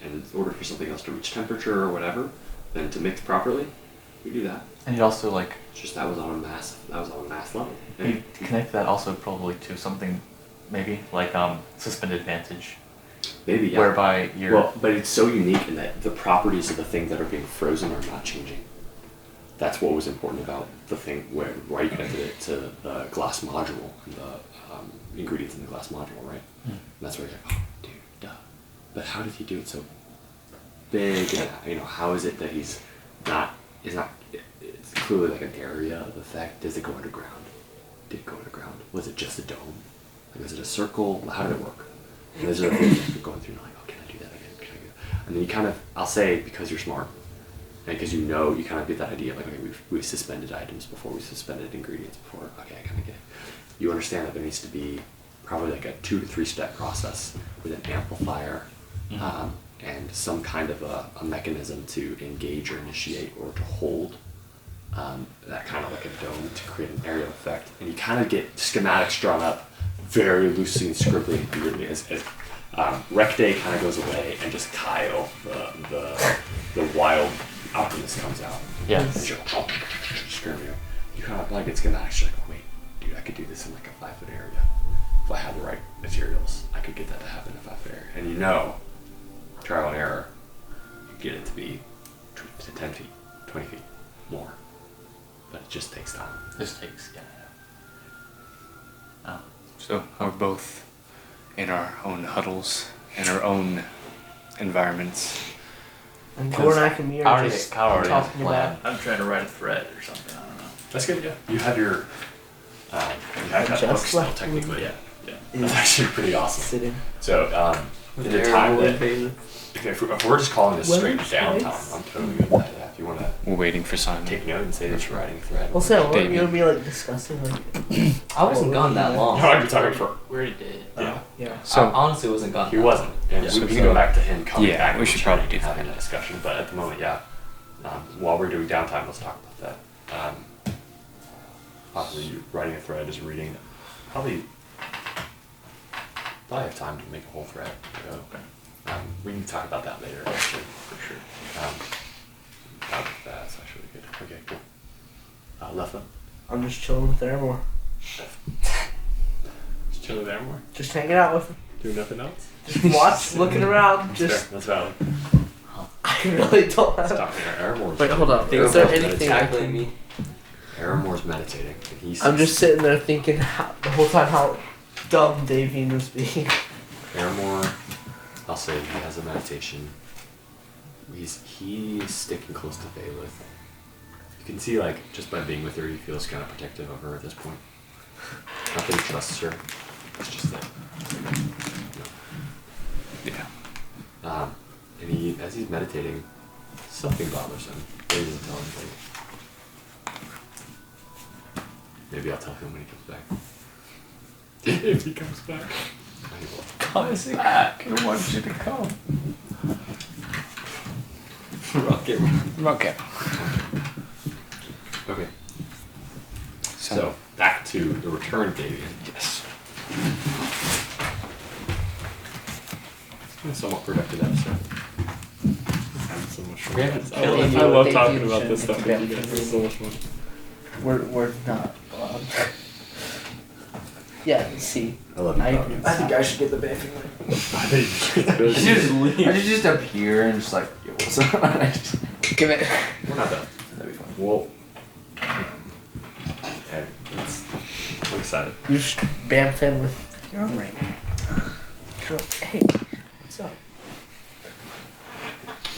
and in order for something else to reach temperature or whatever, then to mix properly, we do that. And you'd also like. It's just that was on a mass level. You connect that also probably to something, maybe like suspended advantage. Maybe, yeah. Whereby you're. Well, but it's so unique in that the properties of the thing that are being frozen are not changing. That's what was important about the thing why you connected it to the glass module and the ingredients in the glass module, right? And that's where you're like, oh, dude, duh. But how did he do it so big? And, how is it that it's clearly like an area of effect. Does it go underground? Did it go underground? Was it just a dome? Like, was it a circle? How did it work? And those are the things that you're going through and like, oh, can I do that again? Can I do that? And then you kind of, I'll say, because you're smart, and because you kind of get that idea of like, okay, we've suspended items before, we've suspended ingredients before, okay, I kind of get it. You understand that there needs to be probably like a 2 to 3 step process with an amplifier and some kind of a mechanism to engage or initiate or to hold that kind of like a dome to create an area of effect. And you kind of get schematics drawn up very loosely and scribbly and weirdly as Rec Day kind of goes away and just Kyle, the wild alchemist, comes out. Yeah. And you're like, you kind of like get schematics. You're like, oh, wait, dude, I could do this in like a 5-foot area. If I had the right materials, I could get that to happen in a 5-foot area. And trial and error, you get it to be to 10 feet, 20 feet, more. But it just takes time. So we're both in our own huddles, in our own environments. And Gordon and I can Kyle already talking has a plan. about. I'm trying to write a thread or something. I don't know. That's good, yeah. You have your that book Just still, left technically. Yeah. That's actually pretty awesome. Sitting. So, in the time that if we're just calling this straight downtime, I'm totally good with that. Yeah, if you want to We're waiting for Simon. take note and say that you're writing a thread. Well, Sam, weren't you Damien. gonna be like discussing like? I wasn't gone that long. No, I'd be talking for. We already did. Yeah, Yeah. So I So honestly wasn't gone. he that wasn't, and Yeah. we can go back to him coming Yeah, back. we and should probably chatting, do having that. a discussion. But at the moment, yeah. While we're doing downtime, let's talk about that. Possibly you writing a thread is reading. Probably have time to make a whole thread. So, we can talk about that later, actually, for sure. That's actually good. Okay, cool. Left one. I'm just chilling with Airmore. Just chilling there more. Just hanging out with him. Doing nothing else. Just watch, looking around. Just That's valid. I really don't Let's have. talk about Aramore's. Wait, hold up. Think Is there about anything I tackling can? me. Aramore's meditating. And he's I'm just sitting there thinking the whole time how dumb Davine was being. Aramore, I'll say he has a meditation. He's sticking close to Faelith. You can see, like, just by being with her, he feels kind of protective of her at this point. Not that he trusts her. It's just that. yeah. And as he's meditating, something bothers him. But he doesn't tell anybody. Maybe I'll tell him when he comes back. If he comes back. I will. Comes back. Who wants you to come? Rocket. Okay. Okay. So, back to the return, Davian. Yes. It's been a somewhat productive episode. So much fun. We haven't I killed love, any I love of talking the about this Asian stuff with you guys. It's so much fun. We're not allowed. Yeah. See. I love you. I Bob. I should get the bathing ring. I think you should. I should just appear and just like, yo, what's up? Give it. We're not done. That'd be fun. Well, okay, I'm excited. You just bamf in with your own ring. Hey, what's up?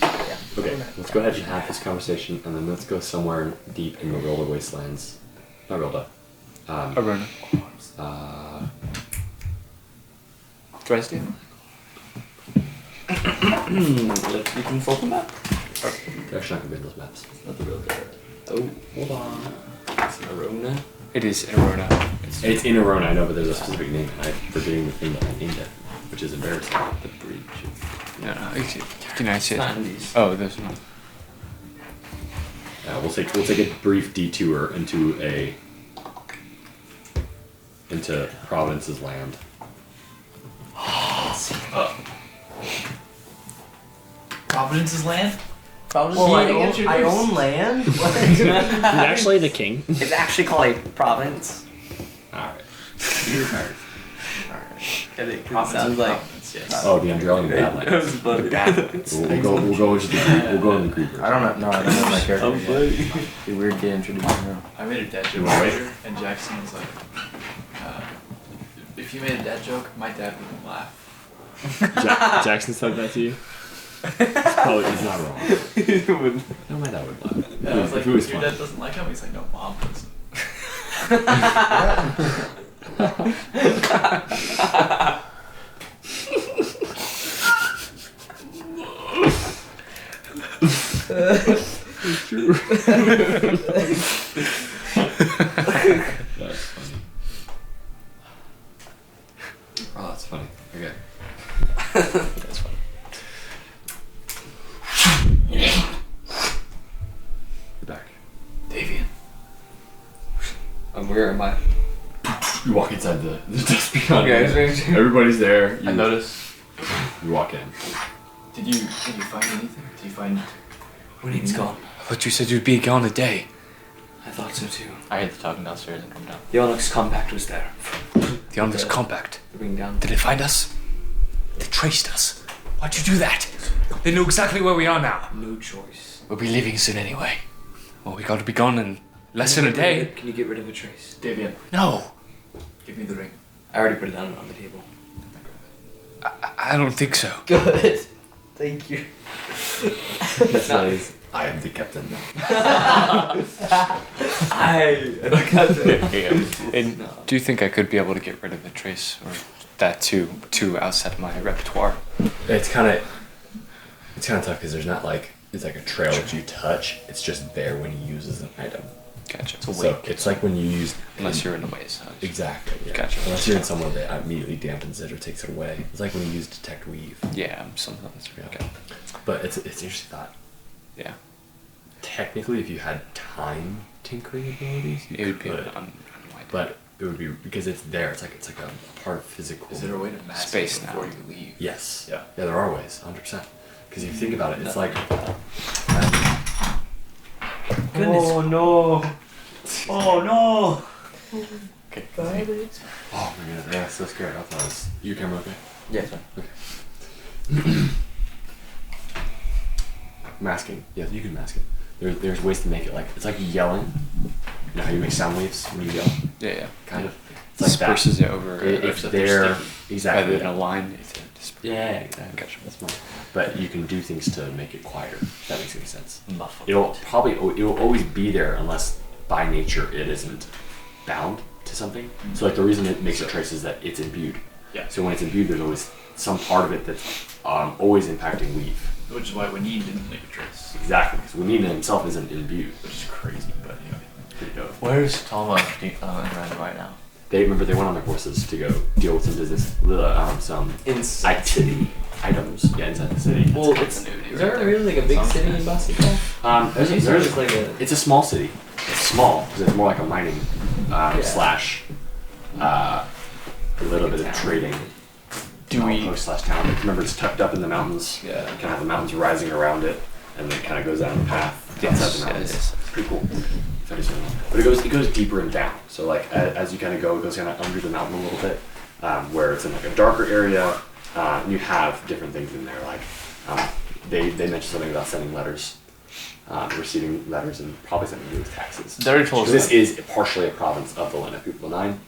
Yeah. Okay, let's go ahead and have this conversation, and then let's go somewhere deep in the Rolda Wastelands. Not Rolda. Arona. Dresden? Let's be consulting that. They're actually not gonna be in those maps. Not the real guy. Oh, hold on. It's Arona. It is in Arona. It's in Arona, I know, but there's a specific name, and I'm forgetting the thing that I named it, which is embarrassing. The bridge. No, can I see It's it? not in these. Oh, there's one. We'll take a brief detour into Providence's land. Providence's land? Well, I own land. He's actually the king. It's actually called a province. Alright. It sounds like. Yes. Oh, the Andrellian Badlands. The Badlands. We'll go into the creepers. I don't know. No, I don't know my character yet. It'd be weird to introduce him. I made a dad joke later, and Jackson was like, if you made a dad joke, my dad wouldn't laugh. Jackson said that to you? Probably, he's not wrong. No, my dad would laugh. Yeah, I was like, If it was your funny. dad doesn't like him? He's like, no, mom doesn't. It's true. That's funny. Oh, that's funny. Okay. That's funny. You're back. Davian. Where am I? You walk inside the dust behind Okay, you. I was making sure. Everybody's there. I noticed. You walk in. Did you find anything? Did you find? Winnie's gone. I thought you said you'd be gone a day. I thought so too. I heard the talking downstairs and come down. The Onyx Compact was there. The Onyx Compact. The ring down. Did they find us? They traced us. Why'd you do that? They know exactly where we are now. No choice. We'll be leaving soon anyway. Well, we gotta be gone in less than a day. Can you get rid of a trace? Davian, No, give me the ring. I already put it down on the table. I don't think so. Good. Thank you. It's not. I am the captain now. I. And do you think I could be able to get rid of the trace or that too outside of my repertoire. It's kind of tough because there's not like it's like a trail that you touch. It's just there when you use as an item. Gotcha. So it's like when you use Unless you're in the way. So exactly. Yeah. Gotcha. Unless you're in somewhere that immediately dampens it or takes it away. It's like when you use detect weave. yeah, sometimes. Yeah. Okay. But it's an interesting thought. Yeah. Technically, if you had time tinkering abilities, you It would be could. on my But it would be because it's there. It's like a part of physical. Is there a way to mask Space it before now. you leave? Yes. Yeah. Yeah, there are ways, 100%. Because if you think about it, it's like. Goodness. Oh no. Oh no. Okay. Oh my goodness, yeah, so scared. I thought it was. Your camera okay? Yeah, it's fine. Masking. Yeah, you can mask it. There's ways to make it like it's like yelling. You know how you make sound waves when you yell? Yeah. Kind of. It's like that. Disperses it over. If so they're they're sticky. exactly Rather than a line. Yeah, exactly. Gotcha. That's fine. But you can do things to make it quieter. If that makes any sense. Muffled. It will always be there unless by nature it isn't bound to something. So like the reason it makes a trace is that it's imbued. Yeah. So when it's imbued, there's always some part of it that's always impacting weave. Which is why Waneen didn't leave a trace. Exactly. Because Wanina himself isn't imbued. Which is crazy, but anyway. Pretty dope. Where's Toma and Random right now? They went on their horses to go deal with some business, some activity items. Yeah, inside the city. Well, That's is there really like a big city in Basketball? There's like a. it's a small city. It's small because it's more like a mining slash a little bit of trading. Post slash town. Remember, it's tucked up in the mountains. Yeah. You kind of have the mountains rising around it, and then it kind of goes down the path outside the mountains. Yes. It's pretty cool. But it goes deeper and down. So like as you kind of go, it goes kind of under the mountain a little bit, where it's in like a darker area. And you have different things in there. Like they mentioned something about sending letters, receiving letters, and probably something to do with taxes. They already told us This that. is partially a province of the land of People 9.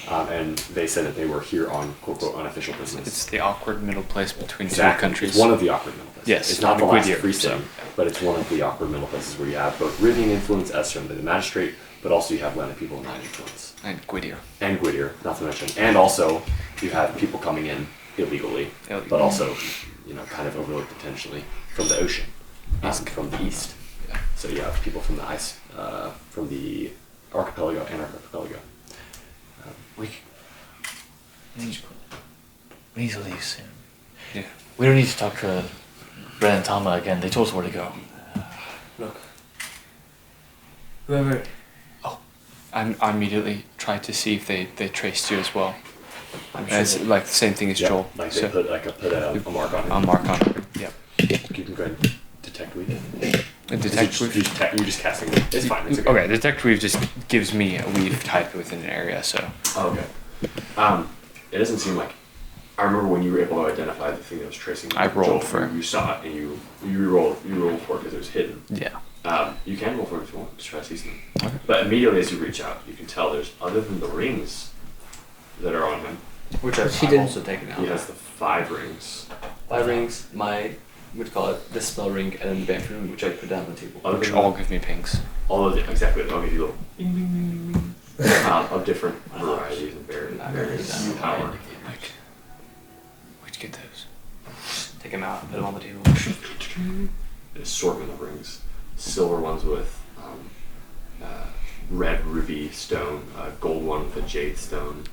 And they said that they were here on quote unquote unofficial business. It's the awkward middle place between Exactly. two countries. It's one of the awkward middle places. Yes, It's not the last Whittier, free city, but it's one of the awkward middle places where you have both Rivian influence as from the magistrate, but also you have land of People 9 influence. And Whittier. And Whittier, not to mention. And also you have people coming in illegally, but also, kind of overlooked potentially from the ocean, from the east. Yeah. So you have people from the ice, from the archipelago, Antarctic archipelago. We need to leave soon. Yeah. We don't need to talk to Bren and Tama again. They told us where to go. Look. Whoever. I immediately tried to see if they traced you as well. I'm sure It's they- like the same thing as Yeah, Joel. like they So- put a mark on it. I'll mark on it. Yep. You can go ahead and detect weave. And detect weave. You're just casting it. It's fine. It's okay. Okay, detect weave just gives me a weave type within an area, so. Oh, okay. It doesn't seem like. I remember when you were able to identify the thing that was tracing. I rolled Joel, for it. You saw it and you rolled for it because it was hidden. Yeah. You can roll for it if you want to try to see something. Okay. But immediately as you reach out, you can tell there's other than the rings that are on him. Which She I've didn't- also taken out. He has the 5 rings. 5 rings, my, what do you call it, the spell ring, and then the banter ring, which I put down on the table. Other Which than all that, give me pinks. all of the exactly. I'll give you little ding, ding, ding, ding, ding, of different varieties and various power. Like, where'd you get those? Take them out, put them on the table. An assortment of rings. Silver ones with red ruby stone, gold one with a jade stone,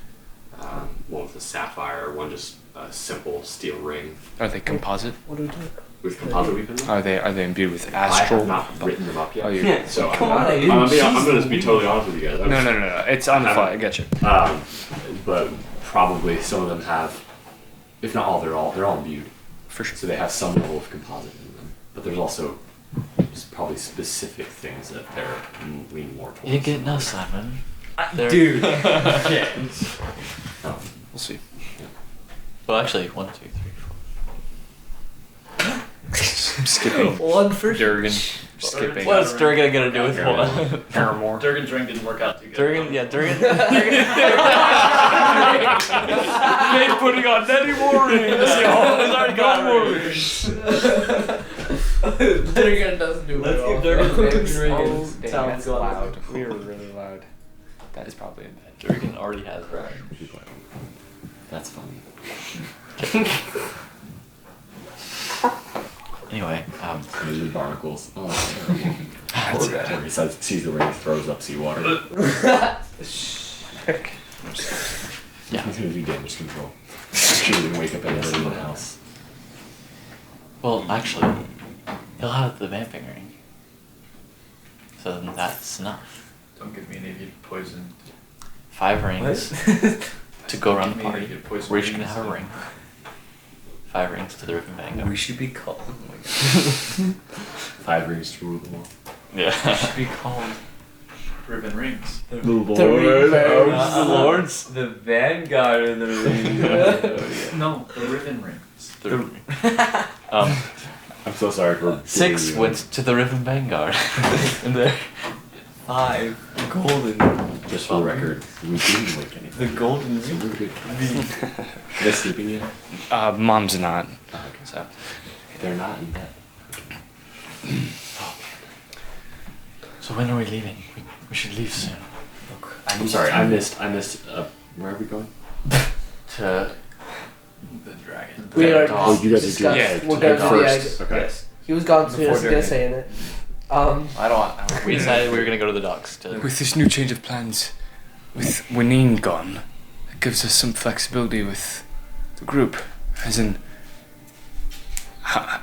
one with a sapphire, one just a simple steel ring Are they composite? What do we do? with composite weave in them. Are they imbued with I astral? have not written them up yet. Oh, you- Yeah, So come I'm on, going to be totally honest with you guys. No. It's on the fly. I get you. But probably some of them have, if not all, they're all imbued. For sure. So they have some level of composite in them. But there's also probably specific things that they're leaning more towards. You didn't get enough, Simon. Dude. Um, We'll see. Well, actually, 1, 2, 3, 4. I'm skipping. One for Durgan. Skipping. What's Durgan gonna do with Durgan. one? Paramore. Durgan's ring didn't work out too good. Durgan, yeah, Durgan. They ain't putting on any more rings. He's already got more rings. Durgan doesn't do Let's it give all. Durgan's banter ring Oh, and dang, sounds that's gone. loud. We were really loud. That is probably in bed. Durgan already has that. That's funny. Anyway, Those are barnacles. Oh, that's terrible. Or he sees the ring, throws up seawater. yeah. He's gonna do damage control. Actually, gonna wake up everybody in the house. Well, actually, he'll have the vamping ring. So then that's enough. Don't give me any of your poison. 5 rings to go around the Maybe party. you could poison We're each gonna rings. have a ring. 5 rings to the Riven Vanguard. We should be called. Oh my god. 5 rings to rule them all. We Yeah. should be called Riven rings. The Lord the Lords. The Vanguard of the Ring. No, the Riven rings. I'm so sorry for 6 giving you- went to the Riven Vanguard. And there. 5. Golden. Just for the record, we didn't wake anything. The golden So ring. we're good. Are they sleeping yet? Mom's not. Oh, okay. So They're not in bed. So when are we leaving? We should leave soon. Look, I'm sorry, I missed, where are we going? To The dragon. We are Oh, you guys are discussed. Yeah, We're going to the first. egg. Okay. Yes. He was gone, so he Before was gonna doing say in it. we decided we were gonna go to the docks to with this new change of plans, with Winine gone, it gives us some flexibility with the group. As in,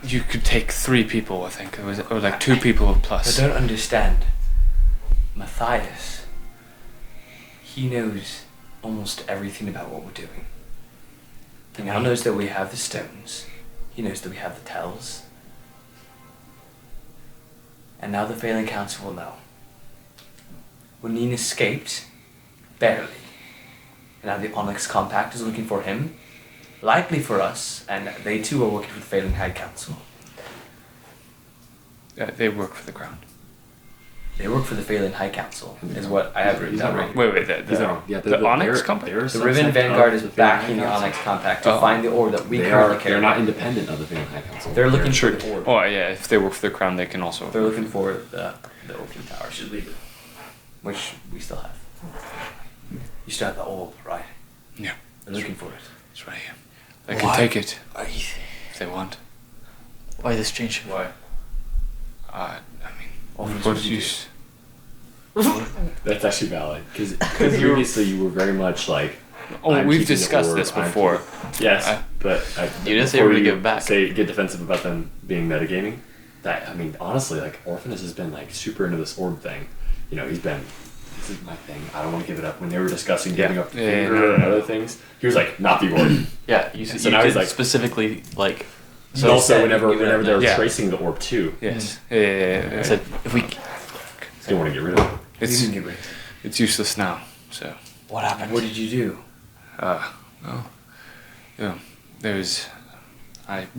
you could take 3 people, I think, or like 2 people I plus. don't understand. Matthias. He knows almost everything about what we're doing. He now knows that we have the stones. He knows that we have the tells. And now the Failing Council will know. Wanine escaped, barely. And now the Onyx Compact is looking for him, likely for us, and they too are working for the Failing High Council. They work for the Crown. They work for the Failing High Council, is what I have written He's down. not wrong. Wait, He's not- yeah, the Onyx they're- Compact? they're a The Riven subset Vanguard of is the Failing backing High the Council. Onyx Compact to Oh. find the ore that we They're currently care not about. independent of the Failing High Council. They're looking Sure. for the orb. Oh yeah, if they work for the Crown, they can also. They're looking for the Oaken Tower, Should leave it. which we still have. You still have the orb, right? Yeah, They're looking for it. it's right here. They can Why? take it Are you, if they want. why this change? Why? I mean, Orphans what would you? do. That's actually valid. Because previously you were very much like. Oh, I'm we've keeping the discussed orb, this I'm before. keeping- Yes, but You didn't say before we're gonna you give it back. Get defensive about them being metagaming. That I mean, honestly, like Orphanus has been like super into this orb thing. You know, he's been. This is my thing. I don't want to give it up. When they were discussing giving up the Yeah, finger no. and other things, he was like, "Not the orb." Yeah, you, So you now did he's like- specifically like. So So also, said whenever give it up they were now. Yeah. tracing the orb too, Yes. Yeah. I said if we. they didn't want to get rid of it. It's You didn't get rid. it's useless now. So. What happened? What did you do? Well, yeah, there's,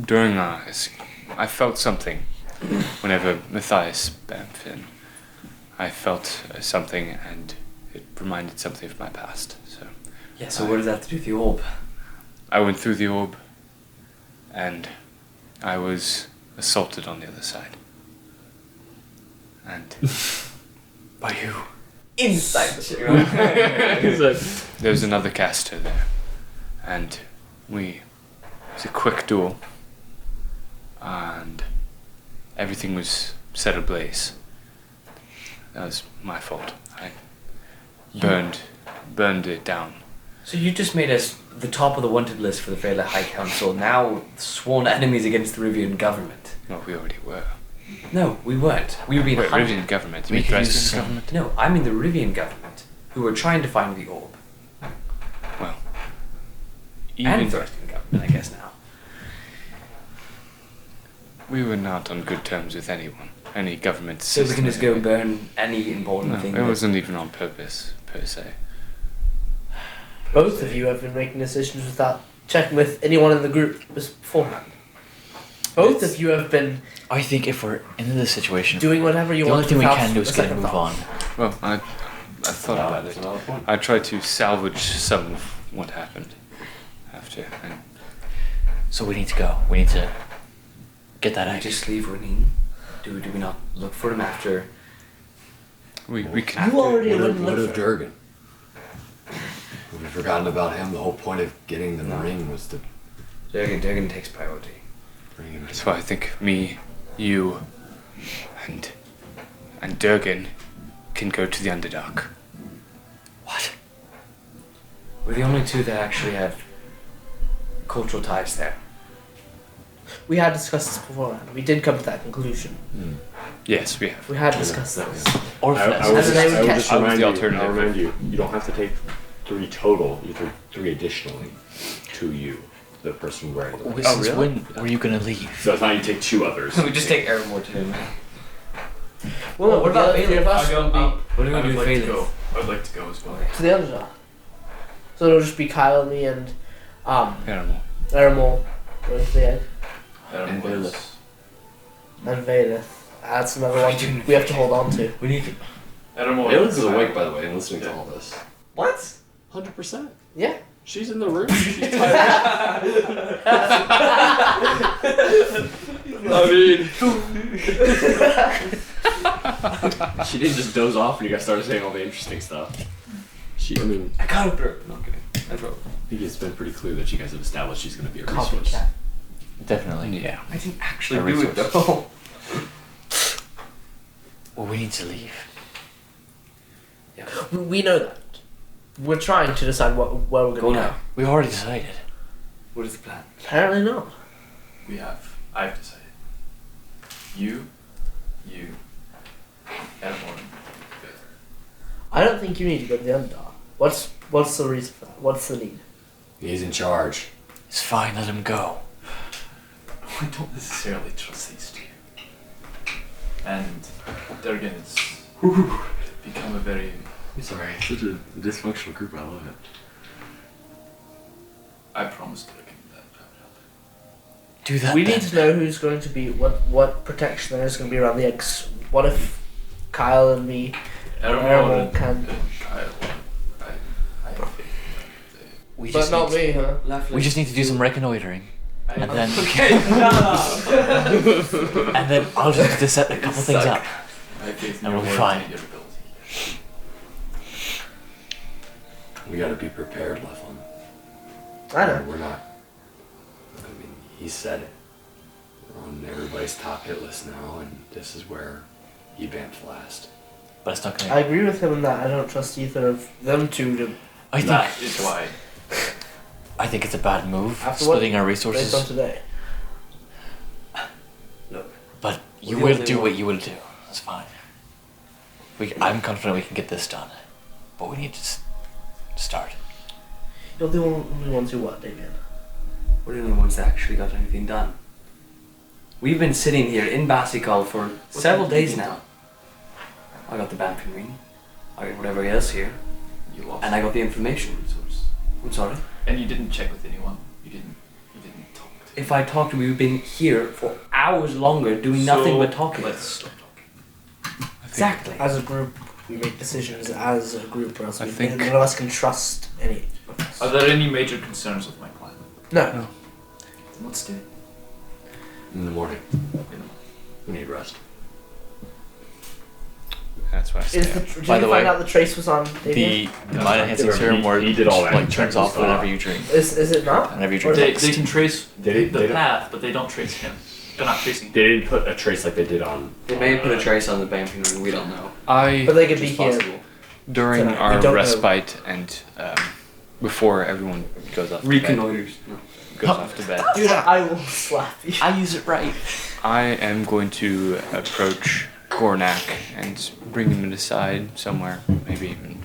during I felt something whenever Matthias bamfed in. I felt something and it reminded something of my past. So Yeah, so what does that have to do with the orb? I went through the orb and I was assaulted on the other side. And By who? Inside the there was another caster there. And it was a quick duel. And everything was set ablaze. That was my fault. I burned it down. So you just made us the top of the wanted list for the Failing High Council, now sworn enemies against the Rivian government. Well, we already were. No, we weren't. We were being Wait, hunted. Rivian government. You We mean could use Dresden some- government? No, I mean the Rivian government, who were trying to find the orb. Well, And even Thurston government, I guess now. we were not on good terms with anyone, any government So we system. can just go burn any important No, thing. it that- wasn't even on purpose, per se. Both of you have been making decisions without checking with anyone in the group beforehand. Both of you have been I think if we're in this situation, doing whatever you the want only thing we without can do a is get a second move thought. on. Well, I thought about That's it. another point. I tried to salvage some of what happened after. And So we need to go. We need to get that Can we egg. just leave Ranin? Do we not look for him after? we can. You already What wouldn't of look for Durgan? I'd forgotten about him. The whole point of getting the ring was to Durgan takes priority. bring him. So I think me, you, and Durgan can go to the Underdark. What? We're the only two that actually have cultural ties there. We had discussed this beforehand. We did come to that conclusion. Yes, we have. We had discussed this. Or I finesse. would And then they just, would I would catch just I was remind the you, alternative. I'll remind you, you don't have to take 3 total, you take 3 additionally to you, the person wearing the ring. Since when were you gonna leave? So it's not you take 2 others. We just take Aramore to him. Well, what about the other three of us I'll will go. be What are we I gonna would do like with to Phaelus? go. I'd like to go as well. to the Underdark. So it'll just be Kyle, me, and Animal. Aramol going to the egg. And Bailiff. And Vader. That's another What are one you doing we have to hold on to. We need to... Bailiff is awake, by the way, and listening to all this. What? 100%. Yeah. She's in the room. She's tired. She didn't just doze off and you guys started saying all the interesting stuff. I got a throat. No, I'm kidding. I drove. I think it's been pretty clear that you guys have established she's going to be a resource. Copycat. Definitely. Yeah. I didn't actually A do it resource. though. Well, we need to leave. We know that. We're trying to decide where we're Go going to now. go. We've already decided. What is the plan? Apparently not. We have. I've decided. You, everyone. I don't think you need to go to the Underdark. What's the reason for that? What's the need? He's in charge. It's fine. Let him go. I don't necessarily trust these two. And Durgan has become a very. Sorry, it's such a dysfunctional group. I love it. I promised Durgan that I would help him. Do that. We then. need to know who's going to be what protection there is going to be around the eggs. What if Kyle and me? Aramor and can- Kyle. I have faith in them. We But just not need me, huh? we just need to do some reconnoitering, and then I and then I'll just to set a couple things up. have faith in And your we'll be word fine. and your ability. We gotta be prepared, Leflin. I know. We're not. I mean, he said it. We're on everybody's top hit list now, and this is where he bamfed last. But it's not I gonna. agree with him in that I don't trust either of them two to I That think. is why. I think it's a bad move. After what Splitting our based on resources. today. But you the will only do one- what you will do. That's fine. I'm confident we can get this done, but we need to start. You're the only ones who what, Damien? We're the only ones that actually got anything done. We've been sitting here in Basikal for several have you days been now. I got the Bamfin ring. I got whatever else here. You lost. And I got the information. resource. I'm sorry. And you didn't check with anyone. You didn't talk to. If I talked to you, we've been here for hours longer doing nothing but talking. Let's stop talking. Exactly. As a group, we make decisions as a group, or else I we, think- none of us can trust any of us. Are there any major concerns with my plan? No. Then let's do it. In the morning, You know. we need rest. That's why I Is stay the, up. did By you the find way, out the trace was on Damien? The mind enhancing He- serum where he did all that like and turns checked off stuff. whenever you drink. Is it not? Whenever you Or drink. They can trace They the didn't, path, but they don't trace him. They're not tracing him. they didn't put a trace like they did on. They may have put a trace on the Bamfin ring. We don't know. But they could be It's here. possible. During tonight. We our don't know. respite and before everyone goes off to bed, Reconnoiters. No. goes off to bed, Dude, I will slap you. I use it right. I am going to approach Gornak and bring him aside somewhere, maybe even.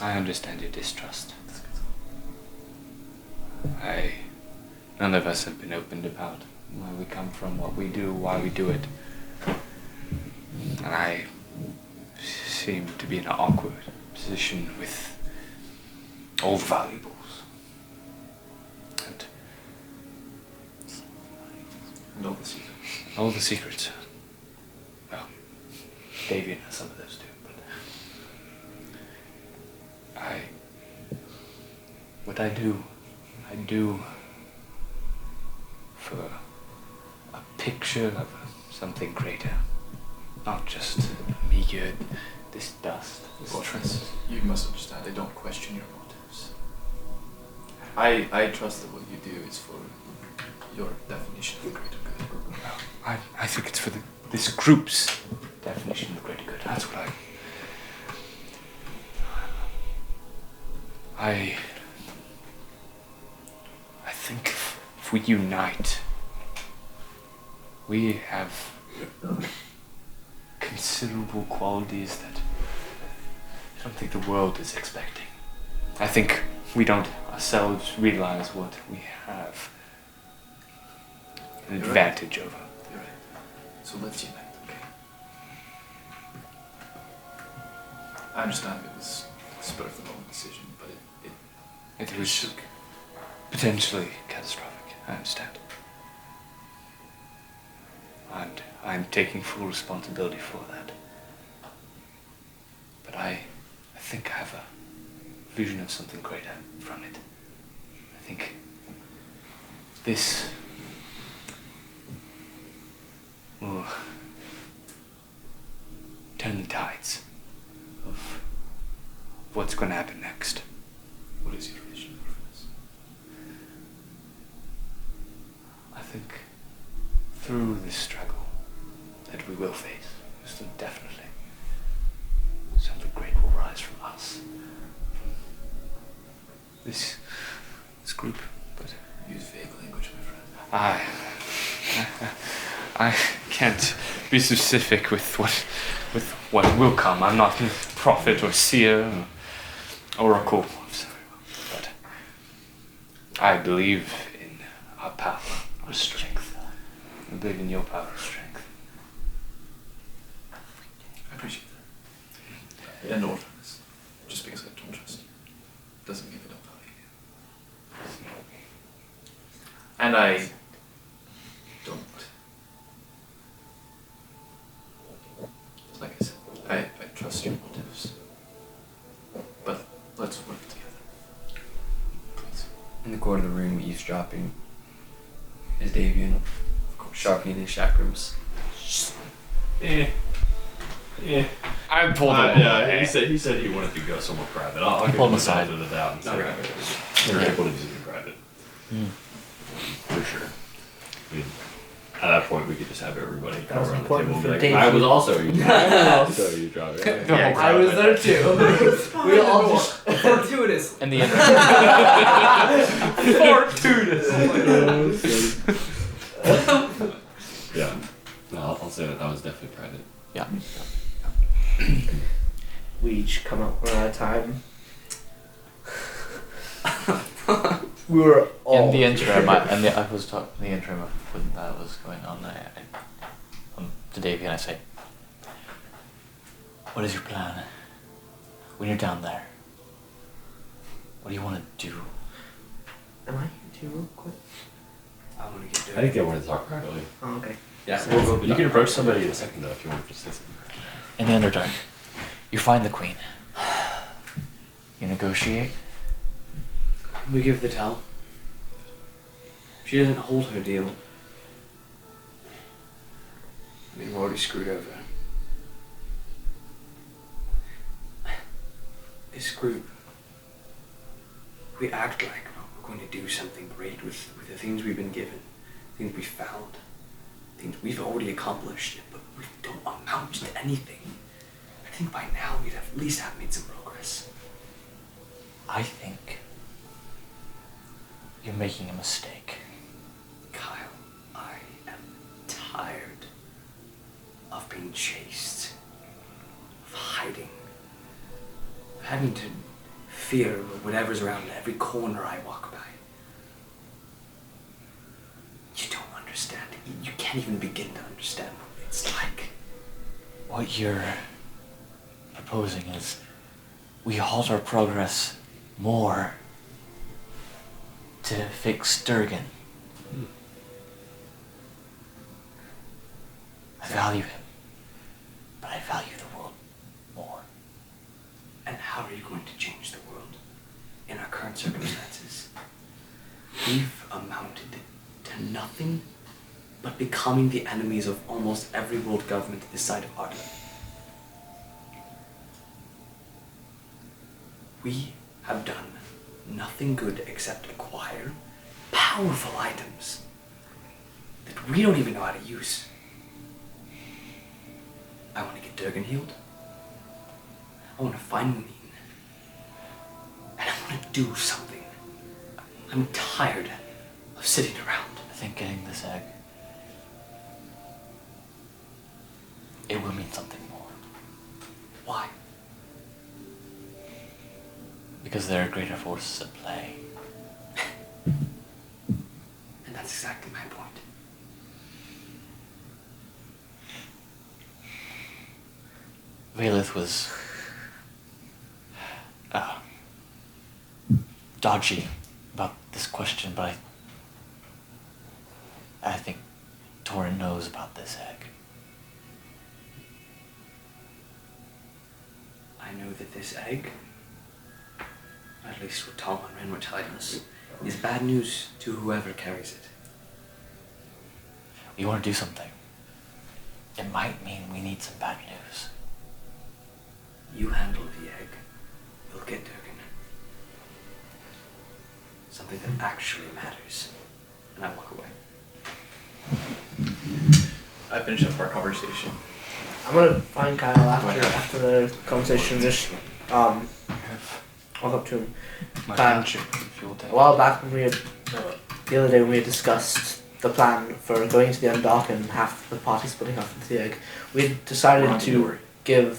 I understand your distrust. None of us have been opened about where we come from, what we do, why we do it. And I seem to be in an awkward position with all the valuables. And Know the secret. all the secrets. Well, Davian has some of those too, but what I do for a picture of something greater. not just meager, this dust, this Well, trust. you must understand, I don't question your motives. I trust that what you do is for your definition of the greater good. I think it's for this group's definition of the greater good. That's what I think if we unite, we have considerable qualities that I don't think the world is expecting. I think we don't ourselves realize what we have an You're advantage over. You're right. So let's unite, okay? I understand it was a spur of the moment decision, but It was shook. potentially catastrophic, I understand. And I'm taking full responsibility for that. But I think I have a vision of something greater from it. I think this will turn the tides of what's going to happen next. What is your vision for this? I think through this struggle that we will face, so definitely, something great will rise from us. This group, but Use vague language, my friend. I can't be specific with what will come. I'm not a prophet or seer or oracle, but I believe in our power, our strength. I believe in your power and strength. I appreciate that. And all this. Just because I don't trust you doesn't mean I don't value you. And I don't. Like I said, I trust your motives. But let's work together. Please. In the corner of the room, eavesdropping, is Davian, sharpening his chakrams. I pulled yeah, he said he wanted to go somewhere private. I'll give Pull him him the aside. benefit of the doubt and say Okay. you're able to do it in private. For sure. I mean, at that point, we could just have everybody That was around the important table for and be Dave. like, I was also you. I was also you, John. Yeah, I was there too. We all just Fortuitous. In the end, Yeah. No, I'll say that was definitely private. yeah. we each come up one at a time. We were all In the interim, I was talking in the interim of when that was going on. To Davey and I say, "What is your plan? When you're down there, what do you want to do?" Am I here too, real quick? I want to get I doing think they wanted to talk privately. Oh, okay. Yeah, you can approach somebody in a second though if you want to just listen. In the Underdark, you find the queen. You negotiate. We give the tell. She doesn't hold her deal. I mean, we're already screwed over. This group, we act like we're going to do something great with the things we've been given, things we found, things we've already accomplished, but we don't amount to anything. I think by now we'd have at least have made some progress. I think you're making a mistake. Kyle, I am tired of being chased, of hiding, of having to fear whatever's around every corner I walk by. You don't understand. You can't even begin to understand what it's like. What you're proposing is we halt our progress more to fix Durgan. I value him, but I value the world more. And how are you going to change the world in our current circumstances? We've amounted to nothing but becoming the enemies of almost every world government this side of Arden. We have done nothing good except acquire powerful items that we don't even know how to use. I want to get Durgan healed. I want to find Muneen. And I want to do something. I'm tired of sitting around. I think getting this egg, it will mean something more. Why? Because there are greater forces at play. And that's exactly my point. Valeth was dodgy about this question, but I think Torin knows about this egg. I know that this egg, at least what Tom and Ren were telling us, is bad news to whoever carries it. We want to do something. It might mean we need some bad news. You handle the egg, we'll get Durgan. Something that actually matters. And I walk away. I finish up our conversation. I'm gonna find Kyle after the conversation. Just walk up to him. My Kyle, friendship fueled a while back when we had the other day when we had discussed the plan for going to the Undock and half the party splitting off into the egg, we had decided to give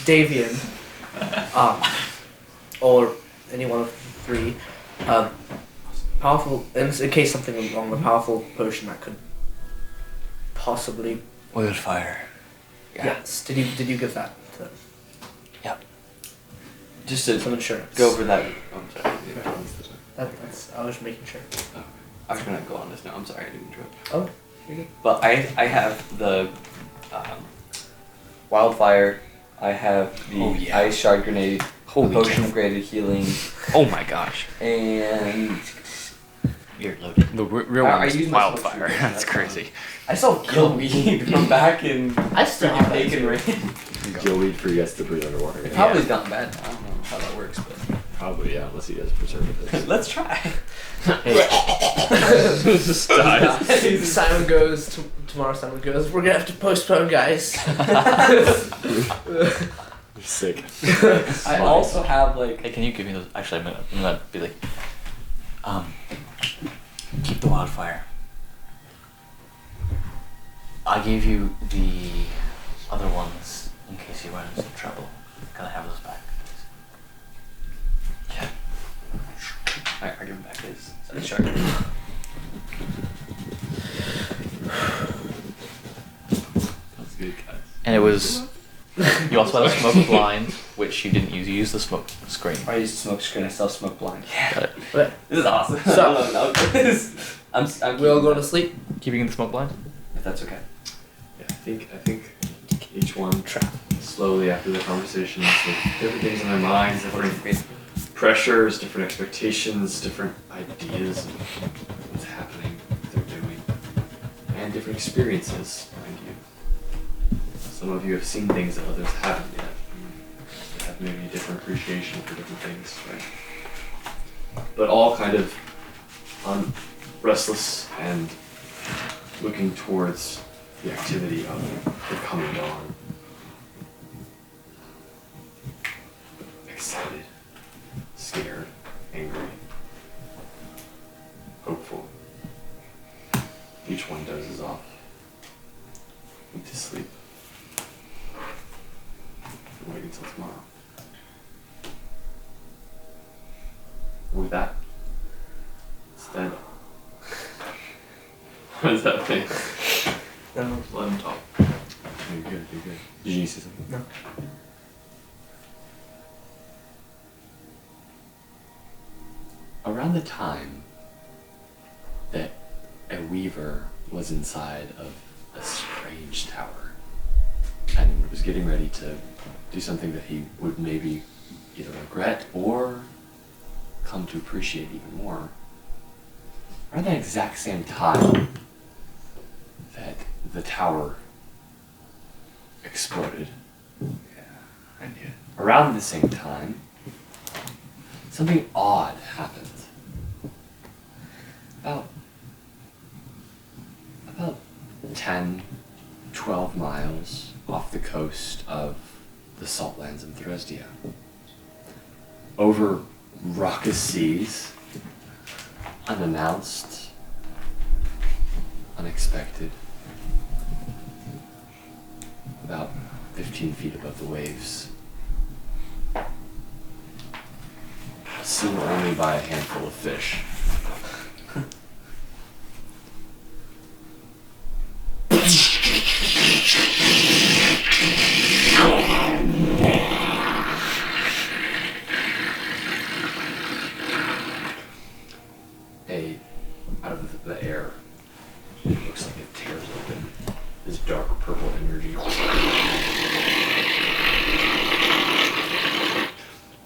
Davian or any one of the three powerful, in case something went wrong, a powerful potion that could possibly. Oiled fire. Yeah. Yes. Did you give that to them? Yep. Just to Some insurance. go over that. Oh, I'm sorry. That's. I was making sure. I was gonna go on this now. I'm sorry, I didn't interrupt. Oh, you're good. But I have the wildfire. I have the ice shard grenade. Holy potion cow. of graded healing, Oh my gosh. and You're loaded. The real I one is use my wildfire. smoke That's screen. crazy. I saw Gilweed come back and I still have that. bacon rain. Gilweed for you guys to breathe underwater. It probably is not bad. I don't know how that works, but Probably, yeah, unless he has preservatives. let's try. Just dies. Simon goes tomorrow. Simon goes. We're gonna have to postpone, guys. Sick. I also have like Hey, can you give me those? Actually, I'm gonna be like, keep the wildfire. I gave you the other ones in case you run into some trouble. Can I have those back? Yeah. I give him back his shard. That's good, guys. And it was. You also had a smoke blind, which you didn't use. You used the smoke screen. I used smoke screen. I still smoke blind. Got it. This is awesome. So- I'm We all keeping go that, to sleep. Keeping the smoke blind. if that's okay. Yeah, I think each one slowly after the conversations with different things in their minds, different pressures, different expectations, different ideas of what's happening, what they're doing, and different experiences, mind you. Some of you have seen things that others haven't yet. They have maybe a different appreciation for different things, right? But all kind of restless and looking towards the activity of the coming dawn. Excited, scared, angry, hopeful. Each one dozes off into sleep. Wait until tomorrow. With that, instead, what does that mean? No. Let him talk. You're good, you're good. Did you say something? No. Around the time that a weaver was inside of a strange tower and was getting ready to do something that he would maybe either regret or come to appreciate even more, around that exact same time, the tower exploded. I knew it. Around the same time, something odd happened. About 10, 12 miles off the coast of the salt lands of Thresdia. Over raucous seas, unannounced, unexpected, about 15 feet above the waves, seen only by a handful of fish. Out of the air, it looks like it tears open this dark purple energy,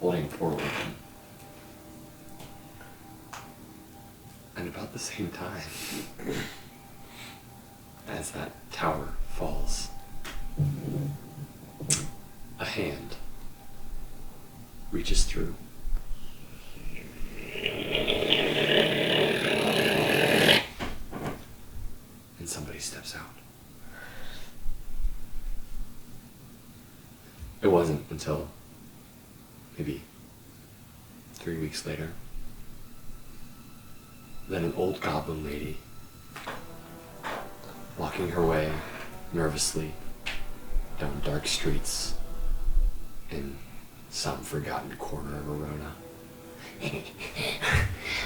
holding a portal open. And about the same time as that tower falls, a hand reaches through and somebody steps out. It wasn't until maybe 3 weeks later that an old goblin lady, walking her way nervously down dark streets in some forgotten corner of Arona.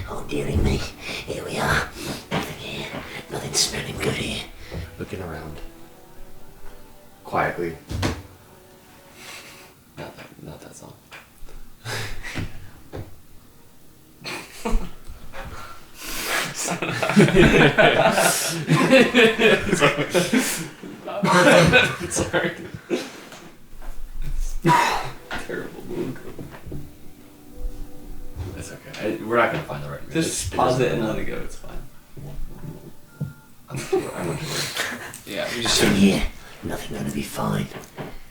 Oh, dearie me. Here we are. Nothing here. Nothing's smelling good here. Looking around quietly. Not that song. Sorry. Terrible move. That's okay. We're not gonna find the right music. Just pause it and let it go. It's fine. I'm not sure. Yeah, we just Nothing here. Nothing gonna be fine.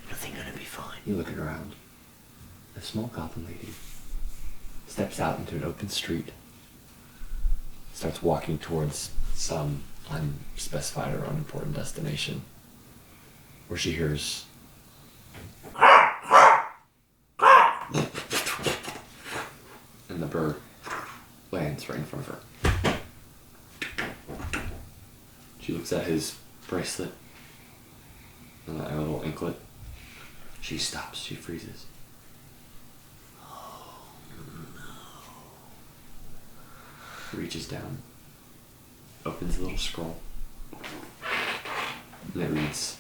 Nothing gonna be fine. You're looking around. A small goblin lady steps out into an open street, starts walking towards some unspecified or unimportant destination, where she hears and the bird lands right in front of her. She looks at his bracelet and a little anklet. She stops, she freezes. Oh no. Reaches down, opens a little scroll, and it reads,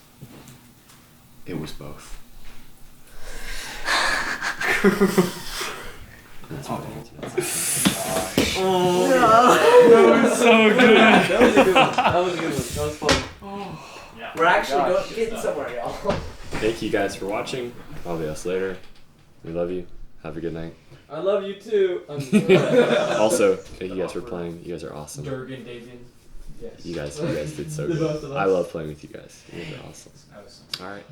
"It was both." And that's what I need to know. That was so good. That was a good one. That was a good one. That was fun. We're actually getting somewhere, y'all. Thank you guys for watching. Probably us later. We love you. Have a good night. I love you too. Also, thank you guys for playing. You guys are awesome. Durgan, Davian. Yes. You guys did so The good. both of us. I love playing with you guys. You guys are awesome. That was All right.